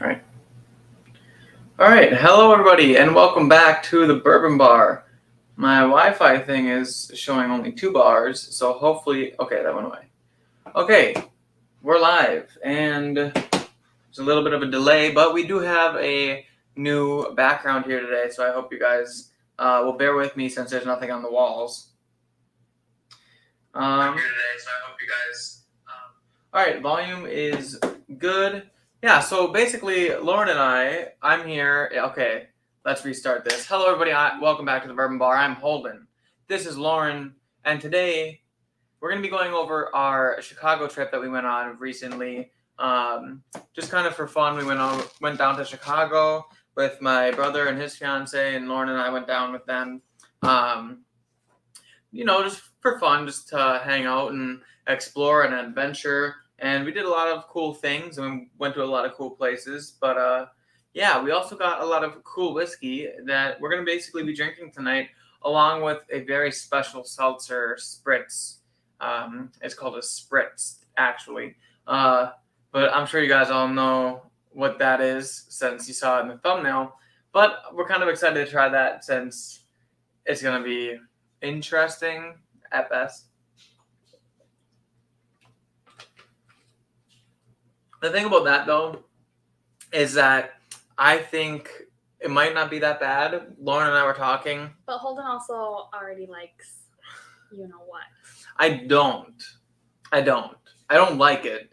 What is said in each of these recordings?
All right, hello everybody, and welcome back to the Bourbon Bar. My Wi-Fi thing is showing only 2 bars, so hopefully, okay, that went away. Okay, we're live, and there's a little bit of a delay, but we do have a new background here today, so I hope you guys will bear with me since there's nothing on the walls. All right, volume is good. Yeah, so basically, Lauren and I'm here. Okay, let's restart this. Hello, everybody. Welcome back to the Bourbon Bar. I'm Holden. This is Lauren, and today we're going to be going over our Chicago trip that we went on recently. Just kind of for fun, we went down to Chicago with my brother and his fiance, and Lauren and I went down with them. Just for fun, just to hang out and explore and adventure. And we did a lot of cool things, and we went to a lot of cool places. But we also got a lot of cool whiskey that we're going to basically be drinking tonight, along with a very special seltzer spritz. It's called a spritz, actually. But I'm sure you guys all know what that is since you saw it in the thumbnail. But we're kind of excited to try that since it's going to be interesting at best. The thing about that, though, is that I think it might not be that bad. Lauren and I were talking. But Holden also already likes you know what. I don't like it.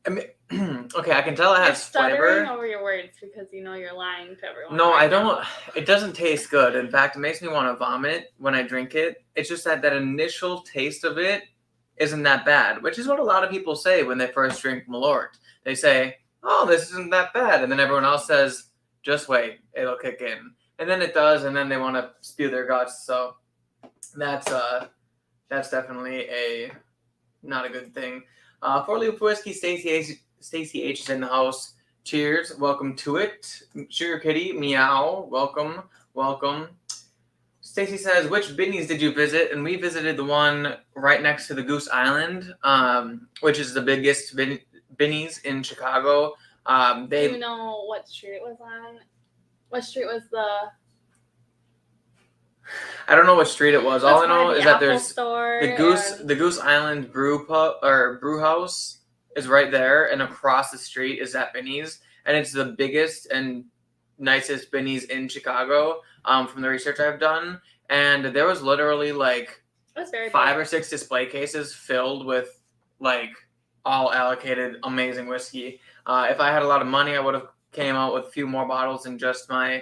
I mean, okay, I can tell it has flavor. You're stuttering over your words because you know you're lying to everyone. No, I don't. It doesn't taste good. In fact, it makes me want to vomit when I drink it. It's just that initial taste of it isn't that bad, which is what a lot of people say when they first drink Malort. They say, oh, this isn't that bad. And then everyone else says, just wait, it'll kick in. And then it does, and then they want to spew their guts. So that's definitely not a good thing. 4-Leaf Whiskey, Stacey H is in the house. Cheers. Welcome to it. Sugar Kitty, meow. Welcome. Stacey says, which Binny's did you visit? And we visited the one right next to the Goose Island, which is the biggest Binny's in Chicago. Do you know what street it was on? What street was I don't know what street it was. All I know is that there's the Goose Island brew house is right there, and across the street is that Binny's, and it's the biggest and nicest Binny's in Chicago. From the research I've done, and there was literally like 5 or 6 display cases filled with like all allocated amazing whiskey. If I had a lot of money, I would have came out with a few more bottles than just my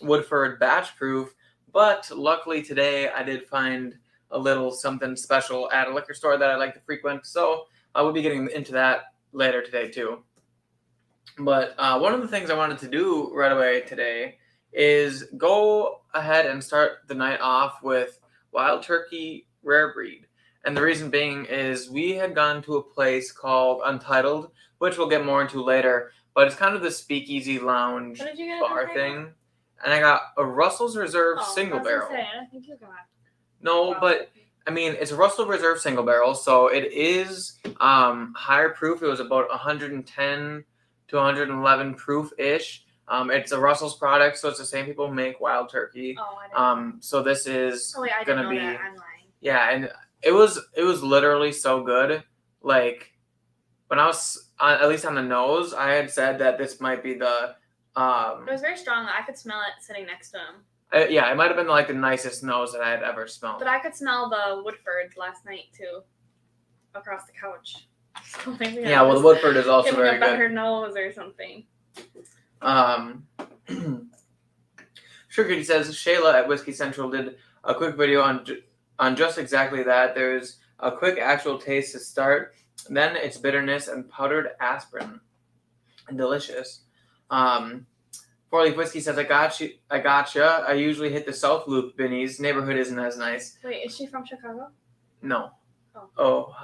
Woodford batch proof. But luckily today I did find a little something special at a liquor store that I like to frequent. So I will be getting into that later today too. But one of the things I wanted to do right away today is go ahead and start the night off with Wild Turkey Rare Breed. And the reason being is we had gone to a place called Untitled, which we'll get more into later, but it's kind of the speakeasy lounge bar thing. And I got a Russell's Reserve single barrel. I think you got. No, but I mean, it's a Russell Reserve single barrel, so it is higher proof. It was about 110 to 111 proof-ish. It's a Russell's product, so it's the same people who make Wild Turkey. Oh, I didn't. So this is gonna be. That. I'm lying. Yeah, and it was literally so good. Like when I was at least on the nose, I had said that this might be the. It was very strong. I could smell it sitting next to him. Yeah, it might have been like the nicest nose that I had ever smelled. But I could smell the Woodford last night too, across the couch. So maybe the Woodford is also very good. A better nose or something. Sugar says Shayla at Whiskey Central did a quick video on just exactly that. There's a quick actual taste to start, then it's bitterness and powdered aspirin. Delicious. 4-Leaf Whiskey says I gotcha. I usually hit the South Loop Binny's. Neighborhood isn't as nice. Wait, is she from Chicago? No. Oh.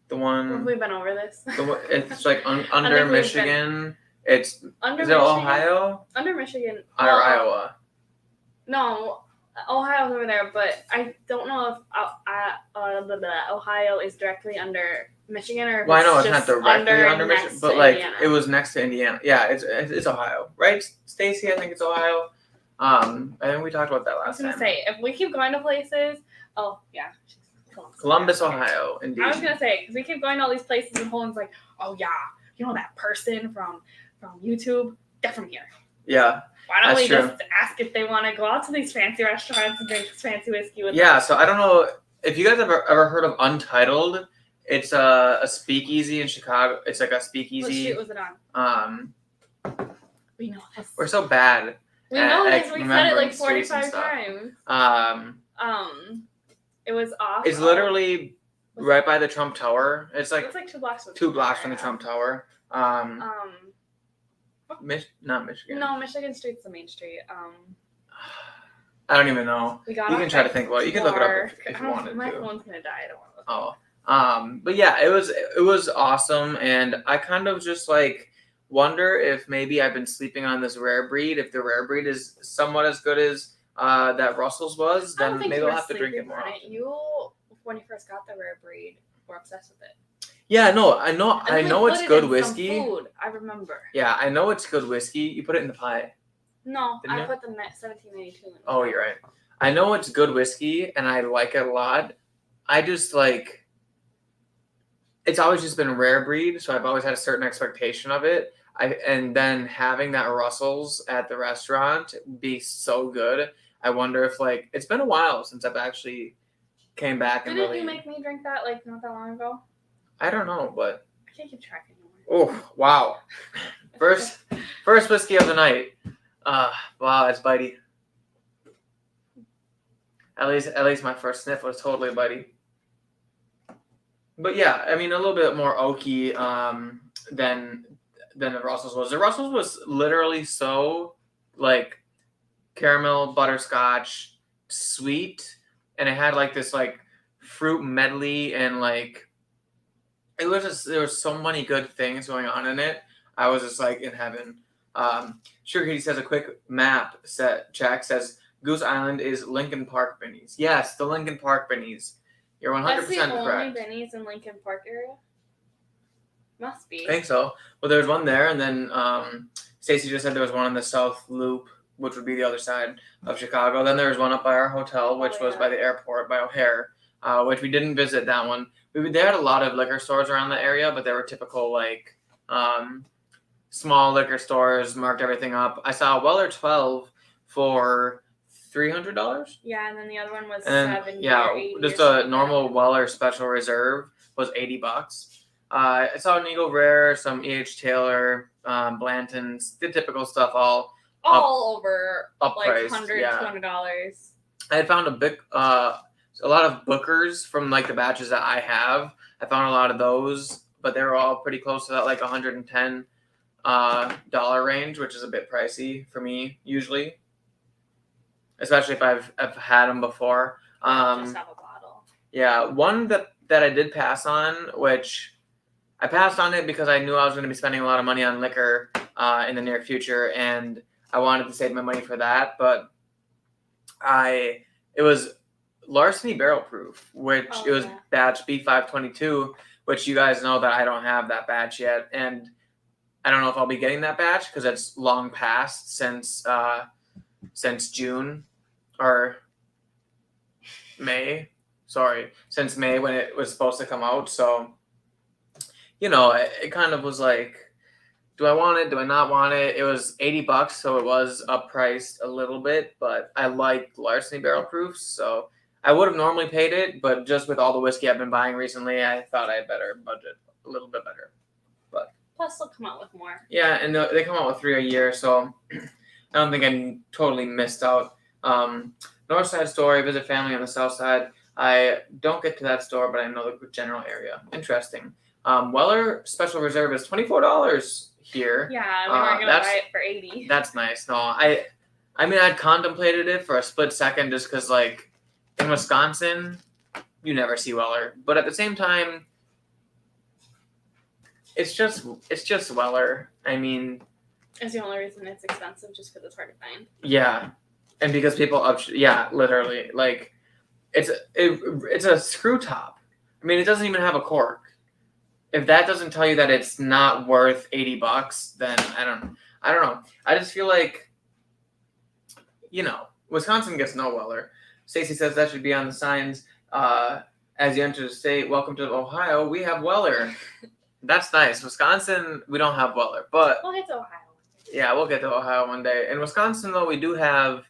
The one. Have we been over this? It's like under Michigan. Is it Michigan? Ohio? Under Michigan. Or Iowa? No, Ohio's over there, but I don't know if Ohio is directly under Michigan, or if Well, I know it's it's not just directly under next Michigan, but to like Indiana. it was next to Indiana. Yeah, it's Ohio, right, Stacy? I think it's Ohio. I think we talked about that I was last gonna time. say, if we keep going to places, oh yeah, Columbus, Okay. Ohio, indeed. I was gonna say, because we keep going to all these places, and Poland's like, oh yeah, you know that person from YouTube, they're from here. Yeah. Why don't That's we true. just ask if they want to go out to these fancy restaurants and drink this fancy whiskey with Yeah, them? so I don't know if you guys ever heard of Untitled. It's a speakeasy in Chicago. It's like a speakeasy. What street was it on? We know this. We're so bad. We know this. We said it remembering like streets and 45 stuff. times. It was off. It's literally right by the Trump Tower. It's like 2 blocks. From 2 blocks from the Trump Tower. Not Michigan. No, Michigan Street's the main street. I don't even know. We got you can try to think about it. You can look it up if you wanted to. My phone's gonna die. I don't want to look. Oh. But yeah, it was awesome, and I kind of just like wonder if maybe I've been sleeping on this rare breed. If the rare breed is somewhat as good as that Russell's was, then maybe I'll have to drink it more. You, when you first got the rare breed, were obsessed with it. Yeah, no, I know it's good whiskey. Food, I remember. Yeah, I know it's good whiskey. You put it in the pie. No, Didn't I you? put the 1792 in. Oh, you're right. I know it's good whiskey, and I like it a lot. I just like. It's always just been a rare breed, so I've always had a certain expectation of it. And then having that Russell's at the restaurant be so good. I wonder if like it's been a while since I've actually came back and Didn't you make me drink that like not that long ago? I don't know, but I can't keep track anymore. oh wow! First whiskey of the night. Wow, it's bitey. At least my first sniff was totally bitey. But yeah, I mean a little bit more oaky than the Russell's was. The Russell's was literally so like caramel butterscotch sweet, and it had like this like fruit medley, and like it was just there was so many good things going on in it. I was just like in heaven. Sugar Kitty says a quick map check says Goose Island is Lincoln Park Benny's. Yes, the Lincoln Park Benny's. You're 100% That's the correct. only Benny's in Lincoln Park area? Must be. I think so. Well, there's one there, and then Stacy just said there was one on the South Loop, which would be the other side of Chicago. Then there was one up by our hotel, which was by the airport, by O'Hare, which we didn't visit that one. They had a lot of liquor stores around the area, but they were typical, like, small liquor stores, marked everything up. I saw Weller 12 for $300. Yeah, and then the other one was $70. Yeah, or 80 just or a normal Weller Special Reserve was $80. I saw an Eagle Rare, some E.H. Taylor, Blanton's, the typical stuff, all over up like priced, $100, yeah. $200. I had found a lot of Bookers from like the batches that I have. I found a lot of those, but they were all pretty close to that like $110 dollar range, which is a bit pricey for me usually, especially if I've had them before. Just have a bottle. Yeah, one that I did pass on, which I passed on it because I knew I was going to be spending a lot of money on liquor in the near future, and I wanted to save my money for that. But it was Larceny Barrel Proof, which it was batch B522, which you guys know that I don't have that batch yet, and I don't know if I'll be getting that batch because it's long past since June or May. Sorry, since May when it was supposed to come out. So, you know, it kind of was like, do I want it? Do I not want it? It was $80, so it was uppriced a little bit, but I like Larceny Barrel Proofs, so I would have normally paid it, but just with all the whiskey I've been buying recently, I thought I had better budget a little bit better. But plus, they'll come out with more. Yeah, and they come out with 3 a year, so I don't think I totally missed out. North Side store, I visit family on the South Side. I don't get to that store, but I know the general area. Interesting. Weller Special Reserve is $24 here. Yeah, we weren't gonna buy it for $80. That's nice. No, I mean, I'd contemplated it for a split second just because, like, in Wisconsin, you never see Weller. But at the same time, it's just Weller. I mean, it's the only reason it's expensive, just because it's hard to find. Yeah, and because people literally, like, it's a screw top. I mean, it doesn't even have a cork. if that doesn't tell you that it's not worth $80, then I don't know. I just feel like, Wisconsin gets no Weller. Stacy says that should be on the signs. As you enter the state, welcome to Ohio. We have Weller. That's nice. Wisconsin, we don't have Weller, but we'll get to Ohio. Yeah, we'll get to Ohio one day. In Wisconsin, though, we do have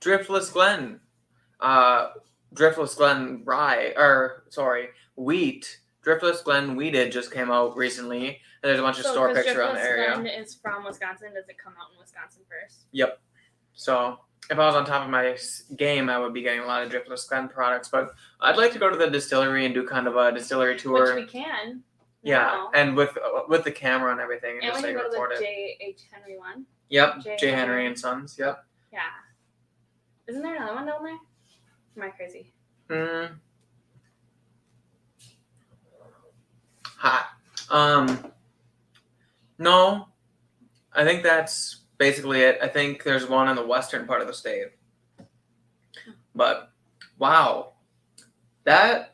Driftless Glen. Driftless Glen wheat. Driftless Glen wheated just came out recently. And there's a bunch of store pictures around the area. Driftless Glen is from Wisconsin. Does it come out in Wisconsin first? Yep. So if I was on top of my game, I would be getting a lot of Driftless Glen products. But I'd like to go to the distillery and do kind of a distillery tour. Which we can. Yeah, and with the camera and everything, and just we can go to record the it. J.H. Henry one. Yep, J. Henry and Sons. Yep. Yeah. Isn't there another one down there? Am I crazy? Hot. No, I think that's basically it. I think there's one in the western part of the state. But wow, okay,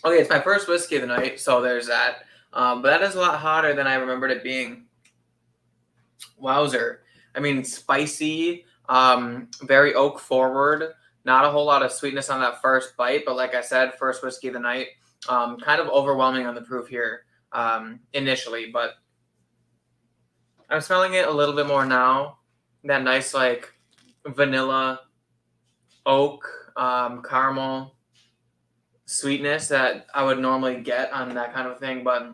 it's my first whiskey of the night, so there's that. But that is a lot hotter than I remembered it being. Wowzer. I mean, spicy, very oak forward. Not a whole lot of sweetness on that first bite, but like I said, first whiskey of the night. Kind of overwhelming on the proof here initially, but I'm smelling it a little bit more now. That nice, like, vanilla, oak, caramel sweetness that I would normally get on that kind of thing, but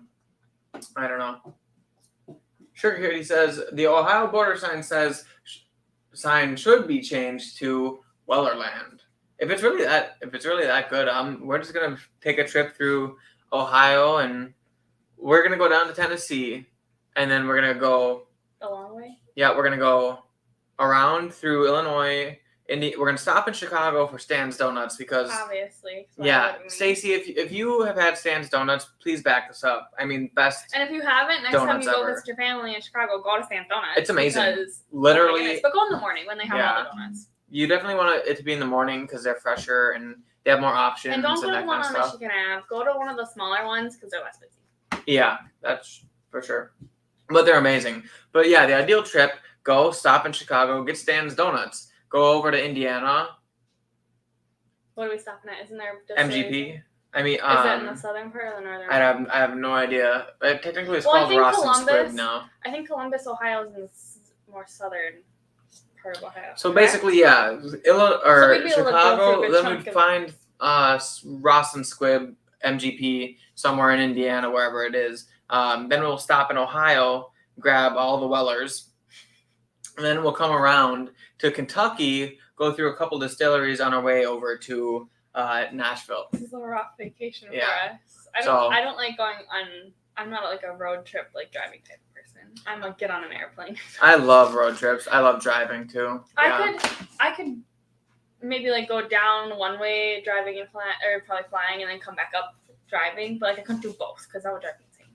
I don't know. Sugar Kitty says the Ohio border sign should be changed to Wellerland. If it's really that good, we're just gonna take a trip through Ohio and we're gonna go down to Tennessee, and then we're gonna go a long way. Yeah, we're gonna go around through Illinois. We're gonna stop in Chicago for Stan's Donuts because obviously. Yeah, Stacy, if you have had Stan's Donuts, please back this up. I mean, best. And if you haven't, next time you go visit your family in Chicago, go to Stan's Donuts. It's amazing. Literally. But go in the morning when they have all the donuts. You definitely want it to be in the morning because they're fresher and they have more options. And don't go to that one kind on of Michigan Ave. Go to one of the smaller ones because they're less busy. Yeah, that's for sure. But they're amazing. But yeah, the ideal trip: go stop in Chicago, get Stan's Donuts, go over to Indiana. What are we stopping at? Isn't there MGP? I mean, is that in the southern part or the northern? I have no idea. Technically, it's called Ross and Squibb now. I think Columbus, Ohio, is in the more southern part of Ohio. So basically, yeah, Chicago. Then we'd find Ross and Squibb, MGP, somewhere in Indiana, wherever it is. Then we'll stop in Ohio, grab all the Wellers, and then we'll come around to Kentucky, go through a couple distilleries on our way over to Nashville. This is a rough vacation for us. I don't like going on. I'm not like a road trip, like driving type of person. I'm like get on an airplane. I love road trips. I love driving too. Yeah. I could maybe like go down one way driving and probably flying, and then come back up driving. But like I couldn't do both because that would drive me insane.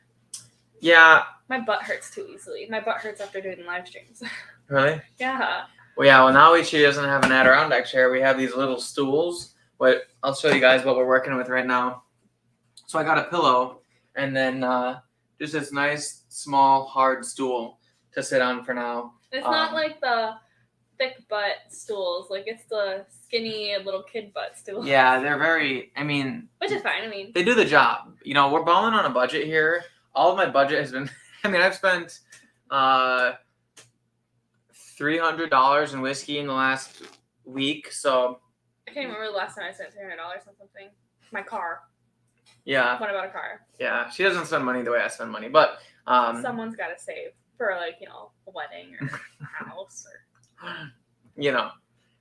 Yeah. My butt hurts too easily. My butt hurts after doing live streams. Really? Yeah. Well, now she doesn't have an Adirondack chair. We have these little stools. But I'll show you guys what we're working with right now. So I got a pillow and then just this nice, small, hard stool to sit on for now. It's not like the thick butt stools. Like it's the skinny little kid butt stool. Yeah, they're very, I mean. Which is fine. I mean. They do the job. You know, we're balling on a budget here. All of my budget has been, I've spent $300 in whiskey in the last week. So. I can't remember the last time I spent $300 on something. My car. Yeah. What about a car? Yeah, she doesn't spend money the way I spend money, but someone's got to save for like a wedding or a house or.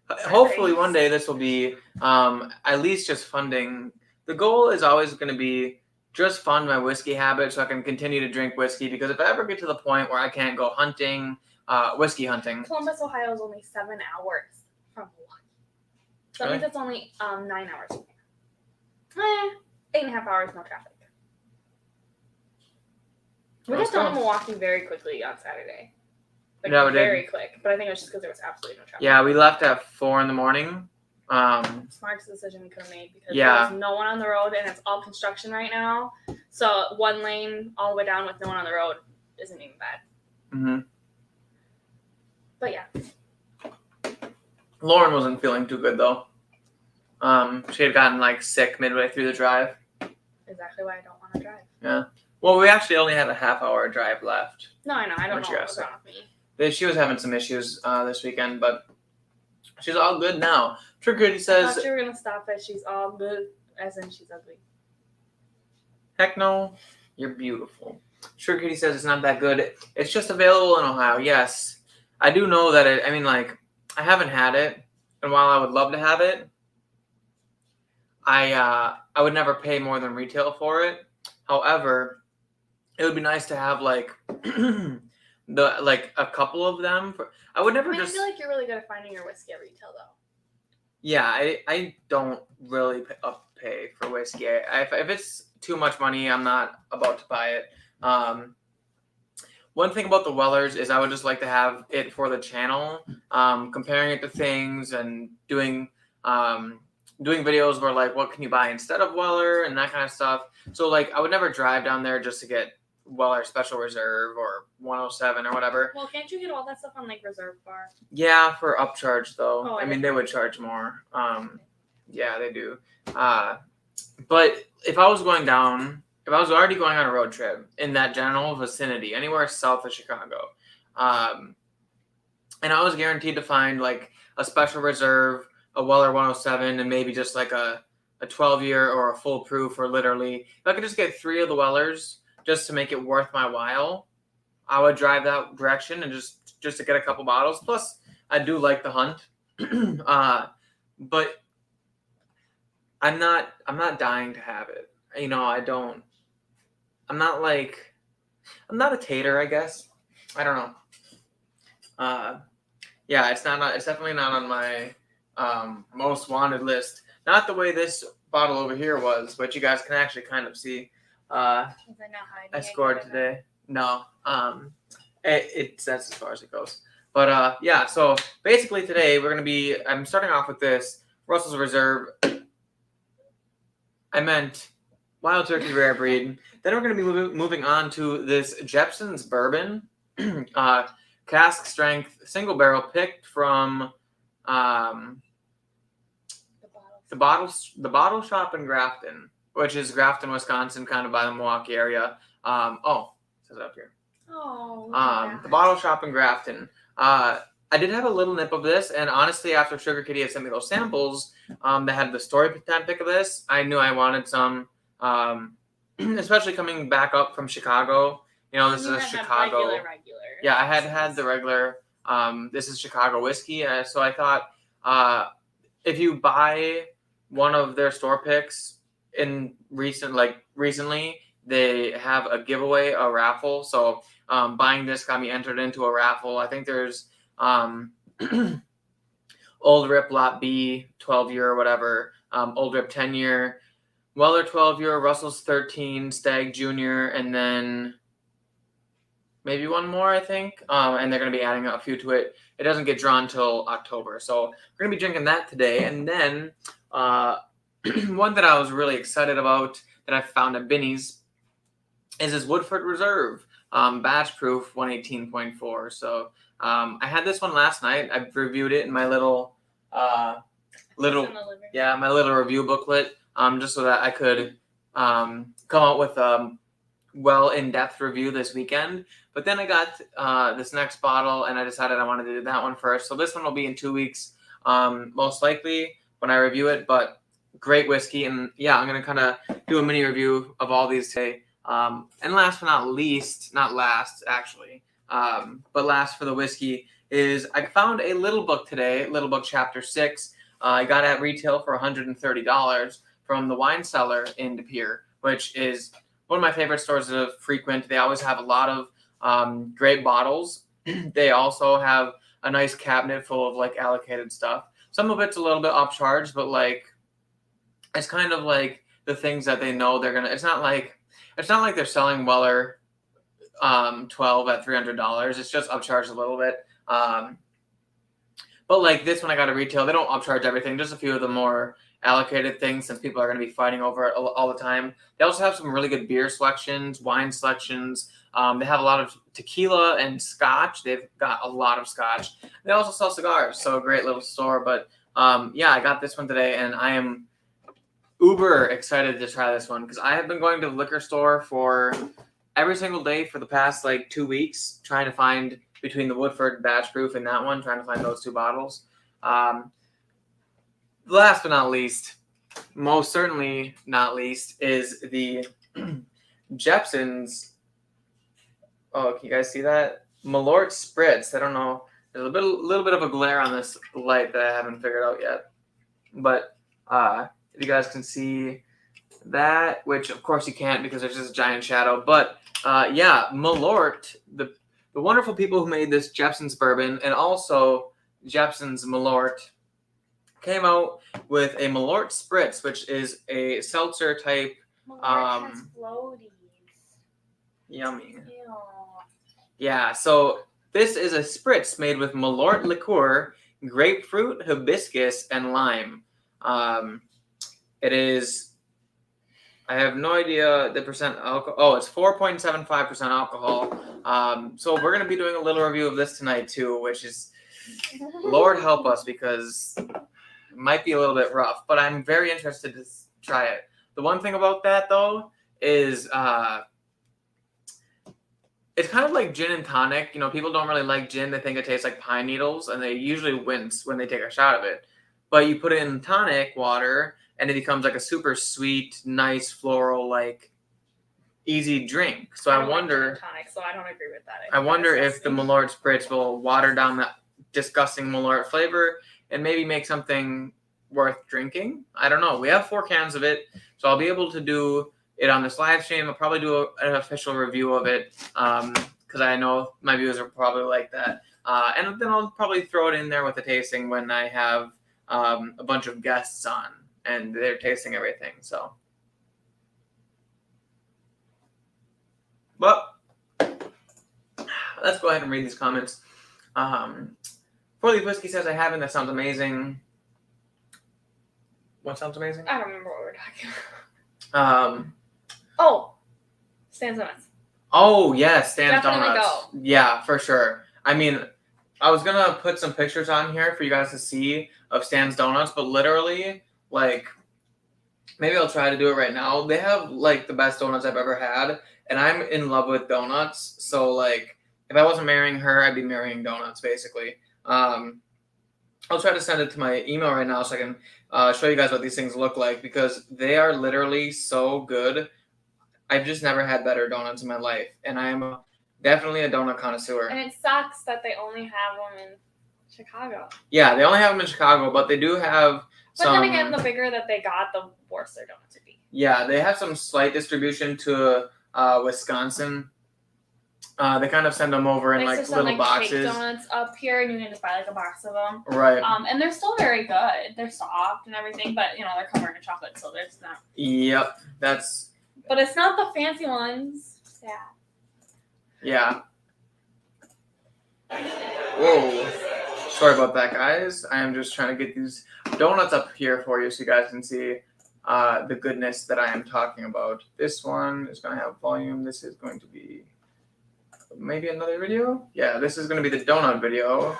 Hopefully one day this will be at least just funding. The goal is always going to be just fund my whiskey habit so I can continue to drink whiskey because if I ever get to the point where I can't go hunting, whiskey hunting. Columbus, Ohio is only 7 hours from Milwaukee. So that means it's only 9 hours from here. 8.5 hours, no traffic. We got done in Milwaukee very quickly on Saturday. Like, very quick. But I think it was just because there was absolutely no traffic. Yeah, we left at 4 in the morning. Smartest decision we could have made because Yeah. there's no one on the road and it's all construction right now. So one lane all the way down with no one on the road isn't even bad. Mm-hmm. But yeah. Lauren wasn't feeling too good though. She had gotten like sick midway through the drive. Exactly why I don't want to drive. Yeah. Well, we actually only had a half-hour drive left. No, I know. I don't What'd know you what was guys wrong with me. She was having some issues this weekend, but she's all good now. Triggerity says, I thought you were gonna stop at she's all good, as in she's ugly. heck no, you're beautiful. Triggerity says it's not that good. It's just available in Ohio. Yes, I do know that it. I mean, like, I haven't had it, and while I would love to have it, I would never pay more than retail for it. However, it would be nice to have like a couple of them. I would never I just. feel like you're really good at finding your whiskey at retail, though. Yeah, I don't really pay for whiskey. If it's too much money, I'm not about to buy it. One thing about the Wellers is I would just like to have it for the channel, comparing it to things and doing videos where like what can you buy instead of Weller and that kind of stuff. So like I would never drive down there just to get Weller Special Reserve or 107 or whatever. Well, can't you get all that stuff on like Reserve Bar? Yeah, for upcharge though. Oh, I mean, they would charge more. Yeah, they do. But if I was already going on a road trip in that general vicinity, anywhere south of Chicago, and I was guaranteed to find like a Special Reserve, a Weller 107, and maybe just like a 12-year or a full proof, or literally, if I could just get 3 of the Wellers just to make it worth my while, I would drive that direction and just to get a couple bottles. Plus, I do like the hunt, but I'm not dying to have it. You know, I don't. I'm not a tater, I guess. I don't know. Yeah, it's definitely not on my most wanted list. Not the way this bottle over here was, but you guys can actually kind of see. I scored today. No, that's as far as it goes. But yeah, so basically today I'm starting off with this Russell's Reserve. I meant Wild Turkey Rare Breed. Then we're going to be moving on to this Jepsen's Bourbon, cask strength, single barrel, picked from the bottle shop in Grafton, which is Grafton, Wisconsin, kind of by the Milwaukee area. It says it up here. Oh. The bottle shop in Grafton. I did have a little nip of this, and honestly, after Sugar Kitty had sent me those samples, that had the story time pick of this, I knew I wanted some, especially coming back up from Chicago. You know, this is a Chicago. Regular. Yeah, I had the regular. This is Chicago whiskey, so I thought if you buy one of their store picks recently, they have a giveaway, a raffle. So buying this got me entered into a raffle. I think there's Old Rip Lot B 12-year or whatever, Old Rip 10-year, Weller 12-year, Russell's 13, Stag Junior, and then maybe one more, I think. And they're going to be adding a few to it. It doesn't get drawn till October. So we're going to be drinking that today. And then one that I was really excited about that I found at Binny's is this Woodford Reserve, batch proof 118.4. So I had this one last night. I reviewed it in my little review booklet, just so that I could come out with a in-depth review this weekend. But then I got this next bottle, and I decided I wanted to do that one first. So this one will be in 2 weeks, most likely, when I review it. But great whiskey, and yeah, I'm going to kind of do a mini review of all these today. And last but not least, not last actually, but last for the whiskey, is I found a little book today, Little Book Chapter 6. I got it at retail for $130 from the Wine Cellar in De Pere, which is one of my favorite stores to frequent. They always have a lot of great bottles. They also have a nice cabinet full of like allocated stuff. Some of it's a little bit upcharged, but like it's kind of like the things that they know they're gonna. It's not like they're selling Weller 12 at $300. It's just upcharged a little bit. But like this one I got at retail, they don't upcharge everything, just a few of the more allocated things since people are going to be fighting over it all the time. They also have some really good beer selections, wine selections. They have a lot of tequila and scotch. They've got a lot of scotch. They also sell cigars, so a great little store. But yeah, I got this one today, and I am uber excited to try this one because I have been going to the liquor store for every single day for the past like 2 weeks, trying to find between the Woodford batch proof and that one, trying to find those two bottles. Last but not least, most certainly not least, is the Jepsen's. Oh, can you guys see that? Malort Spritz. I don't know. There's a little bit of a glare on this light that I haven't figured out yet. But if you guys can see that, which of course you can't because there's just a giant shadow. But yeah, Milort, the wonderful people who made this Jepsen's bourbon and also Jepsen's Milort, came out with a Malort Spritz, which is a seltzer type. Malort has floaties. Yummy. Ew. Yeah, so this is a spritz made with Malort liqueur, grapefruit, hibiscus, and lime. It is, I have no idea the percent alcohol. Oh, it's 4.75% alcohol. So we're going to be doing a little review of this tonight too, which is, Lord help us, because it might be a little bit rough, but I'm very interested to try it. The one thing about that though is it's kind of like gin and tonic. You know, people don't really like gin. They think it tastes like pine needles, and they usually wince when they take a shot of it. But you put it in tonic water, and it becomes like a super sweet, nice, floral, like easy drink. So I wonder. Like gin and tonic, so I don't agree with that. I wonder if the Milort Spritz will water down that disgusting Malort flavor and maybe make something worth drinking. I don't know. We have 4 cans of it, so I'll be able to do it on this live stream. I'll probably do an official review of it because I know my viewers are probably like that. And then I'll probably throw it in there with a tasting when I have a bunch of guests on and they're tasting everything. So, but let's go ahead and read these comments. Four-Leaf Whiskey says, I haven't. That sounds amazing. What sounds amazing? I don't remember what we're talking about. Oh, Stan's Donuts. Oh, yes, Stan's Definitely Donuts. go. Yeah, for sure. I mean, I was going to put some pictures on here for you guys to see of Stan's Donuts, but literally, like, maybe I'll try to do it right now. They have, like, the best donuts I've ever had, and I'm in love with donuts. So, like, if I wasn't marrying her, I'd be marrying donuts, basically. I'll try to send it to my email right now so I can show you guys what these things look like because they are literally so good. I've just never had better donuts in my life, and I am definitely a donut connoisseur. And it sucks that they only have them in Chicago. Yeah, they only have them in Chicago, but they do have But then again, the bigger that they got, the worse their donuts would be. Yeah, they have some slight distribution to Wisconsin. They kind of send them over in like little boxes. Cake donuts up here, and you can just buy like a box of them. Right. And they're still very good. They're soft and everything, but you know they're covered in chocolate, so there's not. Yep, that's. But it's not the fancy ones. Yeah. Whoa. Sorry about that, guys. I am just trying to get these donuts up here for you so you guys can see the goodness that I am talking about. This one is going to have volume. This is going to be maybe another video. Yeah, this is going to be the donut video,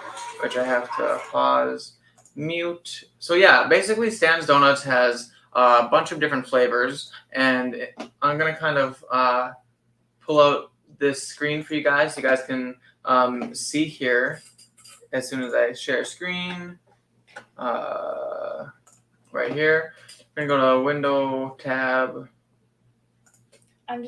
which I have to pause, mute. So yeah, basically Stan's Donuts has a bunch of different flavors, and I'm going to kind of pull out this screen for you guys so you guys can see here as soon as I share screen. Right here. I'm going to go to Window tab. I'm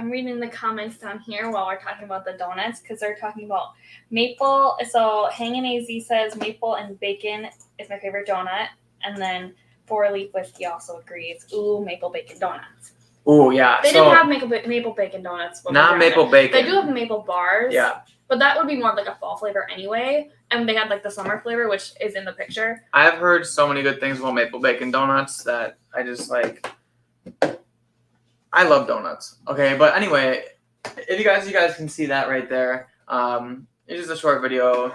reading the comments down here while we're talking about the donuts because they're talking about maple. So Hangin' AZ says maple and bacon is my favorite donut. And then Four-Leaf Whiskey also agrees. Ooh, maple bacon donuts. Ooh, yeah. They didn't have maple bacon donuts. Not maple bacon. They do have maple bars. Yeah. But that would be more like a fall flavor anyway. And they had like the summer flavor, which is in the picture. I've heard so many good things about maple bacon donuts that I just like. I love donuts. Okay, but anyway, if you guys can see that right there. It's just a short video.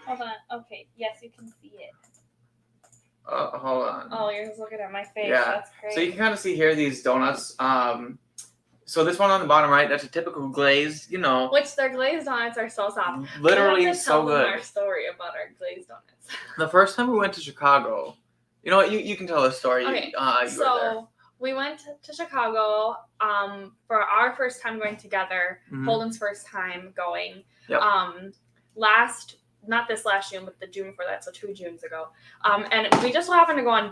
Hold on. Okay. Yes, you can see it. Hold on. Oh, you're just looking at my face. Yeah. That's crazy. So you can kind of see here these donuts. So this one on the bottom right, that's a typical glazed, you know. Which their glazed donuts are so soft. Literally we have to so tell them good. Our story about our glazed donuts. The first time we went to Chicago, you know what? You can tell the story. Okay. You were there. So we went to Chicago for our first time going together. Mhm. Holden's first time going. Yep. Not this last June, but the June before that, so 2 Junes ago. And we just so happened to go on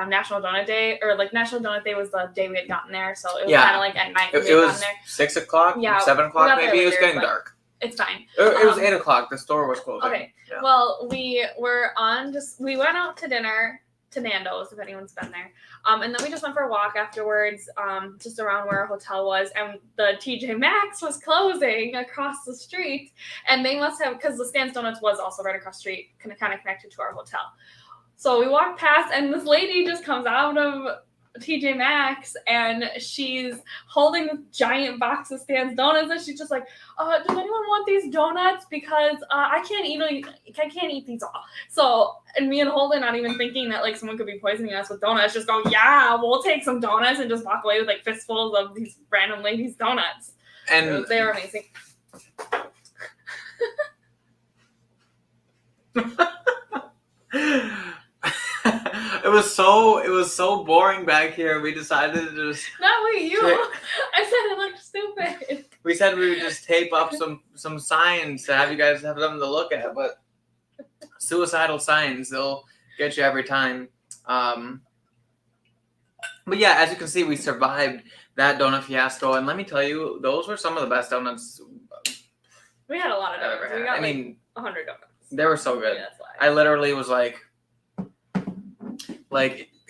National Donut Day, or like National Donut Day was the day we had gotten there, so it was kind of like at night. It was 6 o'clock, 7 o'clock maybe. It was getting dark. It's fine. It was 8 o'clock. The store was closing. Okay. Yeah. Well, we went out to dinner to Nando's, if anyone's been there. And then we just went for a walk afterwards, just around where our hotel was, and the TJ Maxx was closing across the street, and they must have, because the Stan's Donuts was also right across the street, kind of connected to our hotel. So we walked past, and this lady just comes out of TJ Maxx, and she's holding this giant box of Stan's Donuts, and she's just like, does anyone want these donuts? Because I can't eat these all. So, and me and Holden, not even thinking that like someone could be poisoning us with donuts, just go, yeah, we'll take some donuts, and just walk away with like fistfuls of these random ladies' donuts. And they were amazing. It was so boring back here. We decided to just. Not we, you. I said it looked stupid. We said we would just tape up some signs to have you guys have something to look at, but suicidal signs, they'll get you every time. But yeah, as you can see, we survived that donut fiasco, and let me tell you, those were some of the best donuts. We had a lot of donuts. We got 100 donuts. They were so good. Yeah, that's why. I literally was like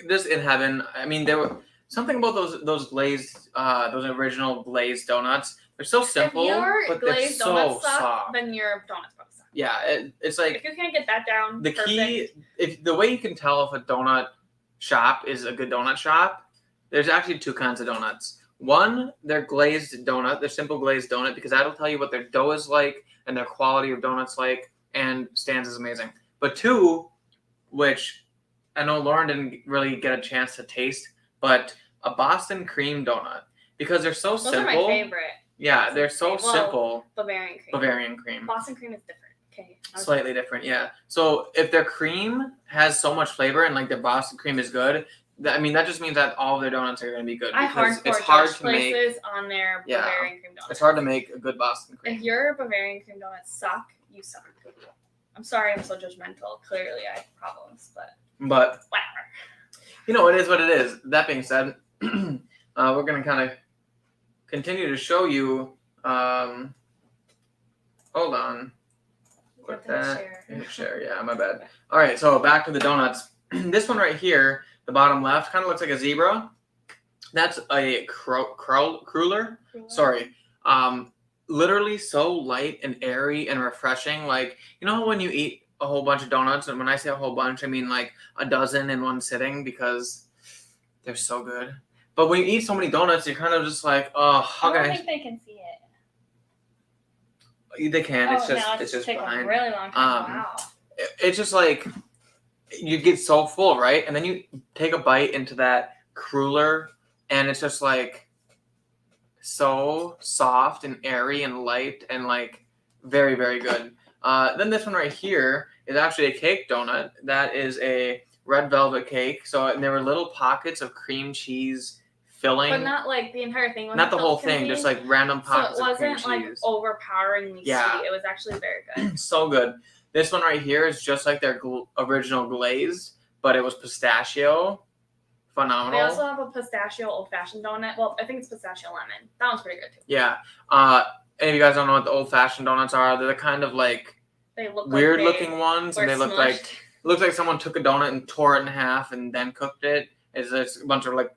just in heaven. I mean, there were something about those glazed, those original glazed donuts. They're so simple, but they're so soft. Then your donuts probably suck. Yeah, it's like if you can't get that down. The key, if the way you can tell if a donut shop is a good donut shop, there's actually 2 kinds of donuts. One, they're glazed donut, they're simple glazed donut, because that'll tell you what their dough is like and their quality of donuts like, and Stan's is amazing. But 2, which I know Lauren didn't really get a chance to taste, but a Boston cream donut, because they're so simple. Those are my favorite. Yeah, they're so simple. Bavarian cream. Boston cream is different. Okay. Slightly different, yeah. So if their cream has so much flavor and like their Boston cream is good, I mean that just means that all of their donuts are going to be good. Because it's hard to make on their Bavarian cream donuts. It's hard to make a good Boston cream. If your Bavarian cream donuts suck, you suck. I'm sorry, I'm so judgmental. Clearly, I have problems, but whatever. You know, it is what it is. That being said, we're going to kind of continue to show you. Hold on. Click that. Share. Yeah, my bad. All right, so back to the donuts. This one right here, the bottom left, kind of looks like a zebra. That's a cruller. Sorry. Literally so light and airy and refreshing. Like, you know when you eat a whole bunch of donuts, and when I say a whole bunch, I mean like a dozen in one sitting, because they're so good. But when you eat so many donuts, you're kind of just like, oh, how can I? I don't think they can see it. They can. It's just behind. A really long time. Wow. It's just like you get so full, right? And then you take a bite into that cruller, and it's just like so soft and airy and light and like very, very good. Then this one right here is actually a cake donut. That is a red velvet cake. So and there were little pockets of cream cheese filling. But not like the entire thing. Not the whole thing, just like random pockets of cream cheese. So it wasn't like overpoweringly sweet. It was actually very good. So good. This one right here is just like their original glazed, but it was pistachio. Phenomenal. They also have a pistachio old-fashioned donut. Well, I think it's pistachio lemon. That one's pretty good too. Yeah. And if you guys don't know what the old-fashioned donuts are, they're the kind of like weird-looking ones, and they look like someone took a donut and tore it in half and then cooked it. There's a bunch of like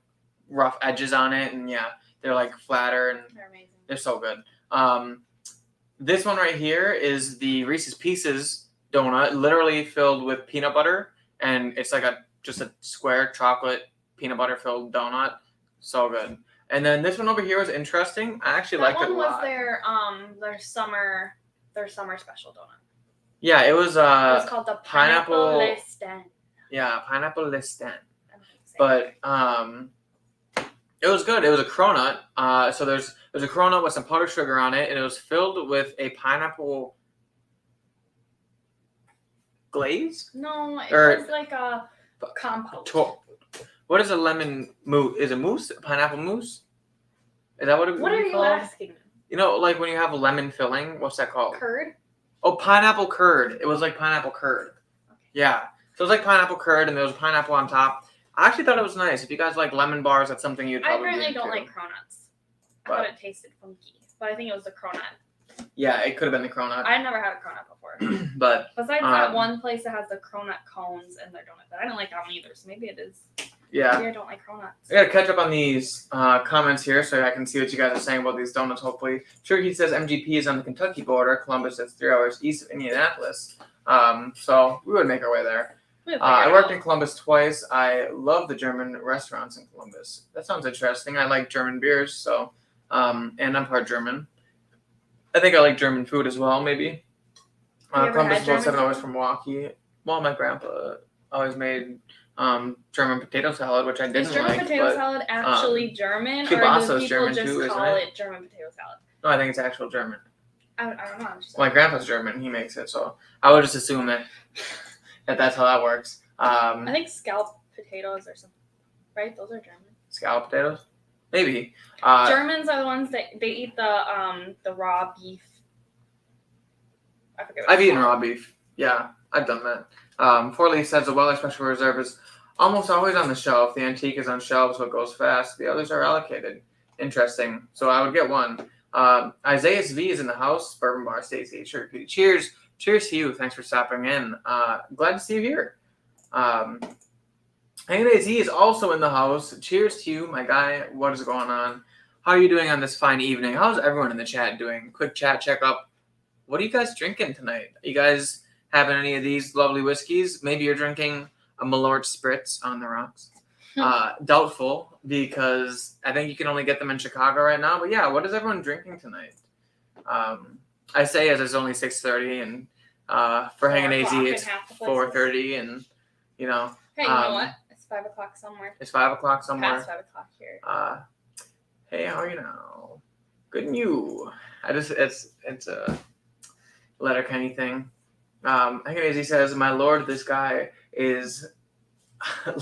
rough edges on it, and yeah, they're like flatter and they're amazing. They're so good. This one right here is the Reese's Pieces donut, literally filled with peanut butter, and it's like just a square chocolate peanut butter filled donut. So good. And then this one over here was interesting. I actually liked it a lot. That one was their summer special donut. Yeah, it was It was called the pineapple- Listen. yeah, pineapple listan. But it was good. It was a cronut. So there's a cronut with some powdered sugar on it, and it was filled with a pineapple glaze. No, it Or- was like a compote. What is a lemon mousse? Is it mousse? Pineapple mousse? Is that what it? What are you called? asking? You know, like when you have a lemon filling. What's that called? Curd. Oh, pineapple curd. It was like pineapple curd. Okay. Yeah. So it was like pineapple curd, and there was pineapple on top. I actually thought it was nice. If you guys like lemon bars, that's something you'd I probably apparently do don't too. like cronuts. I But- thought it tasted funky, but I think it was the cronut. Yeah, it could have been the cronut. I've never had a cronut before. But Besides that one place that has the cronut cones in their donut, but I don't like that one either. So maybe it is. yeah. Maybe I don't like cronuts. I gotta catch up on these comments here so I can see what you guys are saying about these donuts, hopefully. Cherokee says MGP is on the Kentucky border. Columbus is 3 hours east of Indianapolis. So we would make our way there. I worked in Columbus twice. I love the German restaurants in Columbus. That sounds interesting. I like German beers, so and I'm part German. I think I like German food as well, maybe. Have you ever Columbus had is about German 7 hours food? from Milwaukee. Well, my grandpa always made German potato salad, which I didn't Is German like. potato but, salad actually German, or do kielbasa is people German just too, isn't call it? it German potato salad? No, I think it's actual German. I don't know. I'm just My grandpa's German. He makes it, so I would just assume that that's how that works. I think scalloped potatoes or something, right? Those are German. Scalloped potatoes, maybe. Germans are the ones that they eat the raw beef. I forget. What I've it's eaten called. raw beef. Yeah, I've done that. Four Leaf says the Weller Special Reserve is almost always on the shelf. The antique is on shelves, so it goes fast. The others are allocated. Interesting. So I would get one. Isaiah's V is in the house. Bourbon Bar, Stacy. Cherokee. Cheers. Cheers to you. Thanks for stopping in. Glad to see you here. Hanging Z is also in the house. Cheers to you, my guy. What is going on? How are you doing on this fine evening? How's everyone in the chat doing? Quick chat checkup. What are you guys drinking tonight? Are you guys having any of these lovely whiskeys? Maybe you're drinking a Malort Spritz on the rocks. Doubtful, because I think you can only get them in Chicago right now. But yeah, what is everyone drinking tonight? I say as it's only 6:30, and for Hanging AZ it's 4:30, and you know. Hey, you know what? It's 5 o'clock somewhere. It's 5 o'clock somewhere. Past 5 o'clock here. Hey, how are you now? Good and you. It's a Letterkenny thing. He says, my lord, this guy is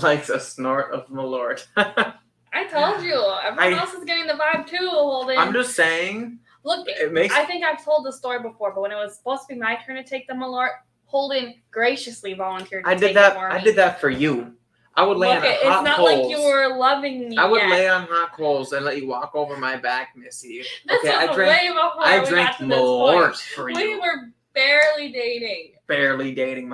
likes a snort of Malort. I told you. Everyone else is getting the vibe too, Holden. I'm just saying. Look, It makes. I think I've told the story before, but when it was supposed to be my turn to take the Malort, Holden graciously volunteered to take it for me. I did that for you. I would lay on it's hot not coals. like you were loving me I would yet. lay on hot coals and let you walk over my back, Missy. This Okay, was way before I we drank got to this Malort point. for you. We were barely dating. Barely dating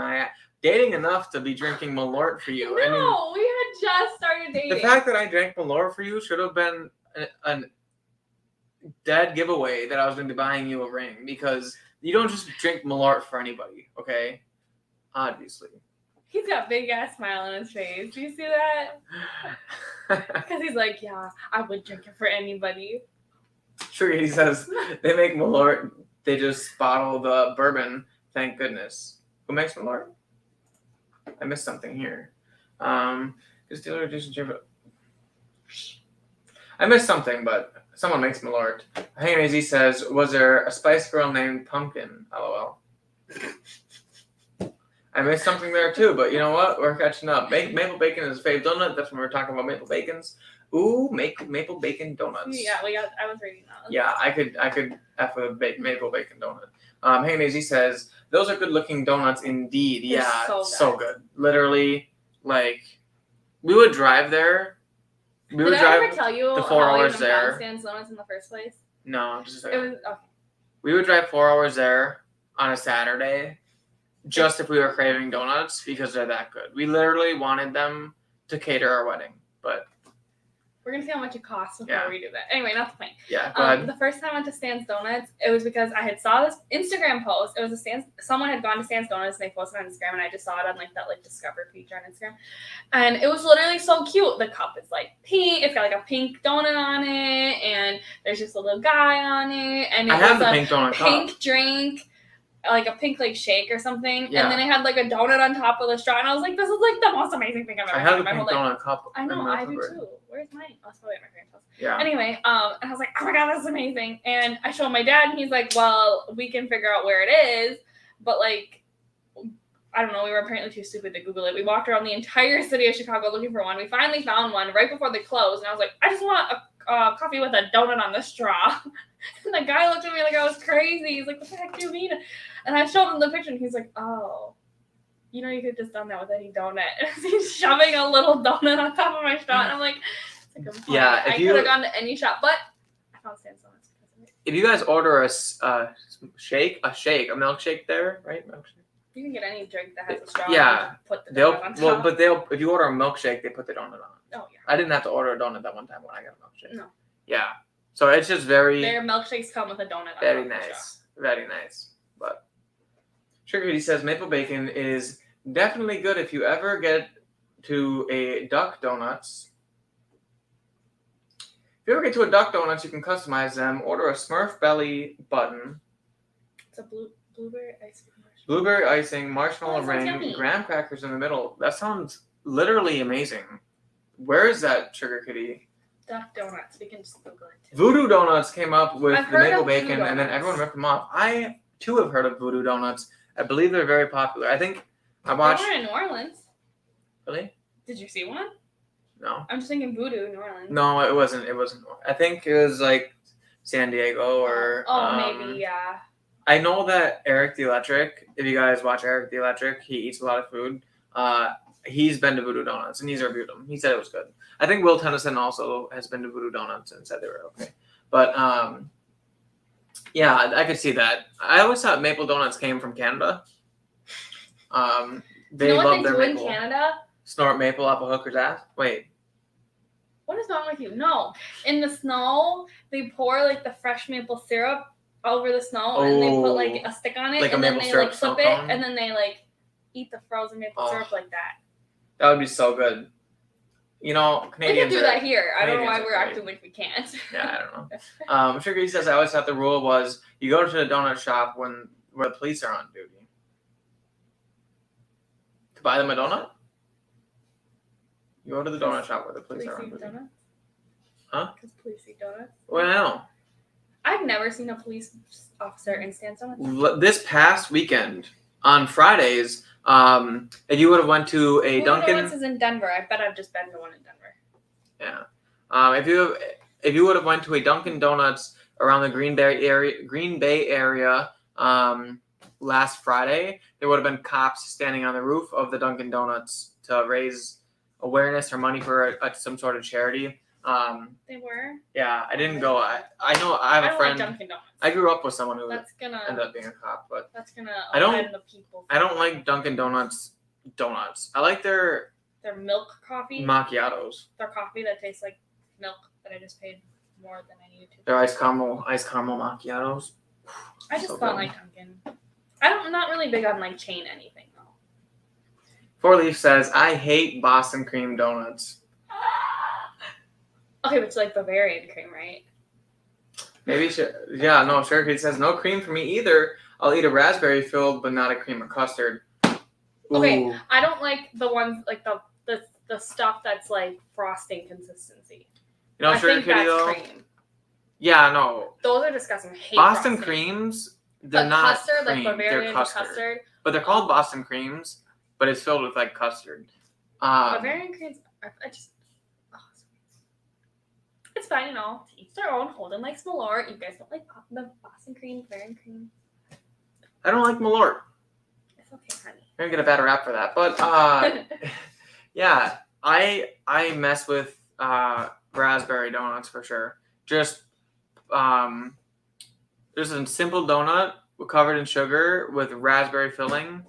dating enough to be drinking Malort for you. No, I mean, we had just started dating. the fact that I drank Malort for you should have been a dead giveaway that I was going to be buying you a ring, because you don't just drink Malort for anybody, okay? Obviously. He's got a big ass smile on his face. Do you see that? Because he's like, yeah, I would drink it for anybody. Sure, he says they make Malort. They just bottle the bourbon. Thank goodness. Who makes Malort? I missed something here. Is dealer reducing I missed something, but someone makes Malort. Hanging AZ says, was there a Spice Girl named Pumpkin? LOL. I missed something there too, but you know what? We're catching up. Maple bacon is a fave donut. That's when we were talking about maple bacons. Ooh, maple bacon donuts. Yeah, I was reading that. Yeah, I could F with a maple bacon donut. Hanging AZ says, those are good looking donuts indeed. They're Yeah, so good. Literally, like, we would drive there. Did I ever tell you the 4 how hours I even there. found Stan's Donuts in the first place? No, just a It second. was okay. We would drive 4 hours there on a Saturday, just if we were craving donuts, because they're that good. We literally wanted them to cater our wedding, but We're gonna see how much it costs before Yeah. we do that. Anyway, not the point. yeah, go ahead. The first time I went to Stan's Donuts, it was because I had saw this Instagram post. It was someone had gone to Stan's Donuts and they posted on Instagram, and I just saw it on like that discover feature on Instagram, and it was literally so cute. The cup is like pink. It's got like a pink donut on it, and there's just a little guy on it, and it I have was the a pink donut cup. pink drink. like a pink like shake or something, Yeah. and then it had like a donut on top of the straw, and I was like, this is like the most amazing thing I've ever I had had in a my whole pink life. donut cup. I know, in my I do cupboard. too. Where's mine? Oh, it's probably at my parents' house. Yeah. Anyway, and I was like, oh my god, that's amazing. And I showed my dad, and he's like, well, we can figure out where it is, but like, I don't know, we were apparently too stupid to Google it. We walked around the entire city of Chicago looking for one. We finally found one right before they closed, and I was like, I just want a coffee with a donut on the straw. And the guy looked at me like I was crazy. He's like, what the heck do you mean? And I showed him the picture, and he's like, oh, you know, you could have just done that with any donut. And he's shoving a little donut on top of my straw, and I'm like, it's a good point. Yeah, I could have gone to any shop, but I found Stan Donuts because of it. If you guys order a milkshake there, right? Milkshake. You can get any drink that has a straw. Yeah, And put the donut on top. if you order a milkshake, they put the donut on. Oh yeah. I didn't have to order a donut that one time when I got a milkshake. No. Yeah, so it's just very Their milkshakes come with a donut. very on top of the straw. nice, very nice. But Sugar Kitty says maple bacon is definitely good if you ever get to a Duck Donuts. If you ever get to a Duck Donuts, you can customize them. Order a Smurf belly button. It's a blueberry ice cream. Blueberry icing, marshmallow Oh, that sounds ring, yummy. graham crackers in the middle. That sounds literally amazing. Where is that, Sugar Kitty? Duck Donuts. We can just Google it too. Voodoo Donuts came up with I've the heard maple of bacon, Voodoo and then Donuts. everyone ripped them off. I, too, have heard of Voodoo Donuts. I believe they're very popular. I think I watched... They were in New Orleans. Really? Did you see one? No. I'm just thinking Voodoo, New Orleans. No, it wasn't. I think it was like San Diego or... maybe, yeah. I know that Eric the Electric, if you guys watch Eric the Electric, he eats a lot of food. He's been to Voodoo Donuts, and he's reviewed them. He said it was good. I think Will Tennyson also has been to Voodoo Donuts and said they were okay. But, yeah, I could see that. I always thought maple donuts came from Canada. They You know what love they their do maple. in Canada? Snort maple up a hooker's ass? Wait. What is wrong with you? No. In the snow, they pour like the fresh maple syrup over the snow, and they put like a stick on it, Like a and then maple they syrup like flip snow it, cone? and then they like eat the frozen maple syrup like that. That would be so good. You know, We can Canadians do that here. I don't know why Canadians are we're great. acting like we can't. Yeah, I don't know. Sugar Kitty says I always thought the rule was you go to the donut shop where the police are on duty. To buy them a donut? You go to the donut shop where the police are on duty. Donuts? Huh? Because police eat donuts? Well, I know. I've never seen a police officer in Stan Donuts. This past weekend, on Fridays, if you would have went to a Dunkin'... Donuts is in Denver. I bet I've just been to one in Denver. Yeah. If you would have went to a Dunkin' Donuts around the Green Bay area last Friday, there would have been cops standing on the roof of the Dunkin' Donuts to raise awareness or money for some sort of charity. They were? Yeah, I didn't go. I know I have a don't friend. like Dunkin' Donuts. I grew up with someone who That's gonna ended up being a cop, but That's gonna I don't- offend the people. I don't like Dunkin' Donuts donuts. I like their Their milk coffee. macchiatos. Their coffee that tastes like milk that I just paid more than I needed to. Their iced caramel macchiatos. I just So don't good. like Dunkin'. I'm not really big on like chain anything though. Four Leaf says I hate Boston cream donuts. Okay, but it's like Bavarian cream, right? Maybe Sugar Kitty says no cream for me either. I'll eat a raspberry filled, but not a cream or custard. Ooh. Okay, I don't like the ones like the stuff that's like frosting consistency. You know, I Sugar think Kitty that's though. cream. Yeah, no. Those are disgusting. I hate Boston frosting. creams, they're But not custard, cream. like Bavarian They're custard. custard. But they're called Boston creams, but it's filled with like custard. Bavarian creams are it's fine and all. To each their own. Holden likes Malort. You guys don't like the Boston cream, Bavarian cream. I don't like Malort. It's okay, honey. I'm gonna get a bad rap for that. But yeah, I mess with raspberry donuts for sure. Just there's a simple donut covered in sugar with raspberry filling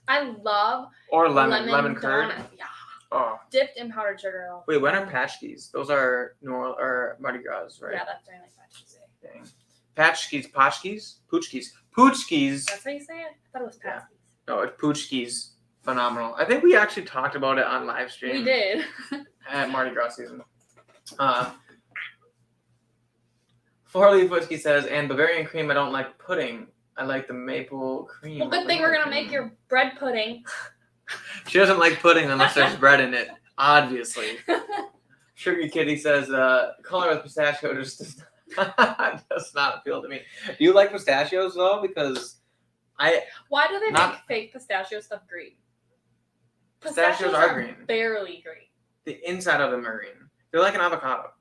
I love or lemon curd. donuts. Yeah. Oh, Dipped in powdered sugar. Though. wait, when are Patchkes? Those are or Mardi Gras, right? Yeah, that's during like Patchkes. Dang. Poochkes. That's how you say it? I thought it was Yeah. Patchkes. No, it's Poochkes. Phenomenal. I think we actually talked about it on live stream. We did. At Mardi Gras season. Four Leaf Whiskey says, and Bavarian cream, I don't like pudding. I like the maple cream. Well, good thing we're gonna make your bread pudding. She doesn't like pudding unless there's bread in it, obviously. Sugar Kitty says, color with pistachio just does not appeal to me. Do you like pistachios, though? Because Why do they make fake pistachio stuff green? Pistachios are green. Barely green. The inside of them are green. They're like an avocado.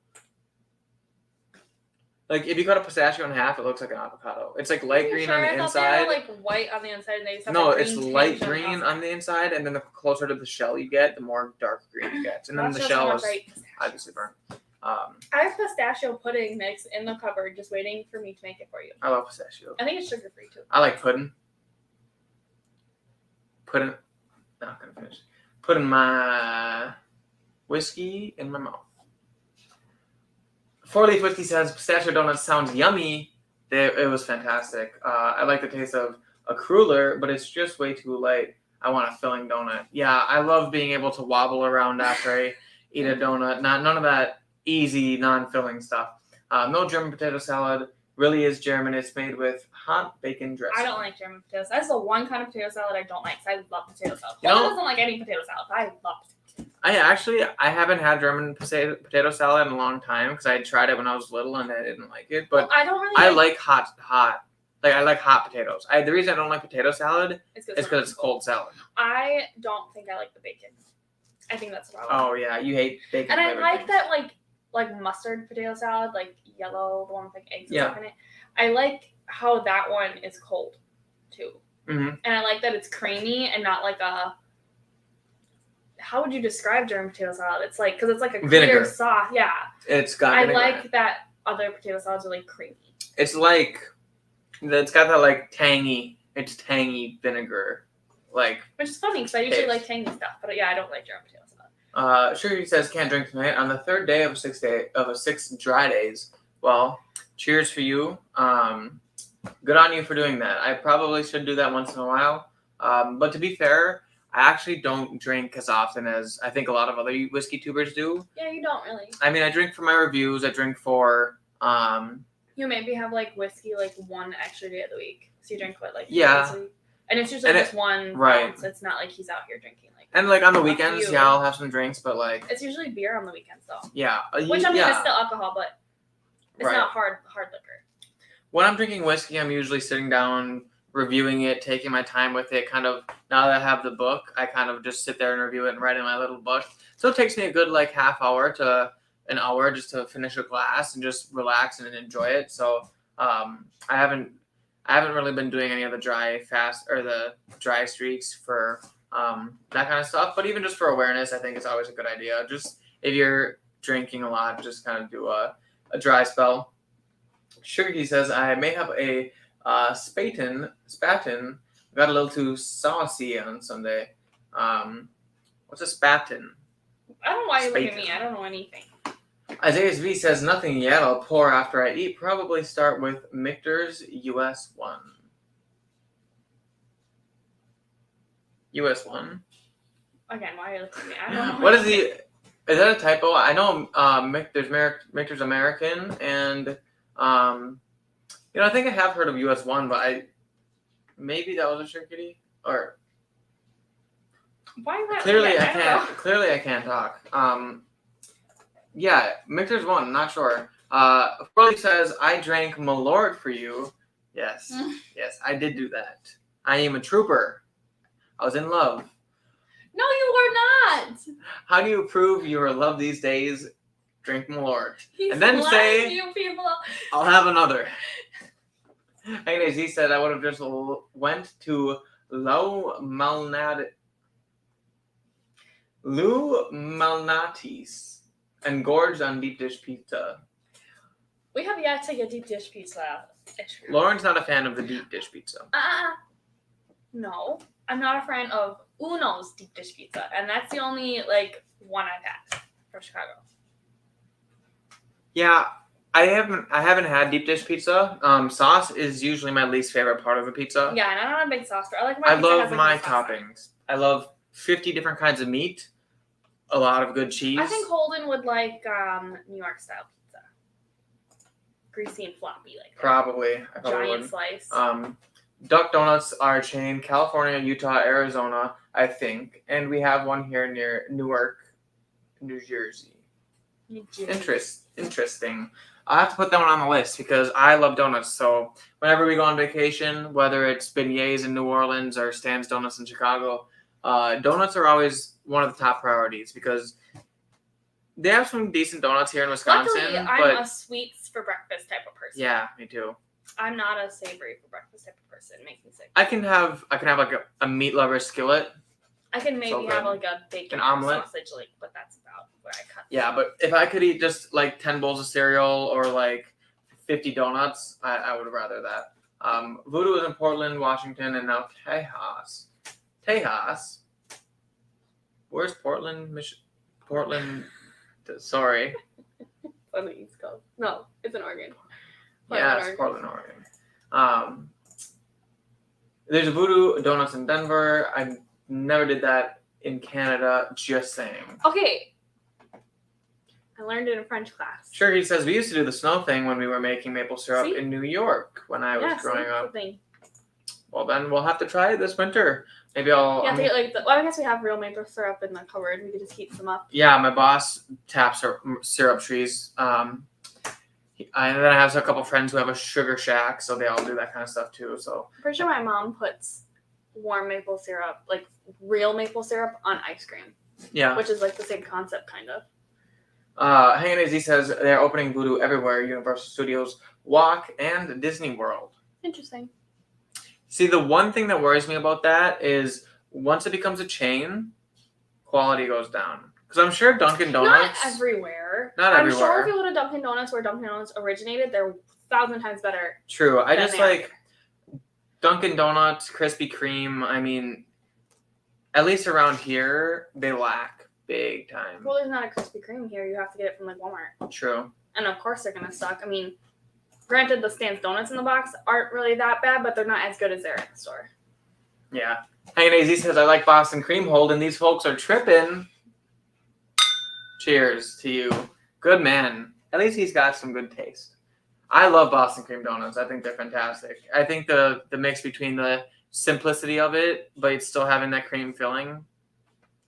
Like, if you cut a pistachio in half, it looks like an avocado. It's like light green on the inside. They were like white on the inside, and they just have no, like it's light green on the inside, and then the closer to the shell you get, the more dark green you get. And then the shell is obviously burnt. I have pistachio pudding mix in the cupboard, just waiting for me to make it for you. I love pistachio. I think it's sugar free too. I like pudding. Not gonna finish. Putting my whiskey in my mouth. 4-Leaf Whiskey says pistachio donuts sounds yummy. It was fantastic. I like the taste of a cruller, but it's just way too light. I want a filling donut. Yeah, I love being able to wobble around after I eat a donut. None of that easy, non-filling stuff. No German potato salad. Really is German. It's made with hot bacon dressing. I don't like German potatoes. That's the one kind of potato salad I don't like. Cause I love potato salad. You know, doesn't like any potato salad. But I love potato salad. I haven't had German potato salad in a long time because I tried it when I was little and I didn't like it. But I don't really. I like hot. Like I like hot potatoes. The reason I don't like potato salad is because it's cold salad. I don't think I like the bacon. I think that's the problem. Oh yeah, you hate bacon. And I like that like mustard potato salad, like yellow, the one with like eggs and stuff in it. I like how that one is cold too. Mm-hmm. And I like that it's creamy and not like a. How would you describe German potato salad? It's like because it's like a clear sauce. Yeah. It's got. I like that other potato salads are like creamy. It's like it's got that like tangy. It's tangy vinegar, like. Which is funny because I usually like tangy stuff, but yeah, I don't like German potato salad. Sugar says can't drink tonight on the third day of 6 dry days. Well, cheers for you. Good on you for doing that. I probably should do that once in a while. But to be fair, I actually don't drink as often as I think a lot of other whiskey tubers do. Yeah, you don't really. I mean, I drink for my reviews. I drink for. You maybe have like whiskey like one extra day of the week. So you drink what like yeah. And it's usually just one right. So it's not like he's out here drinking like. And like on the weekends, I'll have some drinks, but like. It's usually beer on the weekends though. Yeah. Which I mean is still alcohol, but it's not hard liquor. When I'm drinking whiskey, I'm usually sitting down, reviewing it, taking my time with it. Kind of now that I have the book, I kind of just sit there and review it and write in my little book. So it takes me a good like half hour to an hour just to finish a glass and just relax and enjoy it. So I haven't really been doing any of the dry streaks for that kind of stuff. But even just for awareness, I think it's always a good idea. Just if you're drinking a lot, just kind of do a dry spell. Sugarkey says, I may have a spaten. Got a little too saucy on Sunday. What's a spaten? I don't know why you look at me. I don't know anything. Isaiah's V says, nothing yet. I'll pour after I eat. Probably start with Michter's US 1. US 1? Again, why are you looking at me? I don't know. What is is that a typo? I know Michter's American, and I think I have heard of US 1, but maybe that was a Sugarkey, or why not? Clearly I can't talk. Yeah, Michter's 1, not sure. Furley says, I drank Malort for you. Yes, yes, I did do that. I am a trooper. I was in love. No, you were not. How do you prove you are in love these days? Drink Malort. And then say, you people. I'll have another. Anyways, he said I would have just went to Lou Malnati's and gorged on deep dish pizza. We have yet to get deep dish pizza. Lauren's not a fan of the deep dish pizza. No, I'm not a fan of Uno's deep dish pizza, and that's the only one I've had from Chicago. Yeah, I haven't had deep dish pizza. Sauce is usually my least favorite part of a pizza. Yeah, and I'm not a big sauce fan. I love my toppings. I love 50 different kinds of meat, a lot of good cheese. I think Holden would like New York style pizza. Greasy and floppy like that. Probably. I probably Giant would. slice. Duck Donuts are a chain, California, Utah, Arizona, I think. And we have one here near Newark, New Jersey. Interesting. I'll have to put that one on the list because I love donuts. So whenever we go on vacation, whether it's beignets in New Orleans or Stan's Donuts in Chicago, donuts are always one of the top priorities because they have some decent donuts here in Wisconsin. Luckily, I'm a sweets for breakfast type of person. Yeah, me too. I'm not a savory for breakfast type of person. It makes me sick. I can have like a meat lover skillet. I can maybe have like a bacon omelet sausage, but that's about where I cut. Yeah, but if I could eat just like 10 bowls of cereal or like 50 donuts, I would rather that. Voodoo is in Portland, Washington, and now Tejas. Tejas? Where's Portland, Portland, sorry. On the East Coast. No, it's in Oregon. Portland, Oregon. There's a Voodoo Donuts in Denver. I never did that in Canada, just saying. Okay. I learned it in French class. Sure, he says we used to do the snow thing when we were making maple syrup in New York when I was growing up. Thing. Well, then we'll have to try it this winter. Maybe I'll... Yeah, I guess we have real maple syrup in the cupboard. We could just heat some up. Yeah, my boss taps syrup trees. And then I have a couple friends who have a sugar shack, so they all do that kind of stuff too. So I'm pretty sure my mom puts warm maple syrup, like real maple syrup, on ice cream. Yeah. Which is like the same concept, kind of. Hanging AZ says they're opening Voodoo everywhere: Universal Studios, Walk, and Disney World. Interesting. See, the one thing that worries me about that is once it becomes a chain, quality goes down. Because I'm sure Dunkin' Donuts... Not everywhere. I'm sure if you go to Dunkin' Donuts where Dunkin' Donuts originated, they're 1,000 times better. True. I just like Dunkin' Donuts, Krispy Kreme. I mean, at least around here, they lack big time. Well, there's not a Krispy Kreme here. You have to get it from like Walmart. True. And of course they're going to suck. I mean, granted, the Stan's Donuts in the box aren't really that bad, but they're not as good as they're in the store. Yeah. Hanging AZ says, I like Boston Cream Hold, and these folks are tripping. Cheers to you. Good man. At least he's got some good taste. I love Boston Cream Donuts. I think they're fantastic. I think the mix between the simplicity of it, but it's still having that cream filling,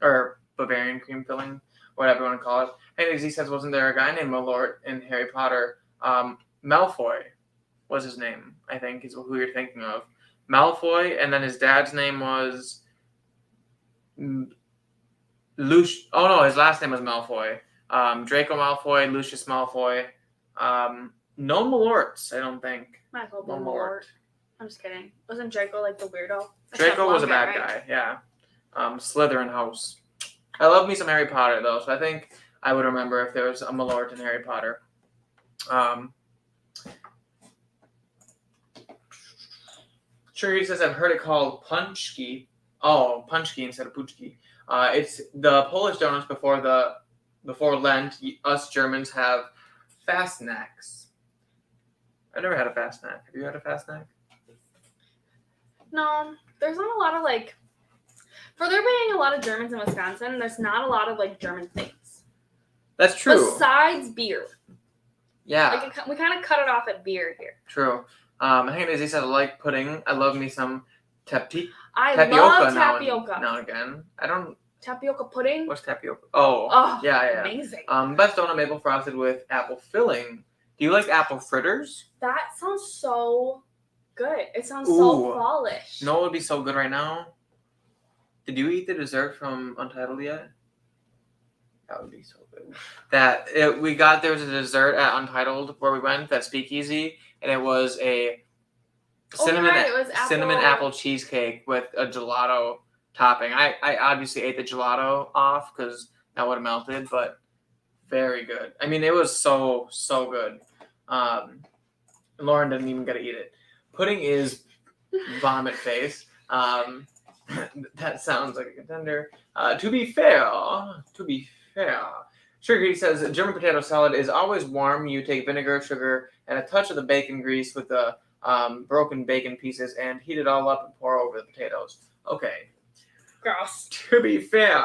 or Bavarian cream filling, whatever you want to call it. And he says, wasn't there a guy named Malort in Harry Potter? Malfoy was his name, I think, is who you're thinking of. Malfoy, and then his dad's name was his last name was Malfoy. Draco Malfoy, Lucius Malfoy. No Malorts, I don't think. Might as well be Malort. I'm just kidding. Wasn't Draco like the weirdo? Draco was a bad guy, yeah. Slytherin house. I love me some Harry Potter, though, so I think I would remember if there was a Malort in Harry Potter. Sure, he says, I've heard it called punchki. Oh, punchki instead of puchki. It's the Polish donuts before Lent. Us Germans have fastnacks. I've never had a fastnack. Have you had a fastnack? No, there's not a lot of for there being a lot of Germans in Wisconsin, there's not a lot of German things. That's true. Besides beer. Yeah. We kind of cut it off at beer here. True. I think as he said, I like pudding. I love me some tapioca love tapioca. Now and again. I don't... Tapioca pudding? What's tapioca? Oh, yeah. Amazing. Best donut maple frosted with apple filling. Do you like apple fritters? That sounds so good. It sounds so fallish. You know what would be so good right now? Did you eat the dessert from Untitled yet? That would be so good. There was a dessert at Untitled where we went, that speakeasy, and it was a cinnamon apple cheesecake with a gelato topping. I obviously ate the gelato off because that would have melted, but very good. I mean, it was so good. Lauren didn't even get to eat it. Pudding is vomit face. That sounds like a contender. To be fair. Sugar Grease says, German potato salad is always warm. You take vinegar, sugar, and a touch of the bacon grease with the broken bacon pieces and heat it all up and pour over the potatoes. Okay. Gross. To be fair.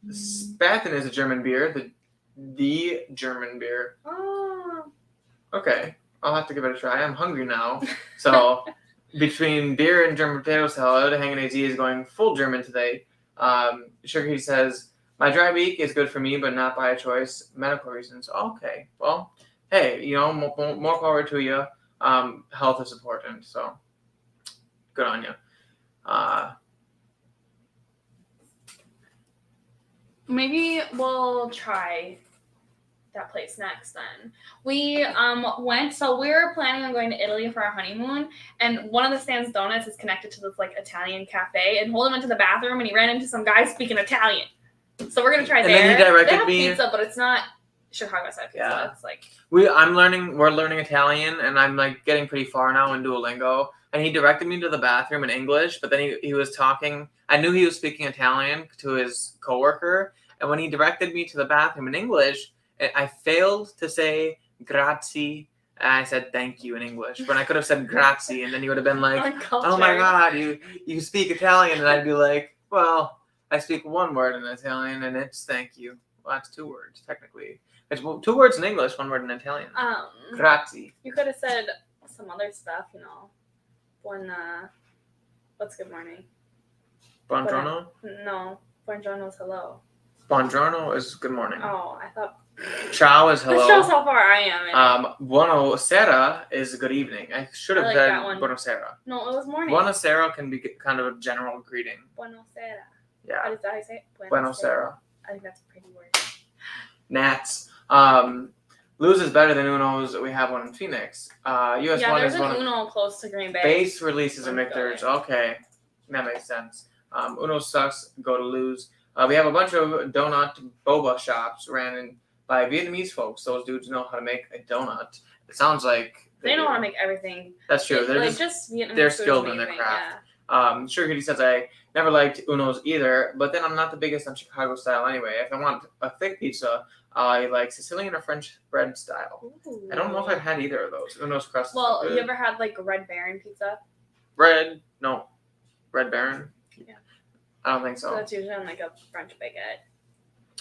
Spaten is a German beer. The German beer. Oh. Okay. I'll have to give it a try. I'm hungry now. So Between beer and German potato salad, Hanging AZ is going full German today. Sugar, he says, my dry week is good for me, but not by choice. Medical reasons. Okay. Well, hey, more power to you. Health is important, so good on you. Maybe we'll try that place next then. We went, so we were planning on going to Italy for our honeymoon, and one of the Stan's Donuts is connected to this like Italian cafe, and Holden went to the bathroom and he ran into some guy speaking Italian. So we're gonna try there. And then he directed they have me pizza, but it's not Chicago style pizza. Yeah. It's like we're learning Italian, and I'm like getting pretty far now in Duolingo. And he directed me to the bathroom in English, but then he was talking. I knew he was speaking Italian to his coworker, and when he directed me to the bathroom in English, I failed to say grazie, and I said thank you in English. When I could have said grazie, and then he would have been like, "Oh my God, you speak Italian," and I'd be like, "Well, I speak one word in Italian, and it's thank you." Well, that's 2 words technically. It's 2 words in English, 1 word in Italian. Grazie. You could have said some other stuff, what's good morning? Buongiorno? No, buongiorno is hello. Buongiorno is good morning. Oh, I thought. Ciao is hello. That shows how far I am. Buonasera is good evening. I should have said buonasera. No, it was morning. Buonasera can be kind of a general greeting. Buonasera. Yeah. How does say it? Buonasera. I think that's a pretty word. Nats. Lose is better than Uno's. We have one in Phoenix. US yeah, one there's is an one. Uno close to Green Bay. Base releases a Michter's. Okay, that makes sense. Uno sucks. Go to lose. We have a bunch of donut boba shops ran by Vietnamese folks. Those dudes know how to make a donut. It sounds like they know how to make everything. That's true. They're they're skilled in their craft. Yeah. Sugar Kitty says I never liked Uno's either, but then I'm not the biggest on Chicago style anyway. If I want a thick pizza, I like Sicilian or French bread style. Ooh. I don't know if I've had either of those. Uno's crust. Well, you ever had like Red Baron pizza? Red Baron. Yeah. I don't think so. That's usually on like a French baguette.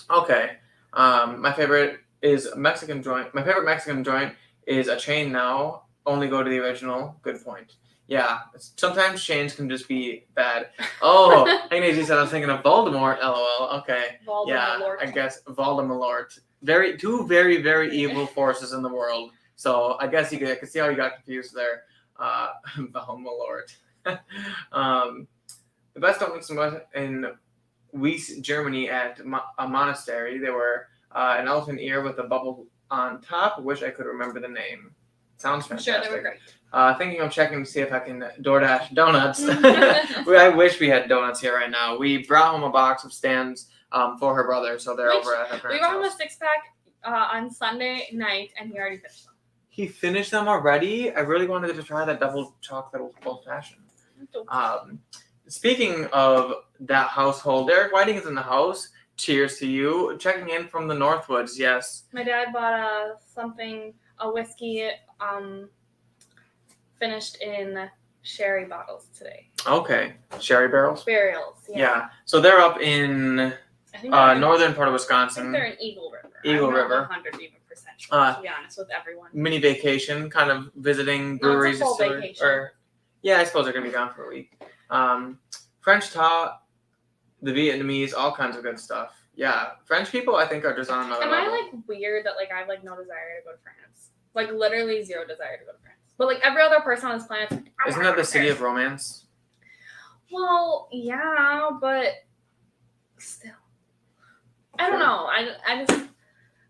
Okay. My favorite is Mexican joint. My favorite Mexican joint is a chain now. Only go to the original. Good point. Yeah. Sometimes chains can just be bad. Oh, he said I was thinking of Voldemort. LOL. Okay. Voldemort. Yeah. I guess Voldemort. Two very, very evil forces in the world. So I guess I could see how you got confused there. Malort. The best donuts in Weiss, Germany at a monastery. They were an elephant ear with a bubble on top. Wish I could remember the name. Sounds fantastic. Sure, they were great. Thinking of checking to see if I can DoorDash donuts. I wish we had donuts here right now. We brought home a box of Stan's for her brother, so they're over at her parents' We brought him a house. 6-pack on Sunday night, and he already finished them. He finished them already? I really wanted to try that double chocolate old-fashioned. Speaking of that household, Derek Whiting is in the house. Cheers to you. Checking in from the Northwoods, yes. My dad bought a whiskey finished in sherry bottles today. Okay. Sherry barrels? Barrels, Yeah. So they're up in northern part of Wisconsin. I think they're in Eagle River. Eagle River. 100 even percent sure, to be honest with everyone. Mini vacation, kind of visiting breweries. No, it's a full vacation. Yeah, I suppose they're going to be gone for a week. French taught, the Vietnamese, all kinds of good stuff. Yeah, French people I think are just on another level. Am I like weird that like I have like no desire to go to France? Like literally zero desire to go to France. But like every other person on this planet. Isn't that the city of romance? Well, yeah, but still. I don't know.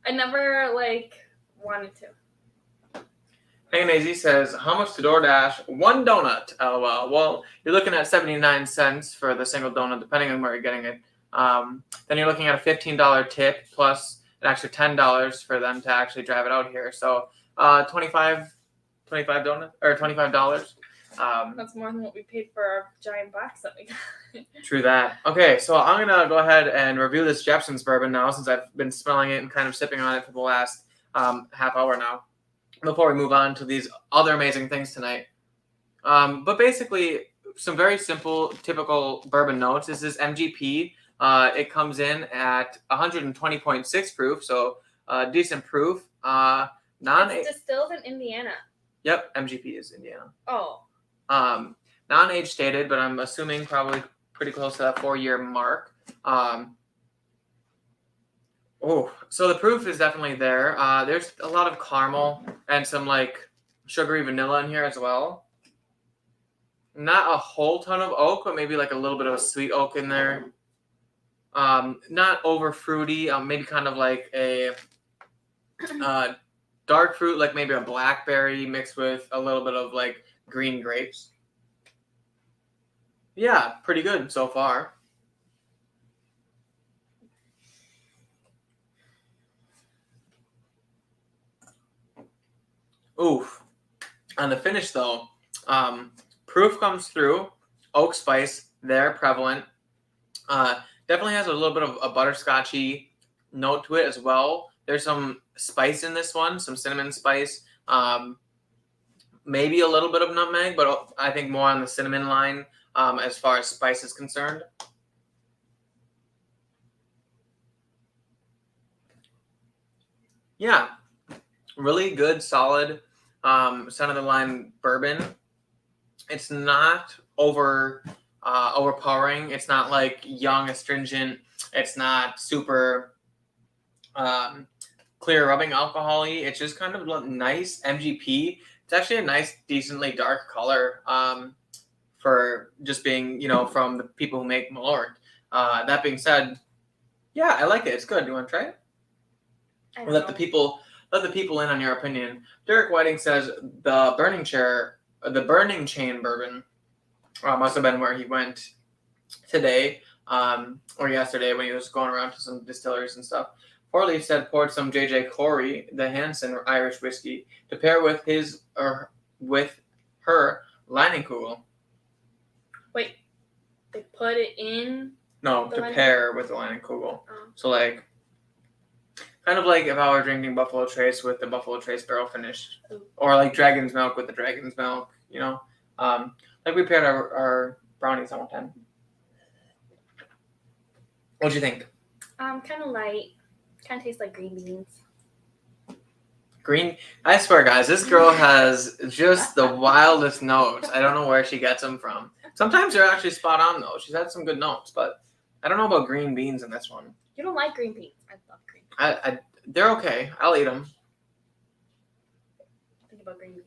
I never like wanted to. Hanging AZ says, how much to DoorDash? 1 donut, LOL. Well, you're looking at 79 cents for the single donut, depending on where you're getting it. Then you're looking at a $15 tip plus an extra $10 for them to actually drive it out here. So $25 donuts or $25. That's more than what we paid for our giant box that we got. True that. Okay, so I'm gonna go ahead and review this Jepsen's bourbon now, since I've been smelling it and kind of sipping on it for the last half hour now, before we move on to these other amazing things tonight. But basically, some very simple, typical bourbon notes. This is MGP. It comes in at 120.6 proof, so decent proof. It's distilled in Indiana. Yep, MGP is Indiana. Oh. Non-age stated, but I'm assuming probably pretty close to that 4-year mark. So the proof is definitely there. There's a lot of caramel and some like sugary vanilla in here as well. Not a whole ton of oak, but maybe like a little bit of a sweet oak in there. Not over fruity. Maybe kind of like a dark fruit, like maybe a blackberry mixed with a little bit of like green grapes. Yeah, pretty good so far. Oof. On the finish though, proof comes through. Oak spice, there prevalent. Definitely has a little bit of a butterscotchy note to it as well. There's some spice in this one, some cinnamon spice. Maybe a little bit of nutmeg, but I think more on the cinnamon line as far as spice is concerned. Yeah, really good, solid center of the line bourbon. It's not overpowering. It's not like young, astringent. It's not super clear rubbing alcohol-y. It's just kind of nice MGP. It's actually a nice, decently dark color for just being, from the people who make Malort. That being said, yeah, I like it. It's good. You want to try it? Let the people in on your opinion. Derek Whiting says the burning chain bourbon must have been where he went today or yesterday when he was going around to some distilleries and stuff. Four-Leaf said poured some J.J. Corey, the Hansen Irish whiskey, to pair with her Leinenkugel. Wait, they put it in? No, to pair with the Leinenkugel. So like, kind of like if I were drinking Buffalo Trace with the Buffalo Trace barrel finish, or like Dragon's Milk with the Dragon's Milk, like we paired our brownies on one time. What'd you think? Kind of light. Kind of tastes like green beans. I swear, guys, this girl has just the wildest notes. I don't know where she gets them from. Sometimes they're actually spot on, though. She's had some good notes, but I don't know about green beans in this one. You don't like green beans. I love green beans. They're okay. I'll eat them. Think about green beans.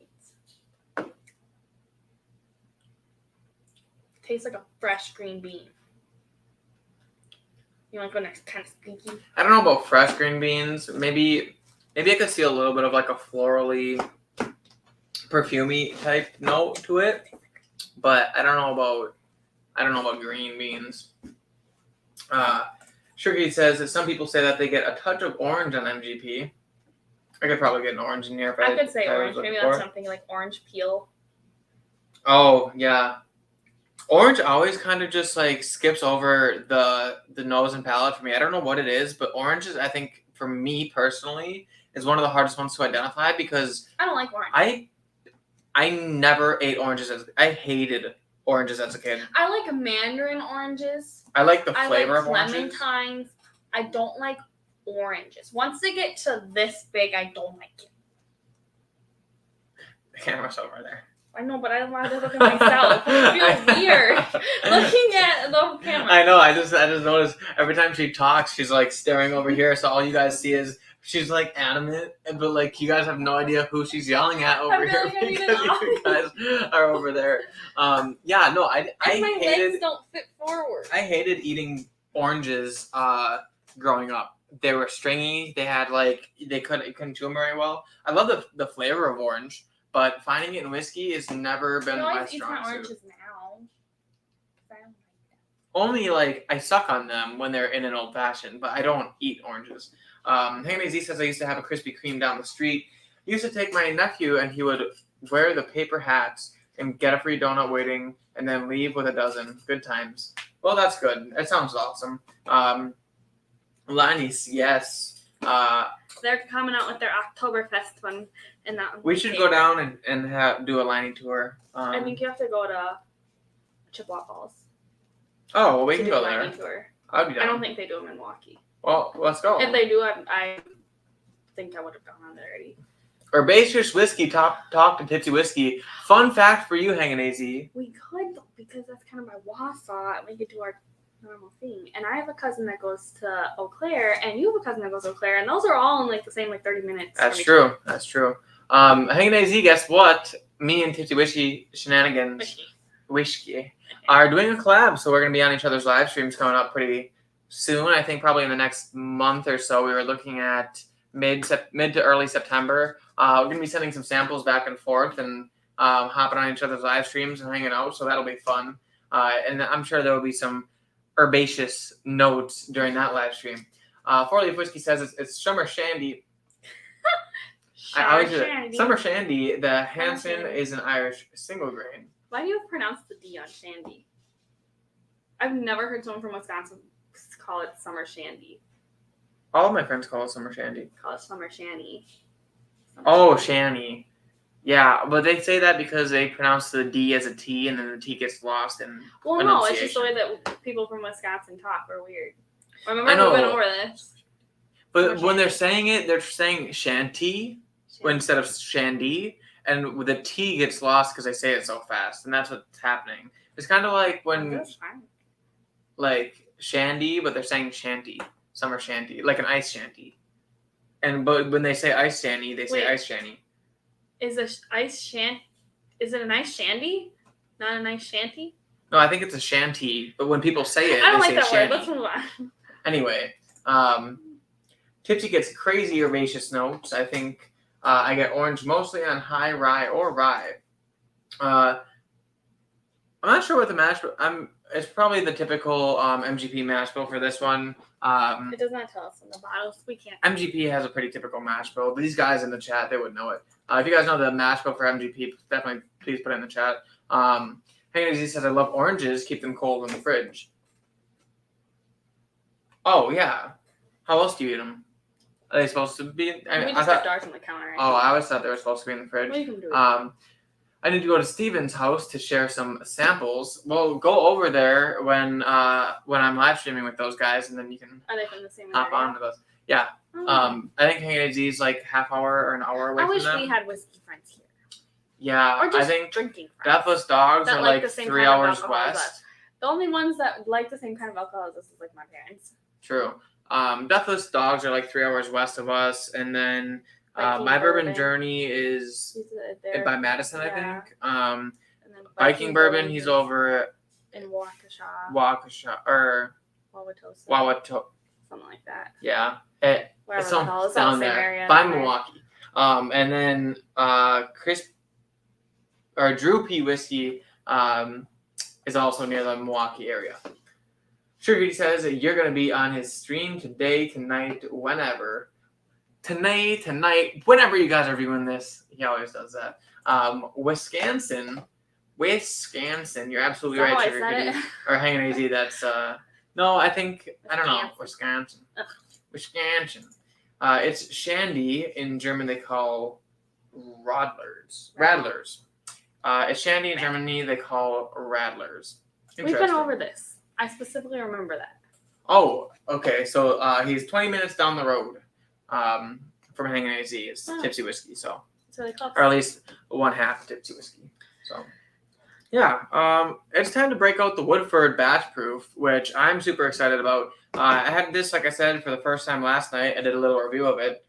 Tastes like a fresh green bean. You want to go next? Kind of stinky. I don't know about fresh green beans. Maybe I could see a little bit of like a florally, perfumey type note to it, but I don't know about green beans. Sugar says that some people say that they get a touch of orange on MGP. I could probably get an orange in here. I could say orange. Maybe that's something like orange peel. Oh yeah. Orange always kind of just like skips over the nose and palate for me. I don't know what it is, but orange is, I think, for me personally, is one of the hardest ones to identify because I don't like orange. I never ate oranges I hated oranges as a kid. I like mandarin oranges. I like the flavor of oranges. Clementines. I don't like oranges. Once they get to this big, I don't like it. The camera's over there. I know, but I don't want to look at myself. I feel weird looking at the camera. I know. I just noticed every time she talks, she's like staring over here. So all you guys see is she's like animate, but like you guys have no idea who she's yelling at over here because you guys are over there. My legs don't fit forward. I hated eating oranges growing up. They were stringy. They had like you couldn't chew them very well. I love the flavor of orange. But finding it in whiskey has never been my strong suit. Oranges now. Only like I suck on them when they're in an old fashioned, but I don't eat oranges. Hangman Z says I used to have a Krispy Kreme down the street. I used to take my nephew and he would wear the paper hats and get a free donut waiting and then leave with a dozen. Good times. Well, that's good. That sounds awesome. Lanis, yes. They're coming out with their Oktoberfest one. And that we should go down and do a lining tour. I think you have to go to Chippewa Falls. Oh, well, we can go there. Tour. I'll be down. I don't think they do them in Milwaukee. Well, let's go. If they do, I think I would have gone on there already. Herbaceous whiskey, talk to Tipsy Whiskey. Fun fact for you, Hanging AZ. We could, though, because that's kind of my Wausau. We could do our normal thing. And I have a cousin that goes to Eau Claire, and you have a cousin that goes to Eau Claire, and those are all in like the same 30 minutes. That's true. That's true. Hanging AZ, guess what? Me and Tipsy Whiskey Shenanigans Whiskey are doing a collab, so we're gonna be on each other's live streams coming up pretty soon. I think probably in the next month or so. We were looking at mid to early September. We're gonna be sending some samples back and forth and hopping on each other's live streams and hanging out, so that'll be fun. And I'm sure there will be some herbaceous notes during that live stream. 4-Leaf Whiskey says it's Summer Shandy. Summer Shandy. The Hanson is an Irish single grain. Why do you pronounce the D on Shandy? I've never heard someone from Wisconsin call it Summer Shandy. All of my friends call it Summer Shandy. Call it Summer Shanny. Shanny. Yeah, but they say that because they pronounce the D as a T, and then the T gets lost in no, it's just the way that people from Wisconsin talk are weird. Remember I know. we went over this. But when they're saying it, they're saying shanty instead of shandy, and the T gets lost because they say it so fast, and that's what's happening. It's kind of like when, like shandy, but they're saying shanty, summer shanty, like an ice shanty. But when they say ice shanty, they say ice shanty. Is it an ice shandy? Not a nice shanty? No, I think it's a shanty. But when people say it, I don't they like say that shanty. word. Let's move on. Anyway, Tipsy gets crazy herbaceous notes. I think I get orange mostly on high rye or rye. I'm not sure what the mash bill. It's probably the typical MGP mash bill for this one. It does not tell us in the bottles. We can't. MGP has a pretty typical mash bill. These guys in the chat, they would know it. If you guys know the mash bill for MGP, definitely please put it in the chat. Hanging says, I love oranges. Keep them cold in the fridge. Oh, yeah. How else do you eat them? Are they supposed to be? We just kept ours on the counter. Right? Oh, I always thought they were supposed to be in the fridge. Well, you can do it. I need to go to Steven's house to share some samples. We'll go over there when I'm live streaming with those guys, and then you can Are they from the same hop on to those. Yeah. Oh. I think Hanging AZ is like half hour or an hour away from them. I wish we had whiskey friends here. Yeah, Or just I think drinking friends. Deathless Dogs that are like like the same 3 kind of hours alcohol as west. us. The only ones that like the same kind of alcohol as us is like my parents. True. Deathless Dogs are like 3 hours west of us, and then Viking My Bourbon Bourbon. Journey is by Madison, Yeah. I think. And then Viking Bourbon, he's over in Waukesha. Waukesha or Wauwatosa. Wawato. Something like that. Yeah. Wherever It's the hell is down the same there area. by Milwaukee. And then Drew P Whiskey is also near the Milwaukee area. Sugar says that you're gonna be on his stream today, tonight, whenever. Tonight, whenever you guys are viewing this. He always does that. Wisconsin, you're absolutely Is that right, how I Sugar said Kitty. it? Or Hanging AZ, that's no, I think I don't know. Wisconsin. Ugh. Wisconsin. It's Shandy. In German they call Radlers. It's Shandy in Germany they call Radlers. We've been over this. I specifically remember that. Oh, okay. So he's 20 minutes down the road from Hanging AZ. It's Tipsy Whiskey, so they call it, or at least 1/2 Tipsy Whiskey. So yeah, it's time to break out the Woodford Batch Proof, which I'm super excited about. I had this, like I said, for the first time last night. I did a little review of it,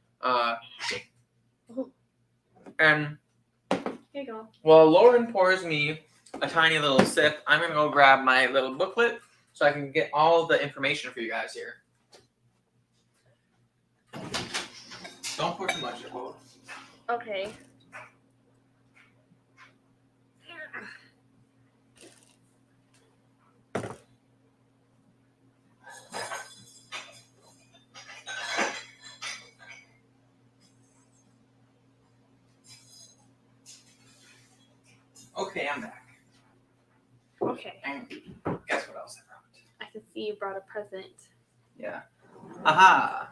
and here you go. while Lauren pours me a tiny little sip, I'm gonna go grab my little booklet so I can get all the information for you guys here. Don't pour too much. Okay. Okay, I'm back. Okay. And guess what else I brought? I can see you brought a present. Yeah. Aha.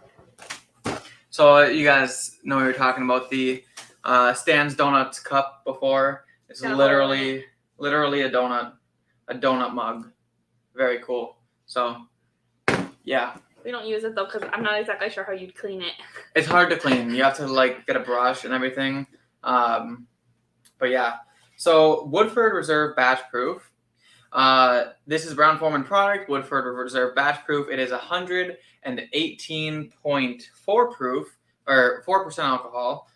So you guys know we were talking about the Stan's Donuts cup before. It's literally a donut mug. Very cool. So yeah, We don't use it though because I'm not exactly sure how you'd clean it. It's hard to clean. You have to like get a brush and everything. But yeah. So Woodford Reserve Batch Proof. This is Brown Forman product. Woodford Reserve Batch Proof. It is 118.4 proof or 4% alcohol.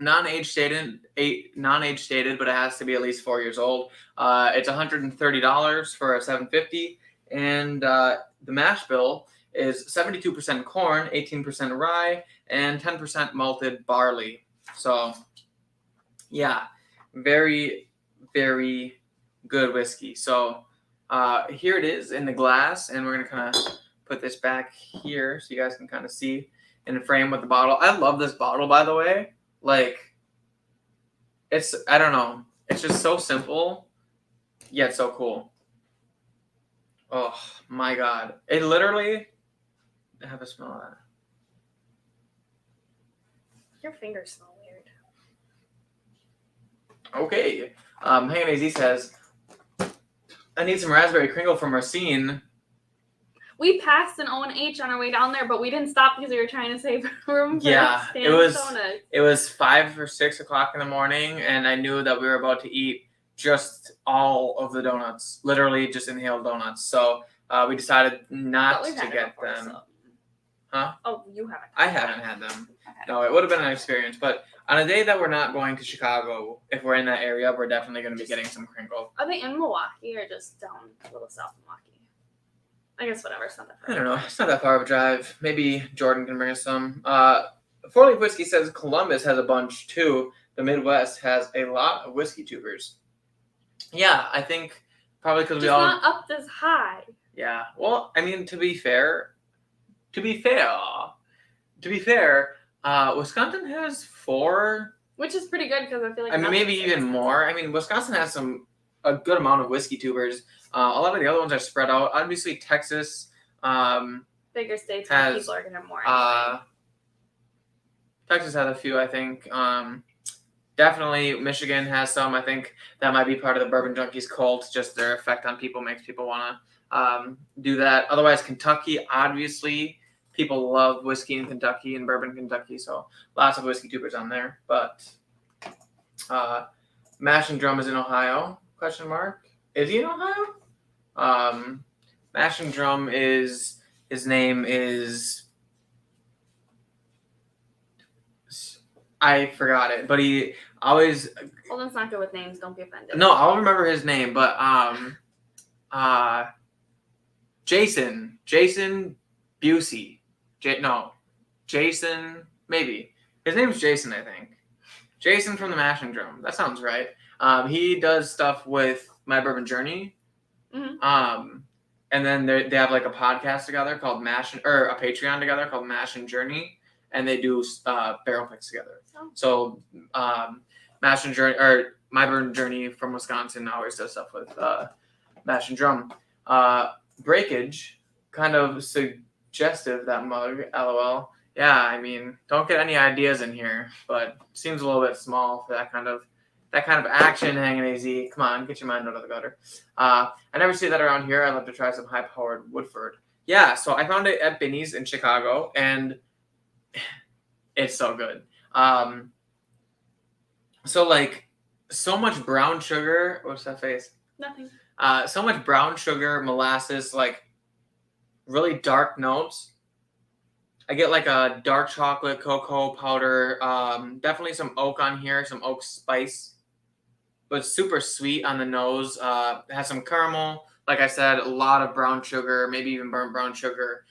Non-age stated, but it has to be at least 4 years old. It's $130 for a 750, and the mash bill is 72% corn, 18% rye, and 10% malted barley. So, yeah, very, very good whiskey. So, here it is in the glass, and we're gonna kind of put this back here so you guys can kind of see in the frame with the bottle. I love this bottle, by the way. Like, I don't know. It's just so simple, yet so cool. Oh my God. It literally, have a smell of that. Your fingers smell weird. Okay. Hang on, AZ says, I need some raspberry kringle from Racine. We passed an O&H on our way down there, but we didn't stop because we were trying to save room for Yeah, donuts. it was 5 or 6 o'clock in the morning, and I knew that we were about to eat just all of the donuts, literally just inhaled donuts. So we decided not to get them. So. Huh? Oh, you haven't. I haven't had them. No, it would have been an experience. But on a day that we're not going to Chicago, if we're in that area, we're definitely going to be getting some kringle. Are they in Milwaukee or just down a little south of Milwaukee? I guess whatever. It's not that far. I don't know. It's not that far of a drive. Maybe Jordan can bring us some. 4-Leaf Whiskey says Columbus has a bunch too. The Midwest has a lot of whiskey tubers. Yeah, I think probably because we all not up this high. Yeah. Well, I mean, to be fair, Wisconsin has 4, which is pretty good because I feel like. I mean, maybe even more. I mean, Wisconsin has a good amount of whiskey tubers. A lot of the other ones are spread out. Obviously, Texas. Bigger states where people are gonna more. Texas has a few, I think. Definitely, Michigan has some. I think that might be part of the Bourbon Junkies cult. Just their effect on people makes people want to do that. Otherwise, Kentucky, obviously, people love whiskey in Kentucky and bourbon Kentucky, so lots of whiskey tubers on there. But Mash and Drum is in Ohio? ? Is he in Ohio? Mash and Drum his name is, I forgot it, but he always. Well, that's not good with names. Don't be offended. No, I'll remember his name, but Jason Busey. Jason, maybe. His name's Jason, I think. Jason from the Mash and Drum. That sounds right. He does stuff with My Bourbon Journey. Mm-hmm. And then they have like a podcast together called a Patreon together called Mash and Journey, and they do barrel picks together. Oh. So Mash and Journey, or My Bourbon Journey from Wisconsin, always does stuff with Mash and Drum. Breakage, kind of suggestive, that mug, LOL. Yeah, I mean, don't get any ideas in here, but seems a little bit small for that kind of action hanging AZ. Come on, get your mind out of the gutter. I never see that around here. I'd love to try some high-powered Woodford. Yeah, so I found it at Binny's in Chicago, and it's so good. So much brown sugar. What's that face? Nothing. So much brown sugar, molasses, like really dark notes. I get like a dark chocolate, cocoa powder, definitely some oak on here, some oak spice, but super sweet on the nose. It has some caramel, like I said, a lot of brown sugar, maybe even burnt brown sugar.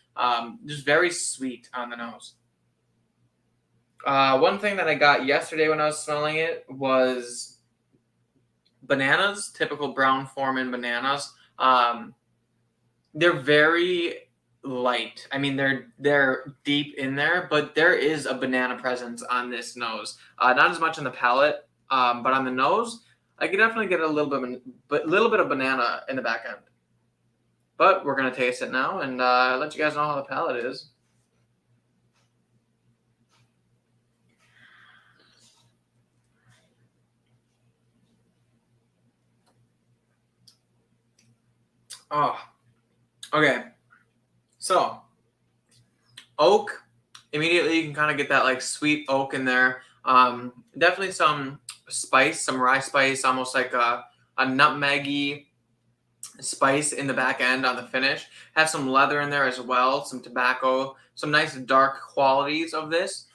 Just very sweet on the nose. One thing that I got yesterday when I was smelling it was bananas, typical Brown Forman bananas. They're very light. I mean, they're deep in there, but there is a banana presence on this nose. Not as much on the palate, but on the nose, I could definitely get a little bit of banana in the back end. But we're gonna taste it now and let you guys know how the palate is. Oh, okay. So, oak, immediately you can kind of get that like sweet oak in there. Definitely some spice, some rye spice, almost like a nutmeggy spice in the back end on the finish. Have some leather in there as well, some tobacco, some nice dark qualities of this.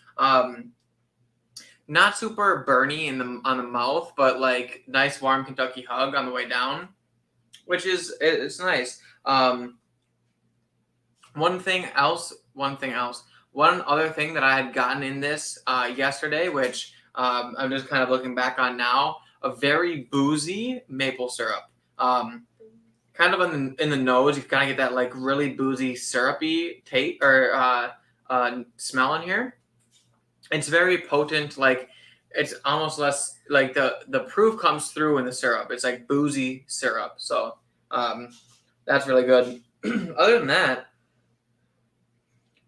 Not super burny on the mouth, but like nice warm Kentucky hug on the way down, which is it's nice. One other thing that I had gotten in this yesterday, which I'm just kind of looking back on now, a very boozy maple syrup. Kind of in the nose, you kind of get that like really boozy syrupy taste or smell in here. It's very potent, like it's almost less like the proof comes through in the syrup. It's like boozy syrup, so that's really good. Other than that,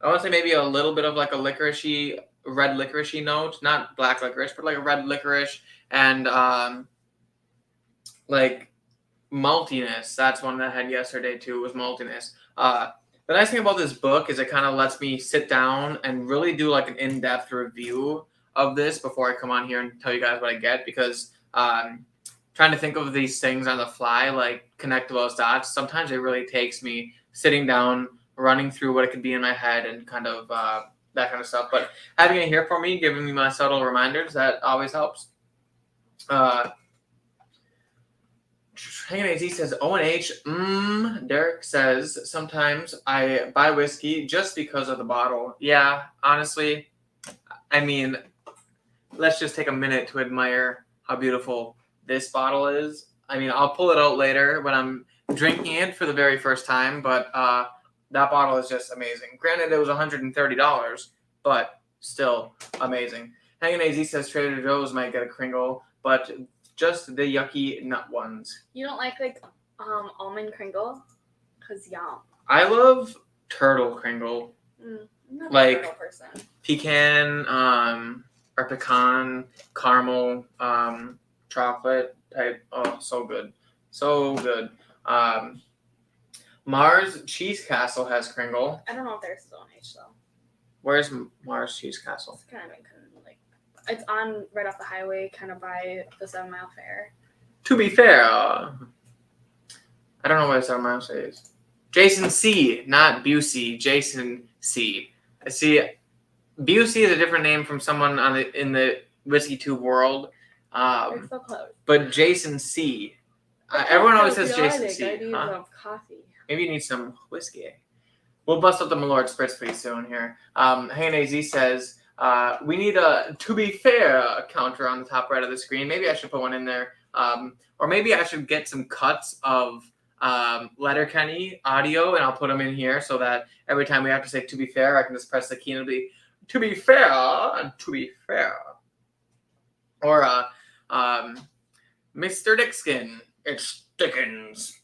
I want to say maybe a little bit of like a licoricey, red licoricey note, not black licorice, but like a red licorice and like maltiness. That's one that I had yesterday too, was maltiness. The nice thing about this book is it kind of lets me sit down and really do like an in-depth review of this before I come on here and tell you guys what I get, because trying to think of these things on the fly, like connect those dots, sometimes it really takes me sitting down, running through what it could be in my head and kind of that kind of stuff. But having it here for me, giving me my subtle reminders, that always helps. Hanging AZ says, O&H, Derek says, sometimes I buy whiskey just because of the bottle. Yeah, honestly, I mean, let's just take a minute to admire how beautiful this bottle is. I mean, I'll pull it out later when I'm drinking it for the very first time, but that bottle is just amazing. Granted, it was $130, but still amazing. Hanging AZ says Trader Joe's might get a Kringle, but just the yucky nut ones. You don't like almond Kringle? Cause yum. I love turtle Kringle. I'm not like a turtle person. Pecan, or pecan, caramel, chocolate type. Oh, so good. So good. Mars Cheese Castle has Kringle. I don't know if there's still an H though. Where's Mars Cheese Castle? It's kind of like it's on right off the highway, kind of by the 7 Mile Fair. To be fair, I don't know what 7 Mile Fair is. Jason C, not Busey. Jason C. I see. Busey is a different name from someone in the whiskey tube world. You're so close. But Jason C. Everyone always says Jason C. I need some coffee. Maybe you need some whiskey. We'll bust up the Milort Spritz pretty soon here. Hey, AZ says, we need a to be fair counter on the top right of the screen. Maybe I should put one in there. Or maybe I should get some cuts of Letterkenny audio and I'll put them in here so that every time we have to say to be fair, I can just press the key and it'll be to be fair and to be fair. Or Mr. Dickskin, it stickins.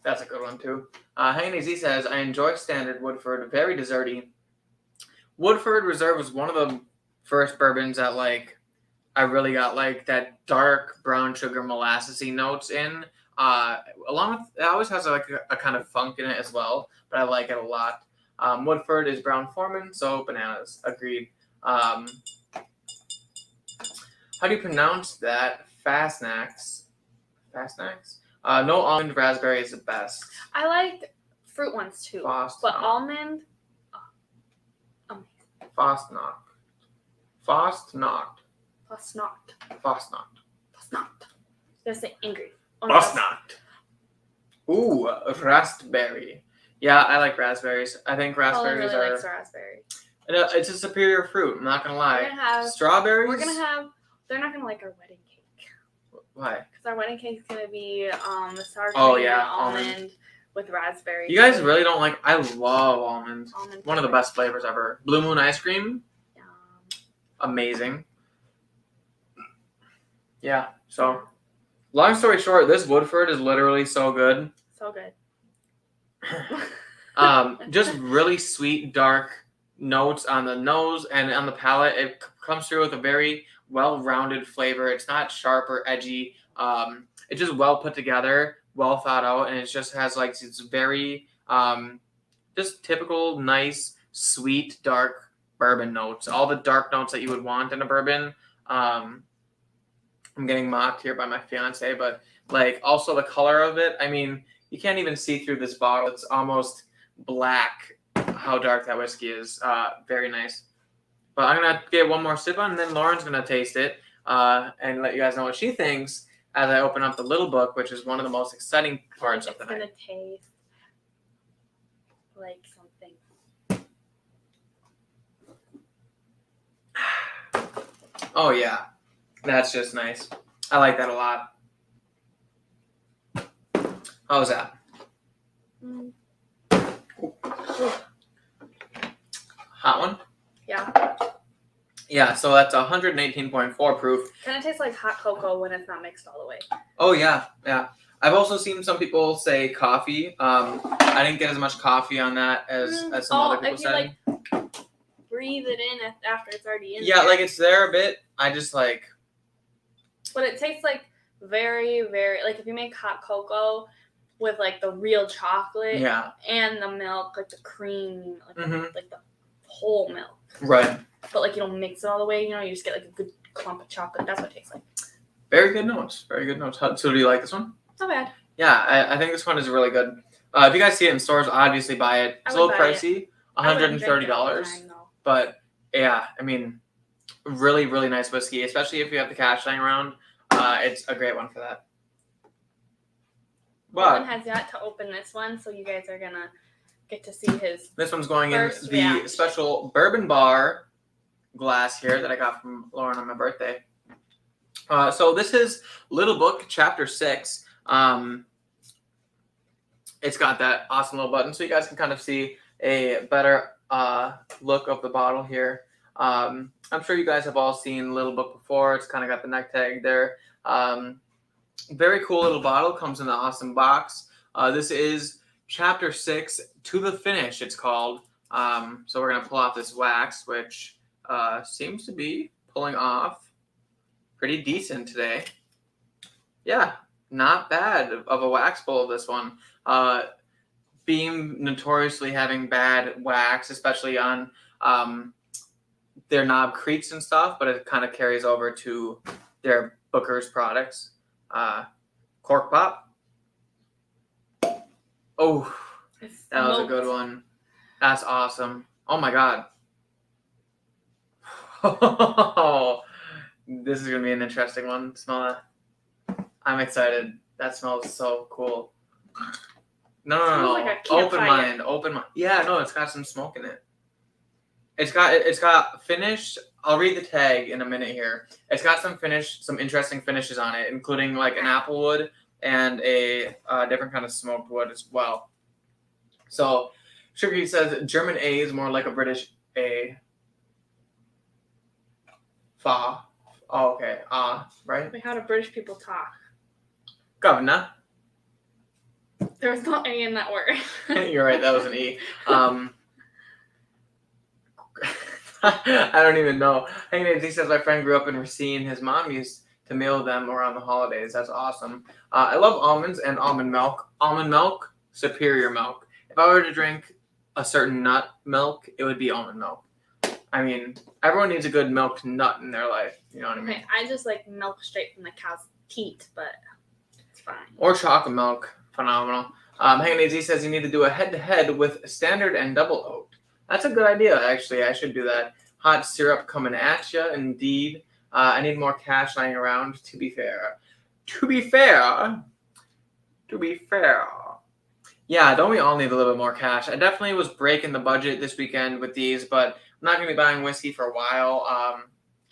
That's a good one too. Haney Z says, I enjoy standard Woodford, very desserty. Woodford Reserve was one of the first bourbons that like I really got like that dark brown sugar molassesy notes in. Along with it always has like a kind of funk in it as well, but I like it a lot. Woodford is Brown Foreman, so bananas. Agreed. How do you pronounce that? Fastnacks. Fastnacks? No almond raspberry is the best. I like fruit ones too. But almond. Fastnacht. Fastnacht. Fastnacht. Fastnacht. Fastnacht. Just say angry. Fastnacht. Ooh, raspberry. Yeah, I like raspberries. I think raspberries really are. likes raspberry. It's a superior fruit. I'm not gonna lie. We're gonna have strawberries. We're gonna have. They're not gonna like our wedding cake. Why? Because our wedding cake's gonna be the sour cream almond with raspberry. You guys really don't like? I love almonds. One of the best flavors ever. Blue Moon ice cream. Yum. Amazing. Yeah. So, long story short, this Woodford is literally so good. So good. Just really sweet, dark notes on the nose and on the palate. It comes through with a very well-rounded flavor. It's not sharp or edgy. It's just well put together, well thought out, and it just has like this very just typical, nice, sweet, dark bourbon notes. All the dark notes that you would want in a bourbon. I'm getting mocked here by my fiance, but like also the color of it. I mean, you can't even see through this bottle. It's almost black. How dark that whiskey is. Very nice. But I'm gonna get one more sip on, and then Lauren's gonna taste it and let you guys know what she thinks as I open up the little book, which is one of the most exciting parts of the night. It's gonna taste like something. Oh yeah, that's just nice. I like that a lot. How was that? Mm. Hot one? Yeah. Yeah, so that's 118.4 proof. Kind of tastes like hot cocoa when it's not mixed all the way. Oh yeah, yeah. I've also seen some people say coffee. I didn't get as much coffee on that as some other people said. If you like breathe it in after it's already in. Yeah, there. like it's there a bit. I just like. But it tastes like very, very like if you make hot cocoa with like the real chocolate. Yeah. And the milk, like the cream, like Mhm. like the whole milk. Right. But like you don't mix it all the way. You know, you just get like a good clump of chocolate. That's what it tastes like. Very good notes. Very good notes. So do you like this one? Not bad. Yeah, I think this one is really good. If you guys see it in stores, obviously buy it. It's a little pricey, $130. But yeah, I mean, really, really nice whiskey, especially if you have the cash lying around. It's a great one for that. Bourbon has yet to open this one, so you guys are gonna get to see his. This one's going in first the reaction. special bourbon bar glass here that I got from Lauren on my birthday. So this is Little Book Chapter 6. It's got that awesome little button, so you guys can kind of see a better look of the bottle here. I'm sure you guys have all seen Little Book before. It's kind of got the neck tag there. Very cool little bottle. Comes in the awesome box. This is Chapter 6 to the finish, it's called. So we're going to pull off this wax, which seems to be pulling off pretty decent today. Yeah, not bad of a wax pull of this one. Beam notoriously having bad wax, especially on their knob creeks and stuff, but it kind of carries over to their Booker's products. Cork pop. Oh, that was a good one. That's awesome. Oh my god. This is going to be an interesting one. Smell that. I'm excited. That smells so cool. No. Like Open mind. Yeah, no, it's got some smoke in it. It's got finished. I'll read the tag in a minute here. It's got some interesting finishes on it, including like an apple wood and a different kind of smoked wood as well. So, Sugar says German A is more like a British A. Fa. Oh, okay. Right? Like how do British people talk? Governor. There was no A in that word. You're right, that was an E. I don't even know. He says my friend grew up in Racine. His mom used to mail them around the holidays. That's awesome. I love almonds and almond milk. Almond milk, superior milk. If I were to drink a certain nut milk, it would be almond milk. I mean, everyone needs a good milked nut in their life. You know what I mean? Okay, I just like milk straight from the cow's teat, but it's fine. Or chocolate milk. Phenomenal. Hanging AZ says you need to do a head-to-head with standard and double oat. That's a good idea, actually. I should do that. Hot syrup coming at you, indeed. I need more cash lying around, to be fair. To be fair. Yeah, don't we all need a little bit more cash? I definitely was breaking the budget this weekend with these, but I'm not going to be buying whiskey for a while.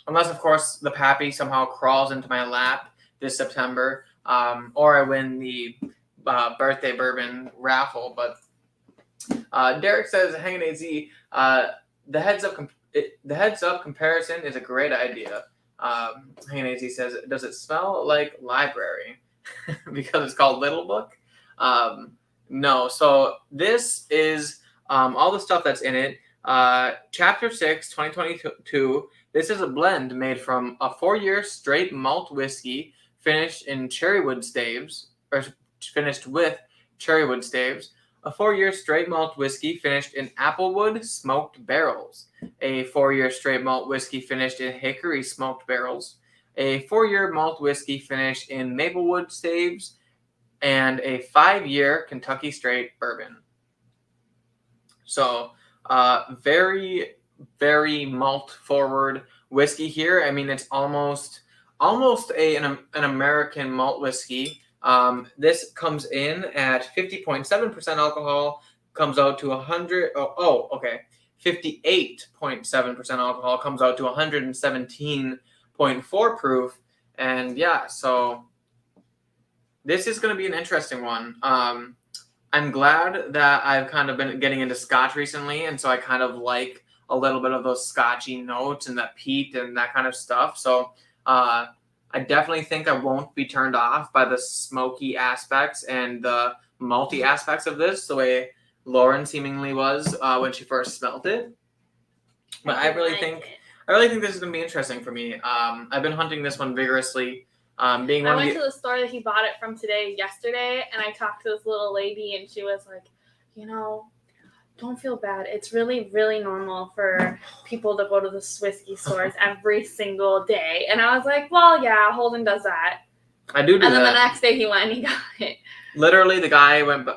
Unless, of course, the Pappy somehow crawls into my lap this September. Or I win the birthday bourbon raffle. But Derek says, hanging AZ, the heads up comparison is a great idea. Hanging AZ says, does it smell like library? Because it's called Little Book? No. So this is all the stuff that's in it. Chapter 6, 2022. This is a blend made from a 4-year straight malt whiskey finished with cherrywood staves, A 4-year straight malt whiskey finished in applewood smoked barrels. A 4-year straight malt whiskey finished in hickory smoked barrels. A 4-year malt whiskey finished in maplewood staves. And a 5-year Kentucky straight bourbon. So, very, very malt forward whiskey here. I mean, it's almost an American malt whiskey. This comes in at 50.7% alcohol, comes out to 58.7% alcohol, comes out to 117.4 proof. And yeah, so this is going to be an interesting one. I'm glad that I've kind of been getting into Scotch recently, and so I kind of like a little bit of those Scotchy notes and that peat and that kind of stuff. So I definitely think I won't be turned off by the smoky aspects and the malty aspects of this, the way Lauren seemingly was when she first smelled it. But I really think this is going to be interesting for me. I've been hunting this one vigorously. I went to the store that he bought it from yesterday, and I talked to this little lady, and she was like, don't feel bad. It's really, really normal for people to go to the whiskey stores every single day. And I was like, well, yeah, Holden does that. I do that. And then the next day he went and he got it. Literally, the guy went.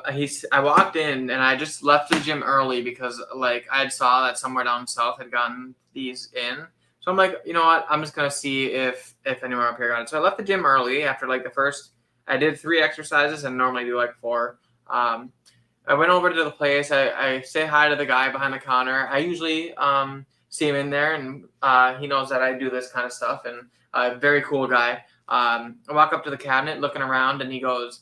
I walked in, and I just left the gym early because, I saw that somewhere down south had gotten these in. So I'm like, you know what? I'm just gonna see if anyone up here got it. So I left the gym early after the first. I did 3 exercises and normally do 4. I went over to the place. I say hi to the guy behind the counter. I usually see him in there, and he knows that I do this kind of stuff. And very cool guy. I walk up to the cabinet, looking around, and he goes,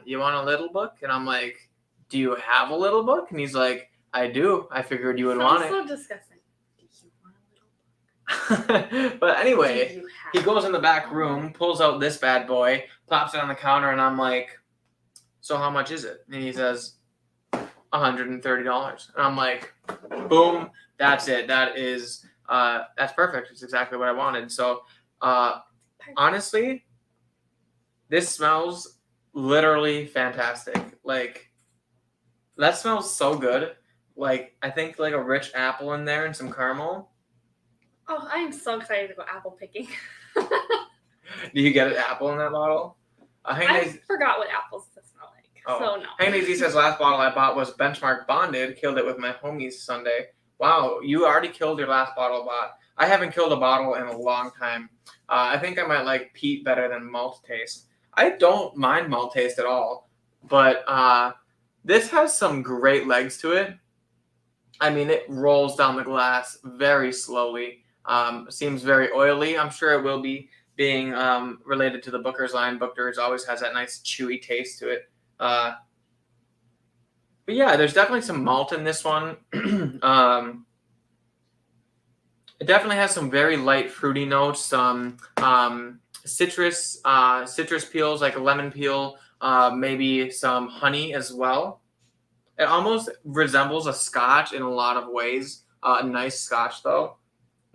"You want a little book?" And I'm like, "Do you have a little book?" And he's like, "I do. I figured you would want it." So disgusting. But anyway, he goes in the back room, pulls out this bad boy, plops it on the counter, and I'm like, "So how much is it?" And he says, $130. And I'm like, boom, that's it. That's perfect. It's exactly what I wanted. So honestly, this smells literally fantastic. That smells so good. I think a rich apple in there and some caramel. Oh, I am so excited to go apple picking. Do you get an apple in that bottle? I forgot what apples smell like. Oh. So no. Hangney says last bottle I bought was Benchmark Bonded. Killed it with my homies Sunday. Wow, you already killed your last bottle bought. I haven't killed a bottle in a long time. I think I might like peat better than malt taste. I don't mind malt taste at all, but this has some great legs to it. I mean, it rolls down the glass very slowly. Seems very oily. I'm sure it will be, being related to the Booker's line. Booker's always has that nice chewy taste to it. But yeah, there's definitely some malt in this one. It definitely has some very light fruity notes, some citrus peels, like a lemon peel, maybe some honey as well. It almost resembles a Scotch in a lot of ways. A nice Scotch, though.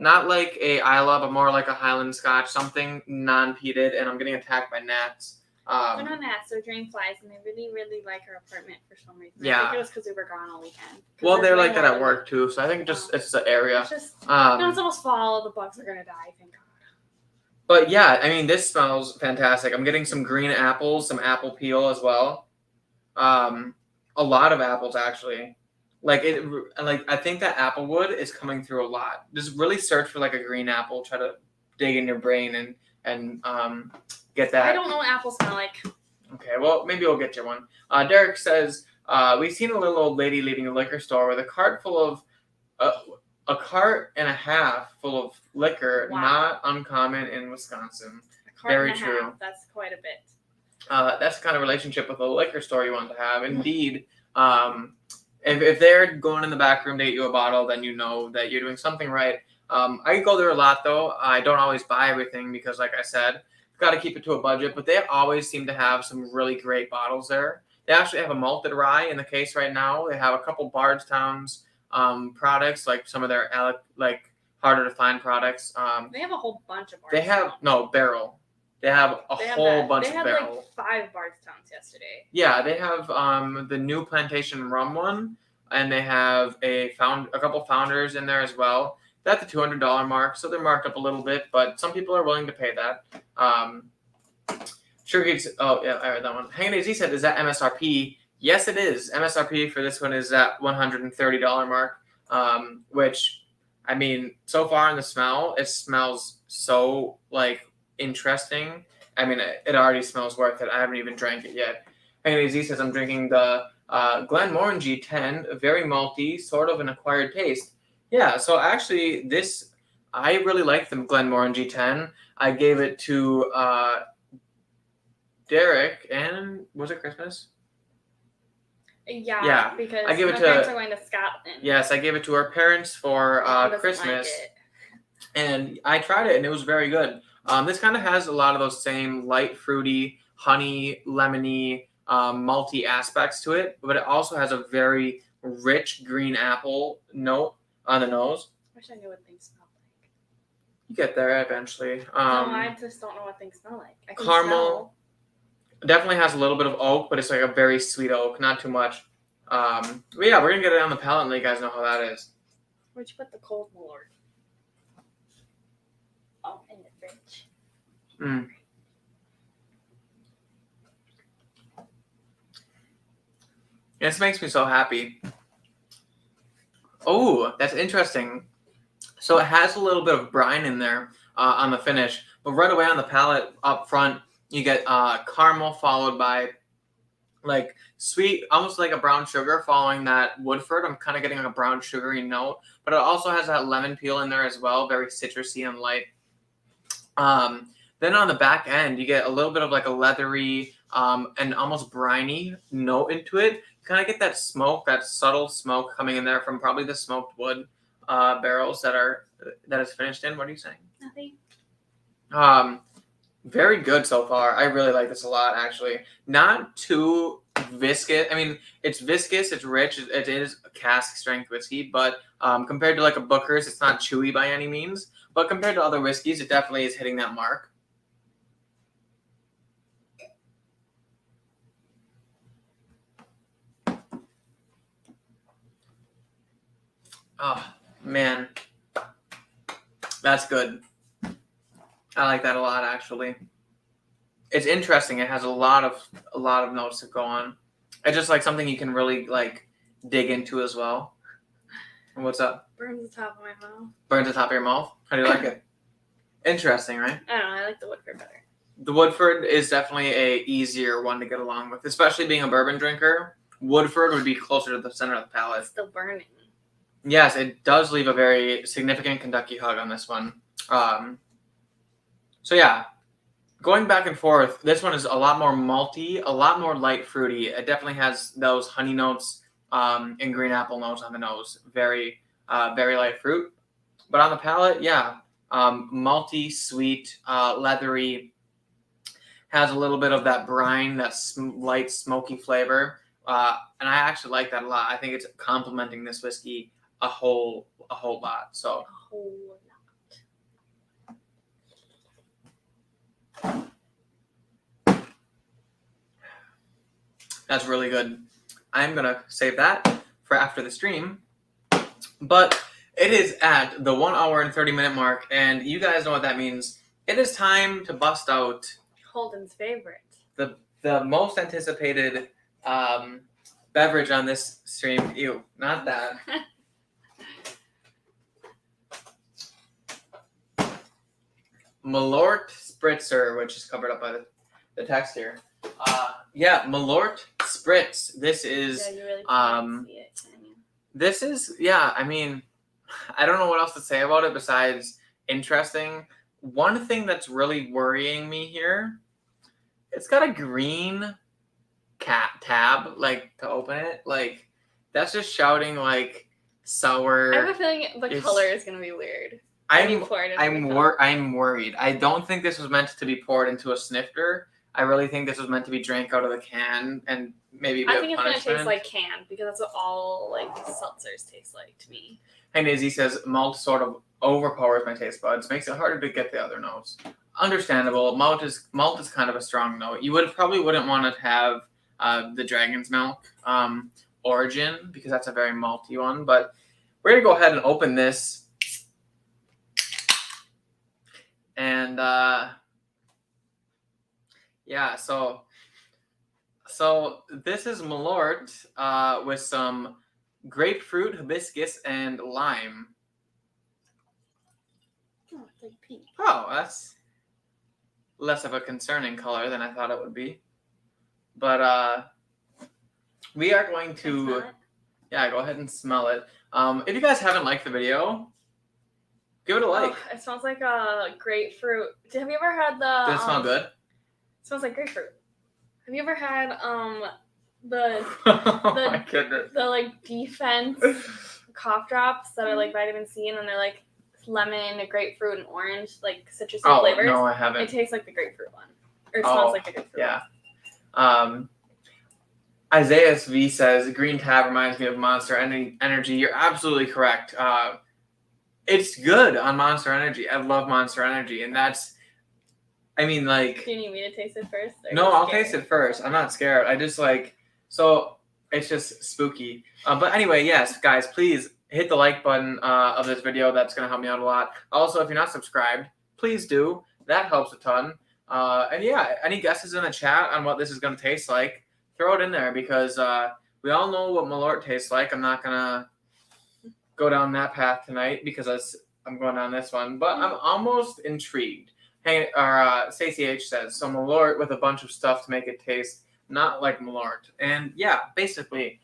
Not like a Islay, but more like a Highland Scotch, something non-peated, and I'm getting attacked by gnats. They're not gnats, they're drain flies, and they really, really like our apartment for some reason. Yeah. I think it was because we were gone all weekend. Well, they're like that at work, too, so I think it's the area. It's almost fall, the bugs are going to die, thank God. But yeah, I mean, this smells fantastic. I'm getting some green apples, some apple peel as well. A lot of apples, actually. I think that applewood is coming through a lot. Just really search for a green apple. Try to dig in your brain and get that. I don't know what apples smell like. Okay, well maybe we'll get you one. Derek says we've seen a little old lady leaving a liquor store with a cart and a half full of liquor. Wow. Not uncommon in Wisconsin. A cart Very and a true. Half. That's quite a bit. That's the kind of relationship with a liquor store you want to have. Indeed. If they're going in the back room to get you a bottle, then you know that you're doing something right. I go there a lot, though. I don't always buy everything because, like I said, got to keep it to a budget. But they always seem to have some really great bottles there. They actually have a malted rye in the case right now. They have a couple Bardstown's products, like some of their harder to find products. They have a whole bunch of Bardstown. They have barrel. They have a whole bunch they of had barrel. like 5 Bardstowns yesterday. Yeah, they have the new plantation rum one, and they have a couple founders in there as well. That's the $200 mark, so they're marked up a little bit, but some people are willing to pay that. Sugarcade's, oh yeah, I read that one. Hanging AZ said, is that MSRP? Yes, it is. MSRP for this one is that $130 mark, which, I mean, so far in the smell, it smells so, like, interesting. I mean, it already smells worth it. I haven't even drank it yet. Hanging AZ says, I'm drinking the Glenmorangie 10, very malty, sort of an acquired taste. Yeah, so actually, this, I really like the Glenmorangie 10. I gave it to Derek, and was it Christmas? Yeah, because I gave it my to, parents are going to Scotland. Yes, I gave it to our parents for Christmas. Like and I tried it, and it was very good. This kind of has a lot of those same light, fruity, honey, lemony, malty aspects to it, but it also has a very rich green apple note on the nose. I wish I knew what things smell like. You get there eventually. No, I just don't know what things smell like. I can Caramel. smell. Definitely has a little bit of oak, but it's like a very sweet oak, not too much. But yeah, we're gonna get it on the palate and let you guys know how that is. Where'd you put the cold Malort? Oh, in the fridge. This makes me so happy. Oh, that's interesting. So it has a little bit of brine in there on the finish, but right away on the palate up front, you get caramel followed by like sweet, almost like a brown sugar following that Woodford. I'm kind of getting like a brown sugary note, but it also has that lemon peel in there as well, very citrusy and light. Then on the back end, you get a little bit of like a leathery and almost briny note into it. You kind of get that smoke, that subtle smoke coming in there from probably the smoked wood barrels that is finished in. What are you saying? Nothing. Very good so far. I really like this a lot, actually. Not too viscous. I mean, it's viscous, it's rich, it is a cask strength whiskey, but compared to like a Booker's, it's not chewy by any means. But compared to other whiskeys, it definitely is hitting that mark. Oh, man. That's good. I like that a lot, actually. It's interesting. It has a lot of notes that go on. It's just like something you can really like dig into as well. And what's up? Burns the top of my mouth. Burns the top of your mouth? How do you like it? Interesting, right? I don't know. I like the Woodford better. The Woodford is definitely a easier one to get along with, especially being a bourbon drinker. Woodford would be closer to the center of the palate. It's still burning. Yes, it does leave a very significant Kentucky hug on this one. So yeah, going back and forth, this one is a lot more malty, a lot more light fruity. It definitely has those honey notes and green apple notes on the nose. Very, very light fruit. But on the palate, yeah, malty, sweet, leathery. Has a little bit of that brine, that light smoky flavor. And I actually like that a lot. I think it's complementing this whiskey a whole lot. So a whole lot. That's really good. I'm gonna save that for after the stream. But it is at the 1 hour and 30-minute mark, and you guys know what that means. It is time to bust out Holden's favorite. The most anticipated beverage on this stream. Ew, not that. Milort Spritzer, which is covered up by the text here. Yeah, Malort Spritz. This is yeah, you really can't see it, can you? This is, yeah, I mean, I don't know what else to say about it besides interesting. One thing that's really worrying me here, it's got a green tab, like, to open it. Like, that's just shouting, like, sour. I have a feeling the color is going to be weird. I'm worried. I don't think this was meant to be poured into a snifter. I really think this was meant to be drank out of the can and maybe I think it's punishment. going to taste like can because that's what all like seltzers taste like to me. And Izzy says malt sort of overpowers my taste buds, makes it harder to get the other notes. understandable. Malt is kind of a strong note. You probably wouldn't want to have the dragon's milk origin because that's a very malty one. But we're gonna go ahead and open this, and yeah, so this is Malort with some grapefruit, hibiscus, and lime. Oh, it's like pink. Oh, that's less of a concerning color than I thought it would be. But we are going to, yeah, go ahead and smell it. If you guys haven't liked the video, give it a like. Oh, it smells like a grapefruit. Have you ever had the? Does it smell good? It smells like grapefruit. Have you ever had the Oh my goodness. the like defense cough drops that are like vitamin C and then they're like lemon, grapefruit, and orange, like citrusy flavors? No, I haven't. It tastes like the grapefruit one, or it smells like the grapefruit. Yeah. Isaiah V says green tab reminds me of Monster Energy. You're absolutely correct. It's good on Monster Energy. I love Monster Energy, and that's. I mean, like. Do you need me to taste it first? No, I'll taste it first. I'm not scared. I just so it's just spooky. But anyway, yes, guys, please hit the like button of this video. That's going to help me out a lot. Also, if you're not subscribed, please do. That helps a ton. And yeah, any guesses in the chat on what this is going to taste like, throw it in there because we all know what Malort tastes like. I'm not going to go down that path tonight because I'm going down this one. But I'm almost intrigued. Hey, Stacey H says, so Malort with a bunch of stuff to make it taste not like Malort. And yeah, basically.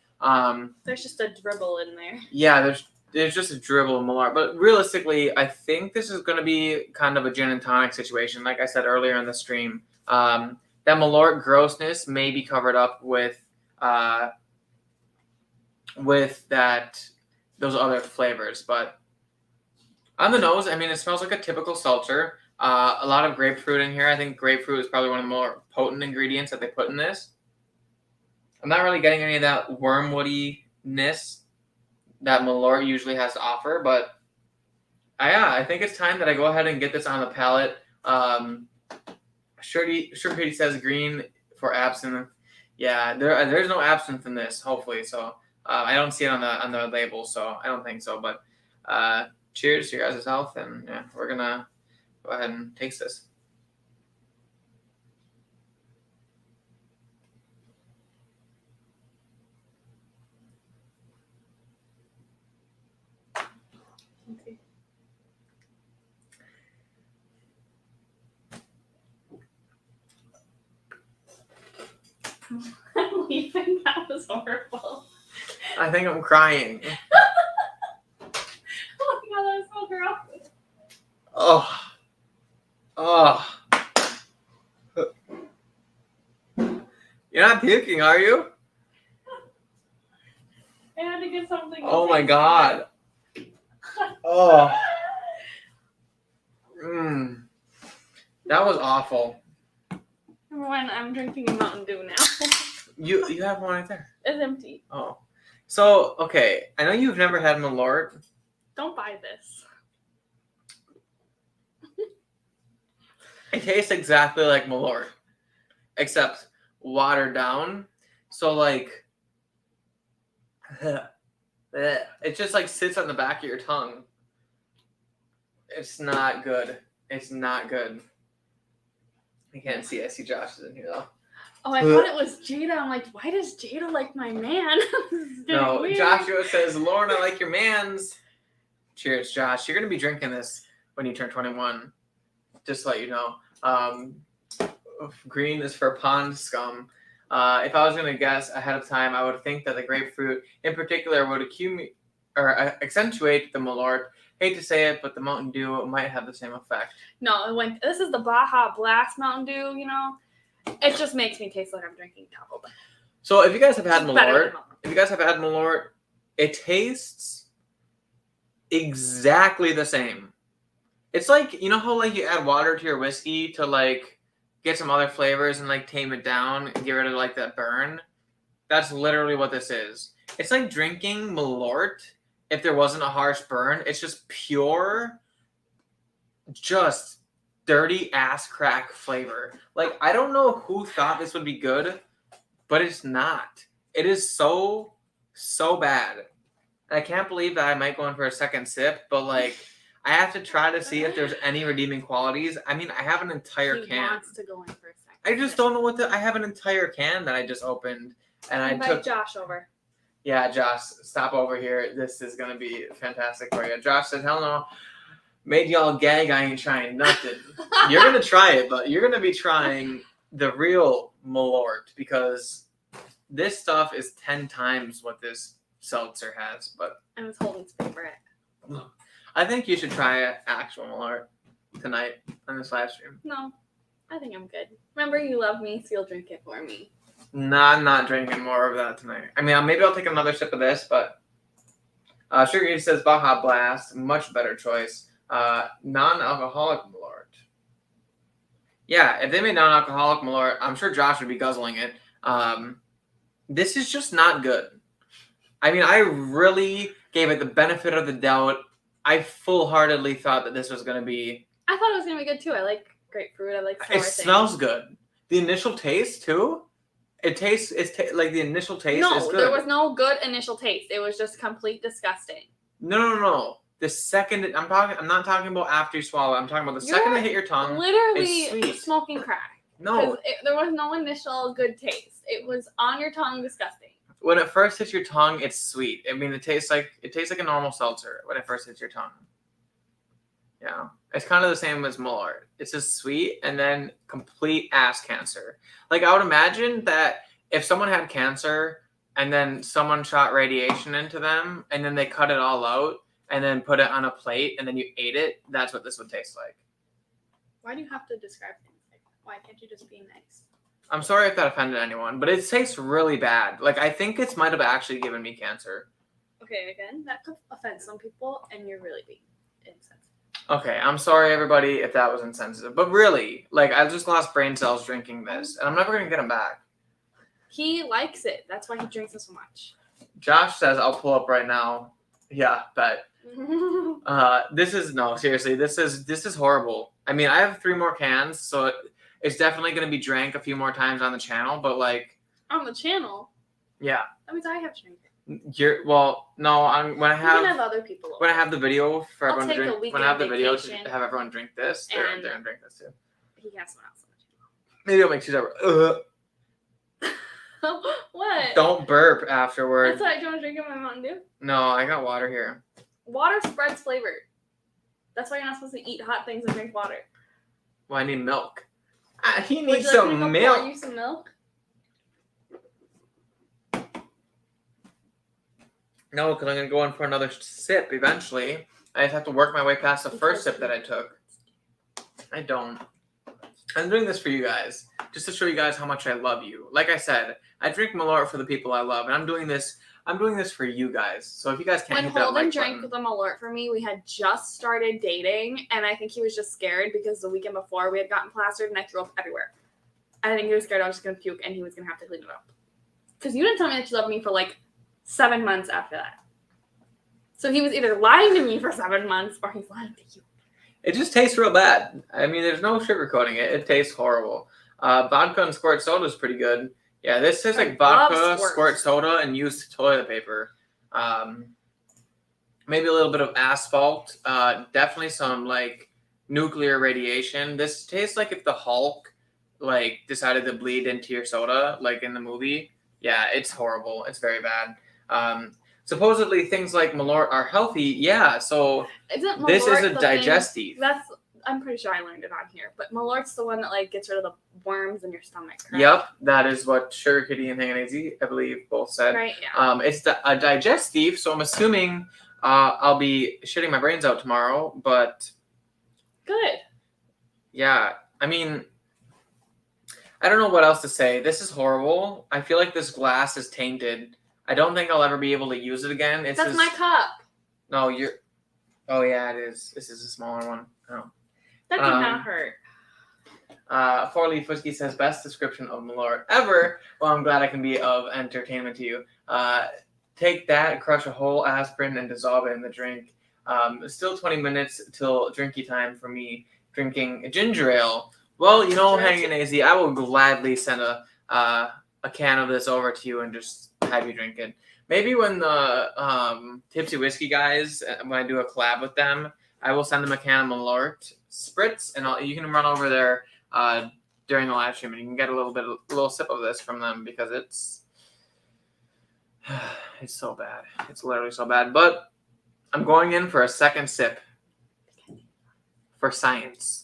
There's just a dribble in there. Yeah, there's just a dribble of Malort. But realistically, I think this is going to be kind of a gin and tonic situation. Like I said earlier in the stream, that Malort grossness may be covered up with those other flavors. But on the nose, I mean, it smells like a typical seltzer. A lot of grapefruit in here. I think grapefruit is probably one of the more potent ingredients that they put in this. I'm not really getting any of that wormwoodiness that Malort usually has to offer, but I think it's time that I go ahead and get this on the palate. Sugar Petey says green for absinthe. Yeah, there's no absinthe in this, hopefully. So I don't see it on the label, so I don't think so. But cheers to your guys' health, and yeah, we're gonna go ahead and taste this. Okay. I'm leaving. That was horrible. I think I'm crying. Oh my god, that was so gross. Oh. Oh. You're not puking, are you? I had to get something. Oh my god. Oh. That was awful. Everyone, I'm drinking a Mountain Dew now. You have one right there. It's empty. Oh. So, okay. I know you've never had Malort. Don't buy this. It tastes exactly like Malort, except watered down. So, like, it just, like, sits on the back of your tongue. It's not good. It's not good. I can't see. I see Josh is in here, though. Oh, I thought it was Jada. I'm like, why does Jada like my man? No, weird. Joshua says, Lauren, I like your mans. Cheers, Josh. You're going to be drinking this when you turn 21. Just to let you know. Green is for pond scum. If I was going to guess ahead of time, I would think that the grapefruit in particular would accentuate the Malort. Hate to say it, but the Mountain Dew might have the same effect. No, this is the Baja Blast Mountain Dew, you know. It just makes me taste like I'm drinking Tahoe. So if you guys have had Malort, it tastes exactly the same. It's like, you know how like you add water to your whiskey to like get some other flavors and like tame it down and get rid of like that burn? That's literally what this is. It's like drinking Malort if there wasn't a harsh burn. It's just pure, just dirty ass crack flavor. Like, I don't know who thought this would be good, but it's not. It is so bad. I can't believe that I might go in for a second sip, but like, I have to try to see if there's any redeeming qualities. I mean, I have an entire can. He wants to go in for a second. I just don't know what I have an entire can that I just opened, and I took Josh over. Yeah, Josh, stop over here. This is gonna be fantastic for you. Josh said, "Hell no, made y'all gag. I ain't trying nothing. You're gonna try it, but you're gonna be trying the real Malort because this stuff is 10 times what this seltzer has." But I was holding favorite. I think you should try actual Malort tonight on this live stream. No, I think I'm good. Remember, you love me, so you'll drink it for me. Nah, I'm not drinking more of that tonight. I mean, maybe I'll take another sip of this, but Sugar says Baja Blast, much better choice. Non-alcoholic Malort. Yeah, if they made non-alcoholic Malort, I'm sure Josh would be guzzling it. This is just not good. I mean, I really gave it the benefit of the doubt. I full-heartedly thought that this was going to be... I thought it was going to be good, too. I like grapefruit. I like sour things. It smells good. The initial taste, too? Like the initial taste is good. No, there was no good initial taste. It was just complete disgusting. No. The second... I'm not talking about after you swallow. I'm talking about the second it hit your tongue. Literally smoking crack. No. There was no initial good taste. It was on your tongue disgusting. When it first hits your tongue, it's sweet. I mean, it tastes like a normal seltzer when it first hits your tongue. Yeah, it's kind of the same as Malort. It's just sweet and then complete ass cancer. Like, I would imagine that if someone had cancer and then someone shot radiation into them and then they cut it all out and then put it on a plate and then you ate it, that's what this would taste like. Why do you have to describe things like that? Why can't you just be nice? I'm sorry if that offended anyone, but it tastes really bad. Like, I think it might have actually given me cancer. Okay, again, that could offend some people, and you're really being insensitive. Okay, I'm sorry, everybody, if that was insensitive. But really, like, I just lost brain cells drinking this, and I'm never going to get them back. He likes it. That's why he drinks it so much. Josh says, I'll pull up right now. Yeah, bet. This is horrible. I mean, I have 3 more cans, so it's definitely going to be drank a few more times on the channel, but like... On the channel? Yeah. That means I have to drink it. When I have other people over. When I have the video for everyone to drink, when I have the video to have everyone drink this, they're going to drink this too. He has someone else on the channel. Maybe I'll make sure. What? Don't burp afterwards. That's why I don't drink my Mountain Dew. No, I got water here. Water spreads flavor. That's why you're not supposed to eat hot things and drink water. Well, I need milk. He needs some milk. Pour you some milk? No, because I'm going to go in for another sip eventually. I just have to work my way past the first sip that I took. I don't. I'm doing this for you guys, just to show you guys how much I love you. Like I said, I drink Malort for the people I love, and I'm doing this for you guys. So if you guys can't hit that like button. When Holden drank the Malort for me, we had just started dating, and I think he was just scared because the weekend before we had gotten plastered and I threw up everywhere. I think he was scared I was just going to puke and he was going to have to clean it up. Because you didn't tell me that you loved me for like 7 months after that. So he was either lying to me for 7 months or he's lying to you. It just tastes real bad. I mean, there's no sugarcoating it. It tastes horrible. Vodka and squirt soda is pretty good. Yeah, this tastes like vodka, squirt soda, and used toilet paper. Maybe a little bit of asphalt. Definitely some like nuclear radiation. This tastes like if the Hulk like decided to bleed into your soda, like in the movie. Yeah, it's horrible. It's very bad. Supposedly things like Malort are healthy. Yeah, so this is a digestive. I'm pretty sure I learned it on here, but Malort's the one that like gets rid of the worms in your stomach. Correct? Yep, that is what Sugar Kitty and Hangin' AZ, I believe, both said. Right. Yeah. It's a digestive, so I'm assuming I'll be shitting my brains out tomorrow. But good. Yeah, I mean, I don't know what else to say. This is horrible. I feel like this glass is tainted. I don't think I'll ever be able to use it again. That's my cup. No, you're... Oh, yeah, it is. This is a smaller one. Oh. That did not hurt. 4-Leaf Whiskey says, best description of Malort ever. Well, I'm glad I can be of entertainment to you. Take that, crush a whole aspirin, and dissolve it in the drink. Still 20 minutes till drinky time for me. drinking ginger ale. Well, you know, Ginger ale Hanging AZ, I will gladly send a can of this over to you and just have you drink it. Maybe when the Tipsy Whiskey guys, when I do a collab with them, I will send them a can of Malort Spritz, and you can run over there during the live stream, and you can get a little sip of this from them because it's so bad. It's literally so bad. But I'm going in for a second sip for science.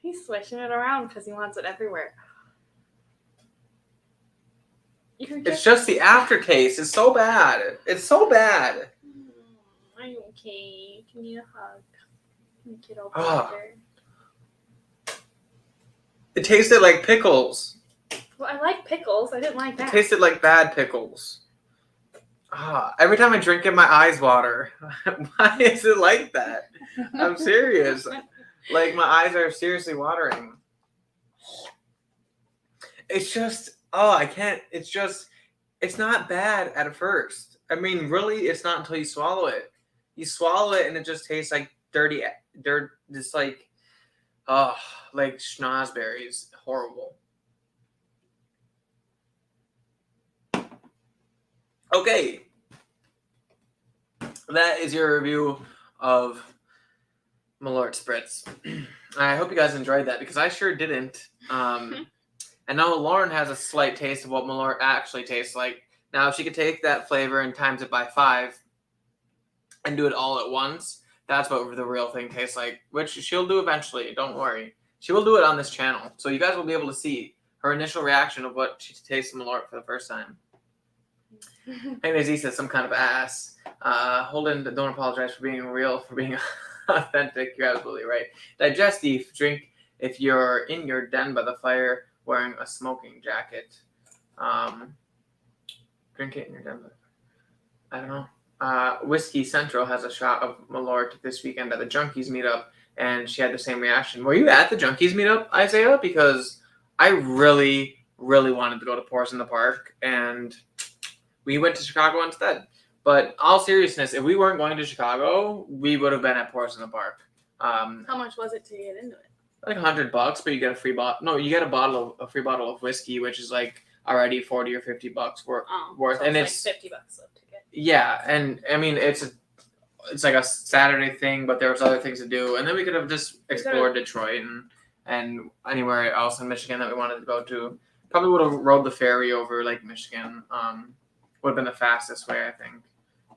He's swishing it around because he wants it everywhere. It's just the aftertaste. It's so bad. It's so bad. Are you okay? Can you hug? Can you get over there? It tasted like pickles. Well, I like pickles. I didn't like that. It tasted like bad pickles. Every time I drink it, my eyes water. Why is it like that? I'm serious. Like, my eyes are seriously watering. It's just, I can't. It's not bad at first. I mean, really, it's not until you swallow it. You swallow it and it just tastes like dirty dirt, just like schnozberries. Horrible. Okay. That is your review of Milort Spritz. I hope you guys enjoyed that because I sure didn't. I know Lauren has a slight taste of what Malort actually tastes like. Now, if she could take that flavor and times it by 5 and do it all at once, that's what the real thing tastes like, which she'll do eventually. Don't worry. She will do it on this channel. So you guys will be able to see her initial reaction of what she tastes Malort for the first time. Anyways, he says some kind of ass. Holden, don't apologize for being real, for being authentic. You're absolutely right. Digestive, drink if you're in your den by the fire wearing a smoking jacket. Drink it in your den. I don't know. Whiskey Central has a shot of Malort this weekend at the Junkies meetup, and she had the same reaction. Were you at the Junkies meetup, Isaiah? Because I really, really wanted to go to Pours in the Park, and we went to Chicago instead. But all seriousness, if we weren't going to Chicago, we would have been at Pours in the Park. How much was it to get into it? Like $100, but you get a free bottle. No, you get a free bottle of whiskey, which is like already $40 or $50 worth, so and it's like $50 a ticket. Yeah, and I mean it's like a Saturday thing, but there was other things to do, and then we could have just explored Detroit and anywhere else in Michigan that we wanted to go to. Probably would have rode the ferry over Lake Michigan. Would have been the fastest way, I think.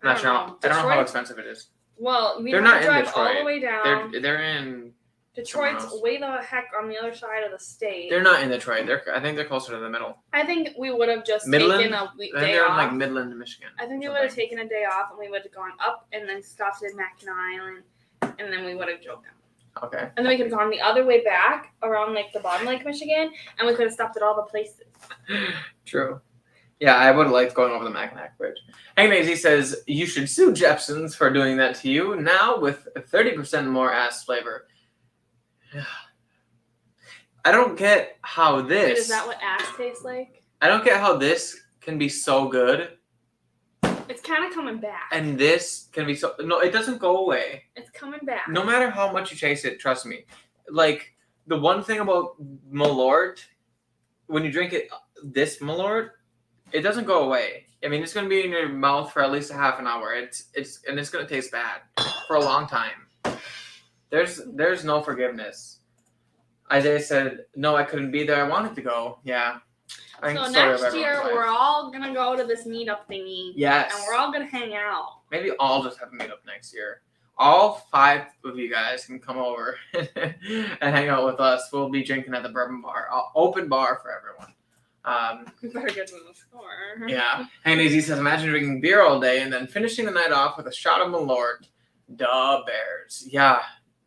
I don't know how expensive it is. Well, we have to drive all the way down. They're in Detroit's way the heck on the other side of the state. They're not in Detroit. I think they're closer to the middle. I think we would have just Midland? taken a day they're off. in like Midland, Michigan. I think we would have taken a day off and we would have gone up and then stopped at Mackinac Island and then we would have drove down. Okay. And then we could have gone the other way back around like the bottom Lake Michigan and we could have stopped at all the places. True. Yeah, I would have liked going over the Mackinac Bridge. Anyways, he says, you should sue Jepson's for doing that to you, now with 30% more ass flavor. I don't get how this... Wait, is that what ass tastes like? I don't get how this can be so good. It's kind of coming back. And this can be so... No, it doesn't go away. It's coming back. No matter how much you taste it, trust me. Like, the one thing about Malort, when you drink it, this Malort, it doesn't go away. I mean, it's going to be in your mouth for at least a half an hour. It's going to taste bad for a long time. There's no forgiveness. Isaiah said, no, I couldn't be there. I wanted to go. Yeah. So next year, we're all going to go to this meetup thingy. Yes. And we're all going to hang out. Maybe I'll just have a meetup next year. All 5 of you guys can come over and hang out with us. We'll be drinking at the Bourbon bar. Open bar for everyone. We better get to the store. Yeah. And he says, imagine drinking beer all day and then finishing the night off with a shot of Malort. Duh, Bears. Yeah.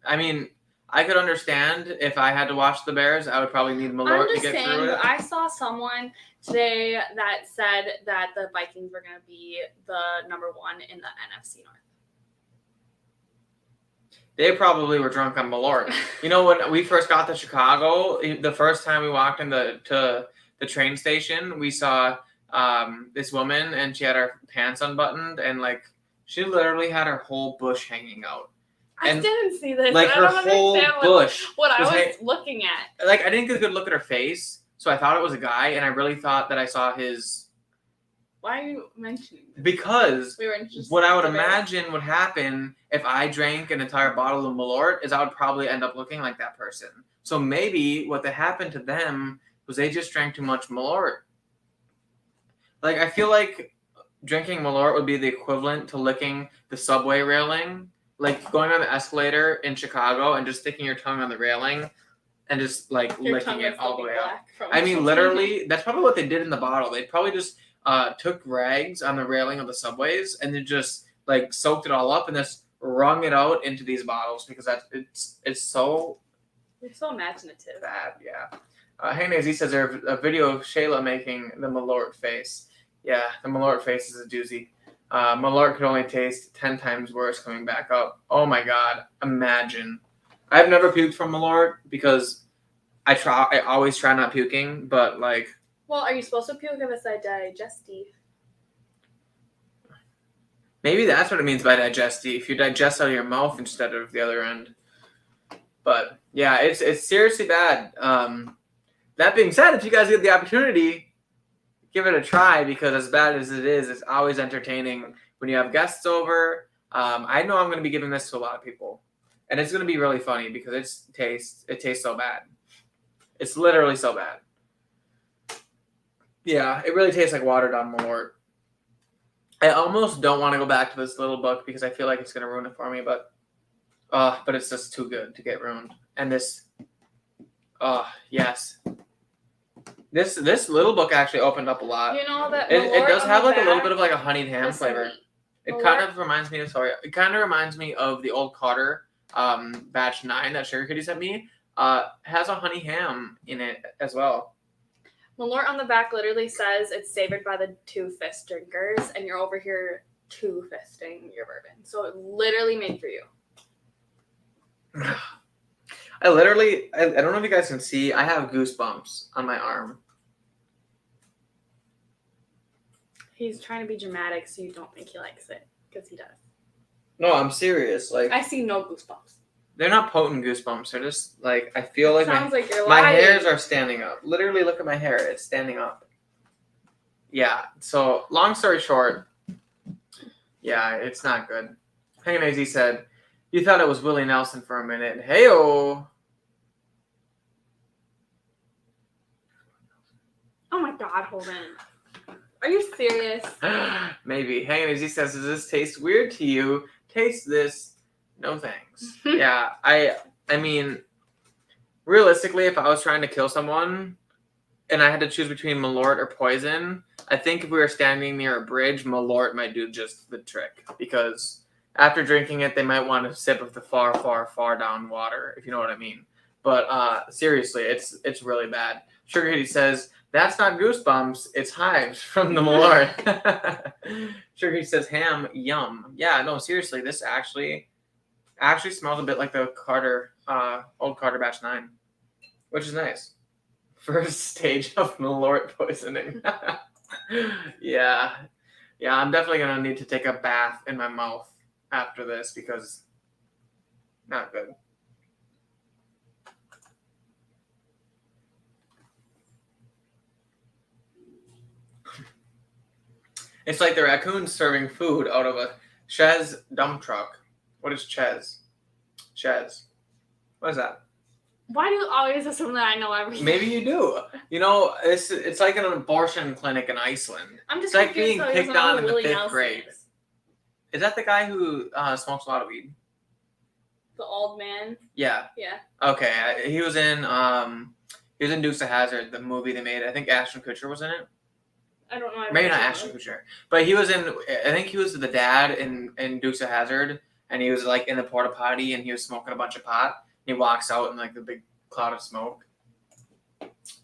I mean, I could understand if I had to watch the Bears. I would probably need Malort to get through it. I saw someone today that said that the Vikings were going to be the number 1 in the NFC North. They probably were drunk on Malort. You know, when we first got to Chicago, the first time we walked to the train station, we saw this woman, and she had her pants unbuttoned, and like she literally had her whole bush hanging out. I And, didn't see this. Like I her don't whole understand bush. what I was hang- looking at. Like I didn't get a good look at her face, so I thought it was a guy, and I really thought that I saw his. Why are you mentioning this? Because We were interested what I would today. imagine would happen if I drank an entire bottle of Malort is I would probably end up looking like that person. So maybe what happened to them was they just drank too much Malort. Like I feel like drinking Malort would be the equivalent to licking the subway railing, like going on the escalator in Chicago and just sticking your tongue on the railing and just like Your licking tongue it would all still the be way up. black from I mean, something. literally, that's probably what they did in the bottle. They probably just took rags on the railing of the subways and then just like soaked it all up and just wrung it out into these bottles because it's so You're so imaginative. bad. Yeah. Hey Nazy says there's a video of Shayla making the Malort face. Yeah, the Malort face is a doozy. Malort could only taste 10 times worse coming back up. Oh my god, imagine. I've never puked from Malort because I always try not puking, but like. Well, are you supposed to puke if it's digestive? Maybe that's what it means by digestive. If you digest out of your mouth instead of the other end. But yeah, it's seriously bad. That being said, if you guys get the opportunity, give it a try because as bad as it is, it's always entertaining when you have guests over. I know I'm going to be giving this to a lot of people, and it's going to be really funny because it tastes so bad. It's literally so bad. Yeah, it really tastes like watered down Malort. I almost don't want to go back to this little book because I feel like it's going to ruin it for me, but it's just too good to get ruined. And this, yes. This little book actually opened up a lot. You know that It does on have the like a little back- bit of like a honeyed ham Listen, flavor. It Malort- kind of reminds me of the old Carter batch 9 that Sugar Kitty sent me. Has a honey ham in it as well. Malort on the back literally says it's savored by the 2 fist drinkers, and you're over here 2-fisting your bourbon. So it literally made for you. I don't know if you guys can see, I have goosebumps on my arm. He's trying to be dramatic so you don't think he likes it, because he does. No, I'm serious. Like I see no goosebumps. they're not potent goosebumps. They're just like I feel like Sounds like you're my lying. hairs are standing up. Literally, look at my hair. It's standing up. Yeah. So long story short, yeah, it's not good. Hanging AZ said, "You thought it was Willie Nelson for a minute." Heyo. Oh my god, Holden. Are you serious? Maybe. Hanging AZ says, "Does this taste weird to you? Taste this." No thanks. Yeah, I mean, realistically, if I was trying to kill someone and I had to choose between Malort or poison, I think if we were standing near a bridge, Malort might do just the trick because after drinking it, they might want a sip of the far, far, far down water, if you know what I mean. But seriously, it's really bad. Sugar Kitty says, "That's not goosebumps, it's hives from the Malort." Sugar Kitty says, "Ham, yum." Yeah, no, seriously, this actually smells a bit like the Carter, old Carter batch 9, which is nice. First stage of Milort poisoning. Yeah, I'm definitely gonna need to take a bath in my mouth after this because not good. It's like the raccoons serving food out of a Chez dump truck. What is Chez? Chez. What is that? Why do you always assume that I know everything? Maybe you do. You know, it's like an abortion clinic in Iceland. I'm just It's like confused being how he doesn't picked know on who in the Willie 5th Nelson grade. is. Is that the guy who smokes a lot of weed? The old man. Yeah. Yeah. Okay. He was in Dukes of Hazzard, the movie they made. I think Ashton Kutcher was in it. I don't know. Maybe not Ashton Kutcher, but he was in. I think he was the dad in Dukes of Hazzard, and he was like in the porta potty, and he was smoking a bunch of pot. He walks out in like the big cloud of smoke.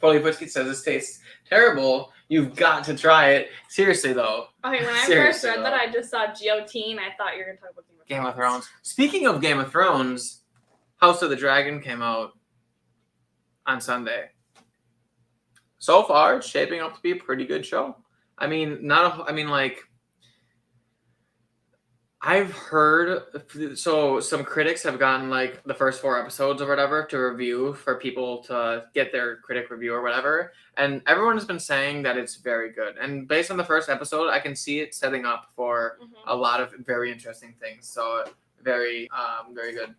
Polly Whiskey says this tastes terrible. You've got to try it. Seriously though. Okay, when I Seriously, first read that, though. I just saw guillotine. I thought you were gonna talk about Game of Thrones. Speaking of Game of Thrones, House of the Dragon came out on Sunday. So far, it's shaping up to be a pretty good show. I mean, I've heard, so some critics have gotten like the first 4 episodes or whatever to review for people to get their critic review or whatever, and everyone has been saying that it's very good. And based on the first episode, I can see it setting up for a lot of very interesting things. So very, very good.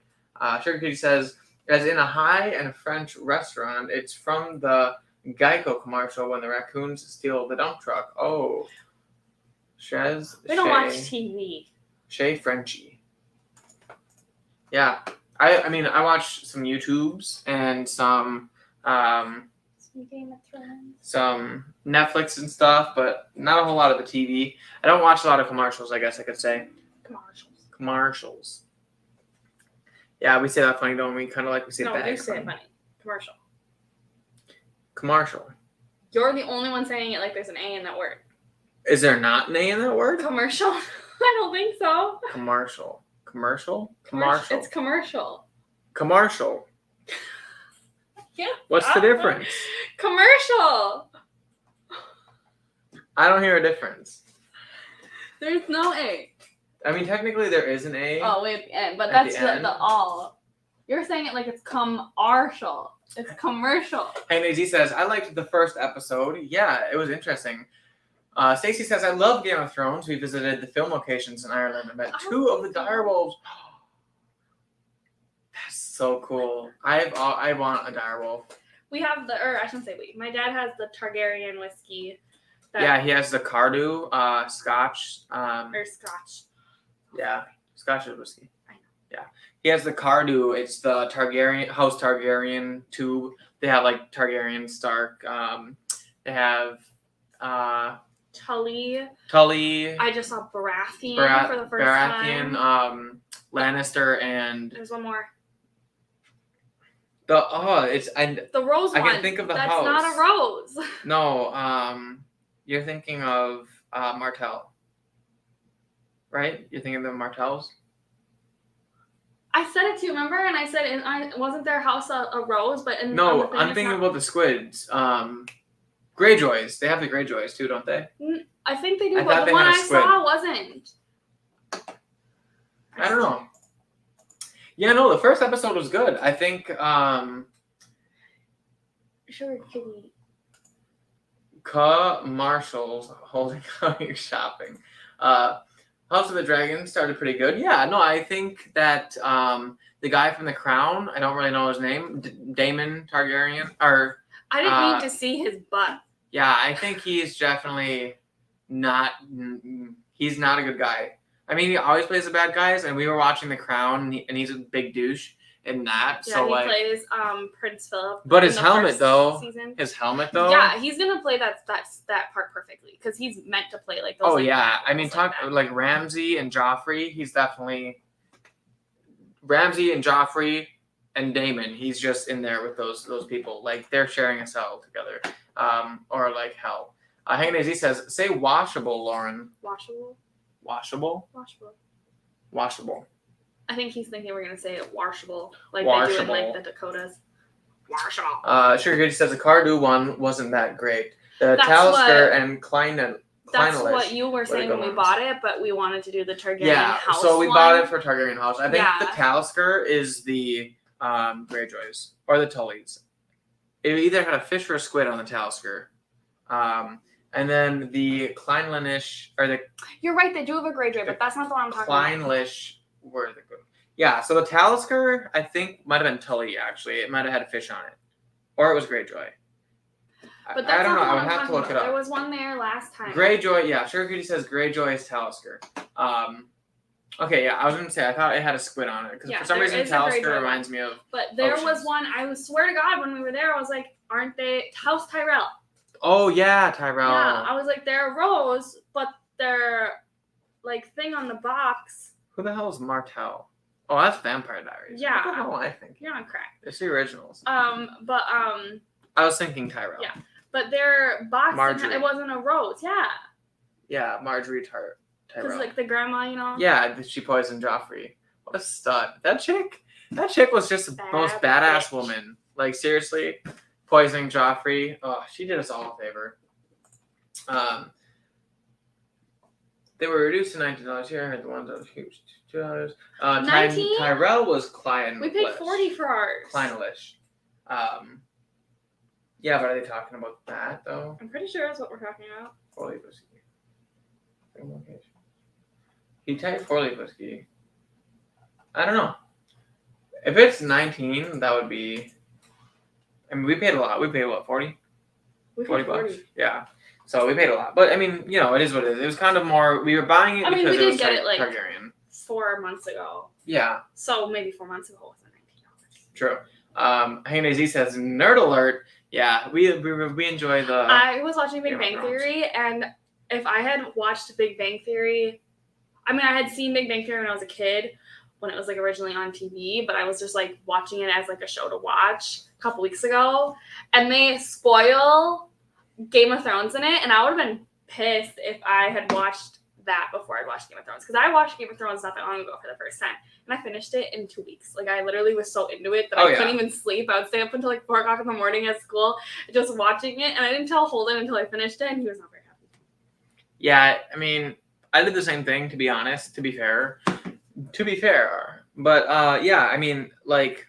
Sugar Cutie says, as in a high-end French restaurant, it's from the Geico commercial when the raccoons steal the dump truck. Oh, Shez. We don't watch TV. Shay Frenchie. Yeah. I mean, I watch some YouTubes and some Game of Thrones. some Netflix and stuff, but not a whole lot of the TV. I don't watch a lot of commercials, I guess I could say. Commercials. Yeah, we say that funny, don't we? Kind of like we say that. No, you say it funny. Commercial. You're the only one saying it like there's an A in that word. Is there not an A in that word? Commercial? I don't think so. Commercial. It's commercial. Commercial. Yeah. What's the difference? Commercial. I don't hear a difference. There's no A. I mean, technically there is an A. Oh, wait, at the end. But that's the all. You're saying it like it's commercial. It's commercial. Hey, Nazy says, I liked the first episode. Yeah, it was interesting. Stacey says, I love Game of Thrones. We visited the film locations in Ireland and met 2 of the direwolves. That's so cool. I want a direwolf. We have I shouldn't say we. My dad has the Targaryen whiskey. Yeah, he has the Cardew, Scotch. Or Scotch. Yeah, Scotch is whiskey. I know. Yeah. He has the Cardew. It's the House Targaryen tube. They have like Targaryen, Stark. They have Tully. I just saw Baratheon for the first time. Lannister, and there's one more. The rose one. I can think of the house. That's not a rose. No, you're thinking of Martell, right? You're thinking of the Martells. I said it to you, remember? And I said, wasn't their house a rose? But no, I'm thinking about the squids. Greyjoys. They have the Greyjoys too, don't they? I think they do, but the one I saw wasn't. I don't know. Yeah, no, the first episode was good. I think Sugar Kitty. Commercials holding out your shopping. House of the Dragon started pretty good. Yeah, no, I think that the guy from The Crown, I don't really know his name, Daemon Targaryen, or I didn't need to see his butt. Yeah, I think he's definitely not. He's not a good guy. I mean, he always plays the bad guys, and we were watching The Crown, and he's a big douche in that. Yeah, so he plays Prince Philip. But his helmet, though. Yeah, he's gonna play that part perfectly because he's meant to play like those. Oh yeah, I mean, like Ramsay and Joffrey. He's definitely Ramsay and Joffrey and Daemon. He's just in there with those people. Like they're sharing a cell together, or like hell. Hanging AZ says, "Say washable, Lauren." Washable. I think he's thinking we're gonna say it washable, like they do in like the Dakotas. Washable. Sugar Goody says the Cardew one wasn't that great. The Talisker and Klein. That's what you were saying when we bought it, but we wanted to do the Targaryen house. So we bought it for Targaryen house. I think the Talisker is the Greyjoys or the Tullys. It either had a fish or a squid on the Talisker. And then the Kleinlinish or the. You're right. They do have a Greyjoy, but that's not the one I'm talking about. Kleinlish were the good. Yeah. So the Talisker, I think, might have been Tully. Actually, it might have had a fish on it, or it was Greyjoy. But that's I don't know. I would have to look it up. There was one there last time. Greyjoy. Yeah. Sugar Cutie says Greyjoy is Talisker. Okay. Yeah. I was gonna say I thought it had a squid on it because for some reason Talisker reminds me of. But there was one. I swear to God, when we were there, I was like, "Aren't they House Tyrell?" Oh yeah, Tyrell. Yeah, I was like, they're a rose, but they're like thing on the box. Who the hell is Martell? Oh, that's Vampire Diaries. Yeah. What the hell am I thinking? You're on crack. It's the originals. But I was thinking Tyrell. Yeah, but their box it wasn't a rose. Yeah. Yeah, Marjorie Tyrell. Because like the grandma, you know. Yeah, she poisoned Joffrey. What a stud! That chick was just the most badass woman. Like seriously. Poisoning Joffrey. Oh, she did us all a favor. They were reduced to $19 here. I had the ones that was huge. $2. 19? Tyrell was Klein. We paid $40 for ours. Kleinelish. Yeah, but are they talking about that though? I'm pretty sure that's what we're talking about. 4-leaf whiskey. He typed 4-leaf whiskey. I don't know. If it's 19, that would be. I mean, we paid a lot. We paid what, 40? We paid 40 bucks. Yeah. So we paid a lot. But I mean, you know, it is what it is. It was kind of more. We were buying it because we it was did get it like Targaryen. 4 months ago. Yeah. So maybe 4 months ago wasn't $19. True. Hanging Z says nerd alert. Yeah, we enjoy the. I was watching Big Bang Theory, and if I had watched Big Bang Theory, I mean, I had seen Big Bang Theory when I was a kid, when it was like originally on TV, but I was just like watching it as like a show to watch a couple weeks ago, and they spoil Game of Thrones in it, and I would have been pissed if I had watched that before I watched Game of Thrones, because I watched Game of Thrones not that long ago for the first time, and I finished it in 2 weeks. Like, I literally was so into it that I couldn't even sleep. I would stay up until like 4 o'clock in the morning at school just watching it, and I didn't tell Holden until I finished it, and he was not very happy. Yeah, I mean, I did the same thing, to be honest, to be fair. But yeah, I mean, like,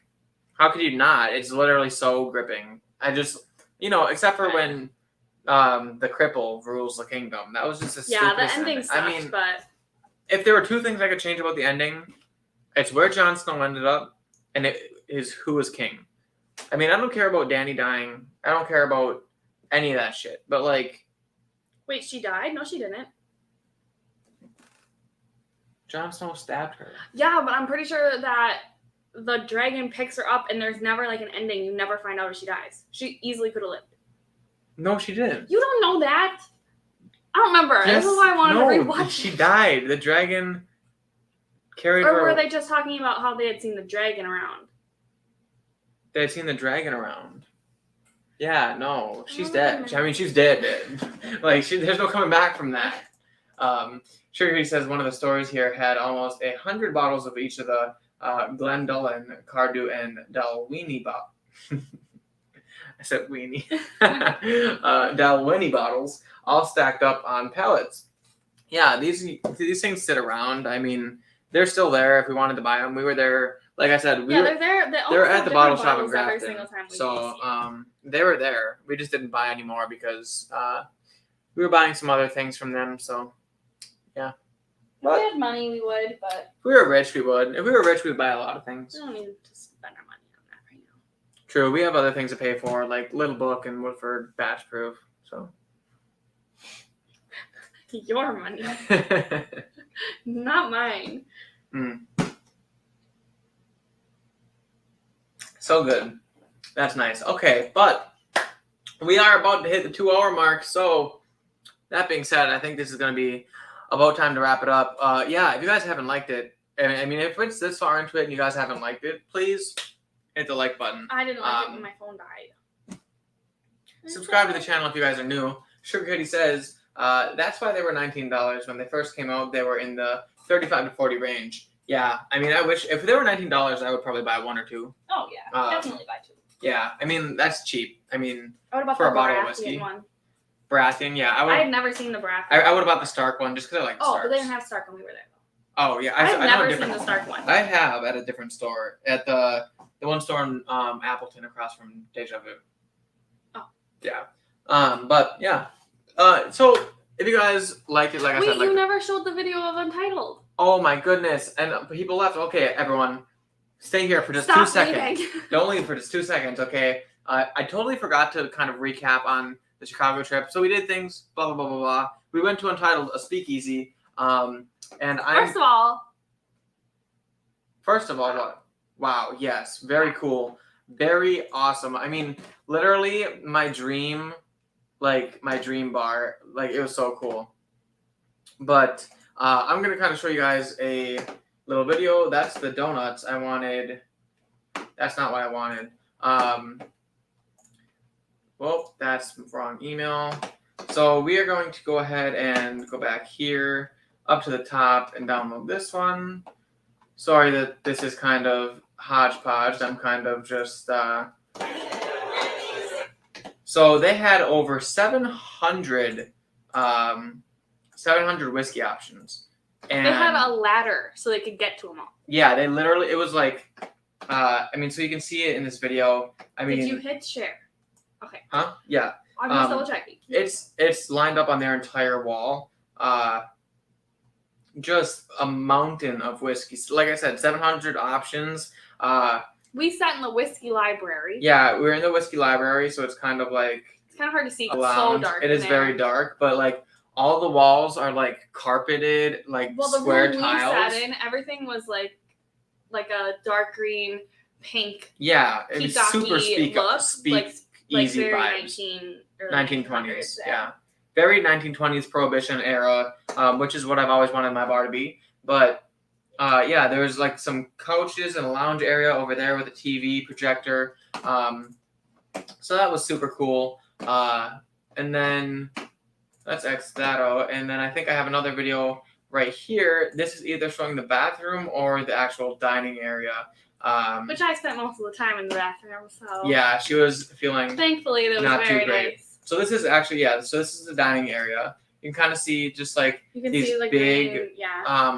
how could you not? It's literally so gripping. I just, you know, except for when the cripple rules the kingdom. That was just a stupid the ending sucked, I mean, but if there were 2 things I could change about the ending, it's where Jon Snow ended up, and it is who was king. I mean, I don't care about Dany dying. I don't care about any of that shit. But like, wait, she died? No, she didn't. Jon Snow stabbed her. Yeah, but I'm pretty sure that the dragon picks her up, and there's never like an ending. You never find out if she dies. She easily could have lived. No, she didn't. You don't know that. I don't remember. Yes, this is why I wanted to rewatch. She died. The dragon carried her. Or were they just talking about how they had seen the dragon around? They had seen the dragon around. Yeah, no, she's dead. I mean, she's dead. Like, there's no coming back from that. Sugar he says one of the stores here had almost 100 bottles of each of the Glendullan, Cardew, and Dalwhinnie bottles. I said weenie. Dalwhinnie bottles, all stacked up on pallets. Yeah, these things sit around. I mean, they're still there if we wanted to buy them. We were there, like I said. They're there. They're at the bottle shop in Grafton. So they were there. We just didn't buy anymore because we were buying some other things from them. So yeah. If we had money, we would. But if we were rich, we would. If we were rich, we'd buy a lot of things. We don't need to spend our money on that right now. True. We have other things to pay for, like Little Book and Woodford batch proof. So. Your money, not mine. So good. That's nice. Okay, but we are about to hit the 2-hour mark. So that being said, I think this is going to be about time to wrap it up. Yeah, if you guys haven't liked it, I mean, if it's this far into it and you guys haven't liked it, please hit the like button. I didn't like it when my phone died. Subscribe to the channel if you guys are new. Sugar Kitty says, that's why they were $19 when they first came out. They were in the 35 to 40 range. Yeah, I mean, I wish if they were $19, I would probably buy 1 or 2. Oh yeah, definitely buy 2. Yeah, I mean that's cheap. I mean, for a bottle of whiskey. Baratheon, yeah, I had never seen the Baratheon. I would have bought the Stark one just because I like the Starks. But they didn't have Stark when we were there. Oh yeah, I've never seen the Stark one. I have at a different store, at the one store in Appleton across from Deja Vu. Oh. Yeah. But yeah. So if you guys liked it, like I said, you never showed the video of Untitled. Oh my goodness! And people left. Okay, everyone, stay here for just 2 seconds. Don't leave for just 2 seconds. Okay. I totally forgot to kind of recap on the Chicago trip. So we did things. Blah blah blah blah blah. We went to Untitled, a speakeasy. And First of all, what? Wow, yes, very cool, very awesome. I mean, literally, my dream bar, like it was so cool. But I'm gonna kind of show you guys a little video. That's the donuts I wanted. That's not what I wanted. Well, that's wrong email. So we are going to go ahead and go back here up to the top and download this one. Sorry that this is kind of hodgepodge. I'm kind of just so they had over 700 700 whiskey options. And they had a ladder so they could get to them all. Yeah, they literally, it was like, I mean, so you can see it in this video. I mean, did you hit share? Okay. Huh? Yeah. I'm just double checking. It's lined up on their entire wall. Just a mountain of whiskey. Like I said, 700 options. We sat in the whiskey library. Yeah, we're in the whiskey library, so it's kind of like it's kind of hard to see. It's so dark. It is very dark, but like all the walls are like carpeted, like square room tiles. We sat in, everything was like a dark green, pink. Yeah, it was super easy very vibes. 1920s, yeah. Very 1920s Prohibition era, which is what I've always wanted my bar to be. But yeah, there's like some couches and a lounge area over there with a TV projector. So that was super cool. And then let's X that out. And then I think I have another video right here. This is either showing the bathroom or the actual dining area. Which I spent most of the time in the bathroom, so yeah, she was feeling thankfully that was not very too great. nice. So this is actually so this is the dining area. You can kind of see just like these big,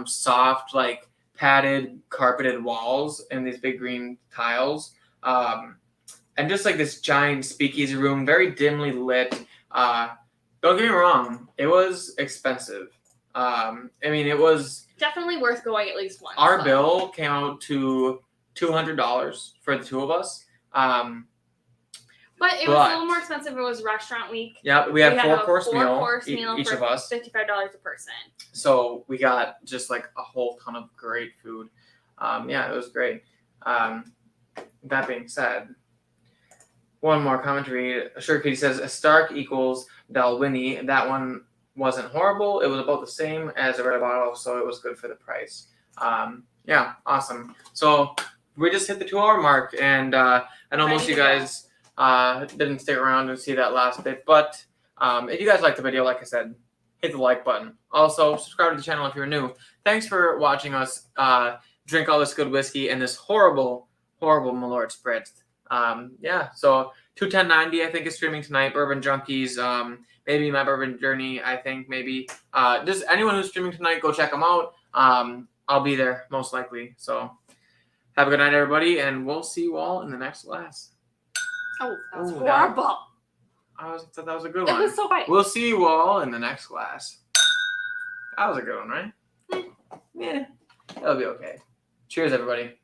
soft, like padded, carpeted walls and these big green tiles, and just like this giant speakeasy room, very dimly lit. Don't get me wrong, it was expensive. I mean, it was definitely worth going at least once. Our bill came out to $200 for the two of us. But it was a little more expensive if it was restaurant week. Yeah, we had a four-course meal each for of us. $55 a person. So we got just like a whole ton of great food. Yeah, it was great. That being said, one more comment to read. Sure Kitty says, a Stark equals Dalwhinnie. That one wasn't horrible. It was about the same as a red bottle, so it was good for the price. Yeah, awesome. So we just hit the 2-hour mark, and I know most of you guys didn't stick around and see that last bit, but if you guys liked the video, like I said, hit the like button. Also, subscribe to the channel if you're new. Thanks for watching us drink all this good whiskey and this horrible Malort Spritz. Yeah, so 21090 I think is streaming tonight. Bourbon Junkies, maybe My Bourbon Journey, I think maybe. Just anyone who's streaming tonight, go check them out. I'll be there most likely. So have a good night, everybody, and we'll see you all in the next glass. Oh, that was horrible. I thought that was a good one. It was so funny. We'll see you all in the next glass. That was a good one, right? Yeah, that'll be okay. Cheers, everybody.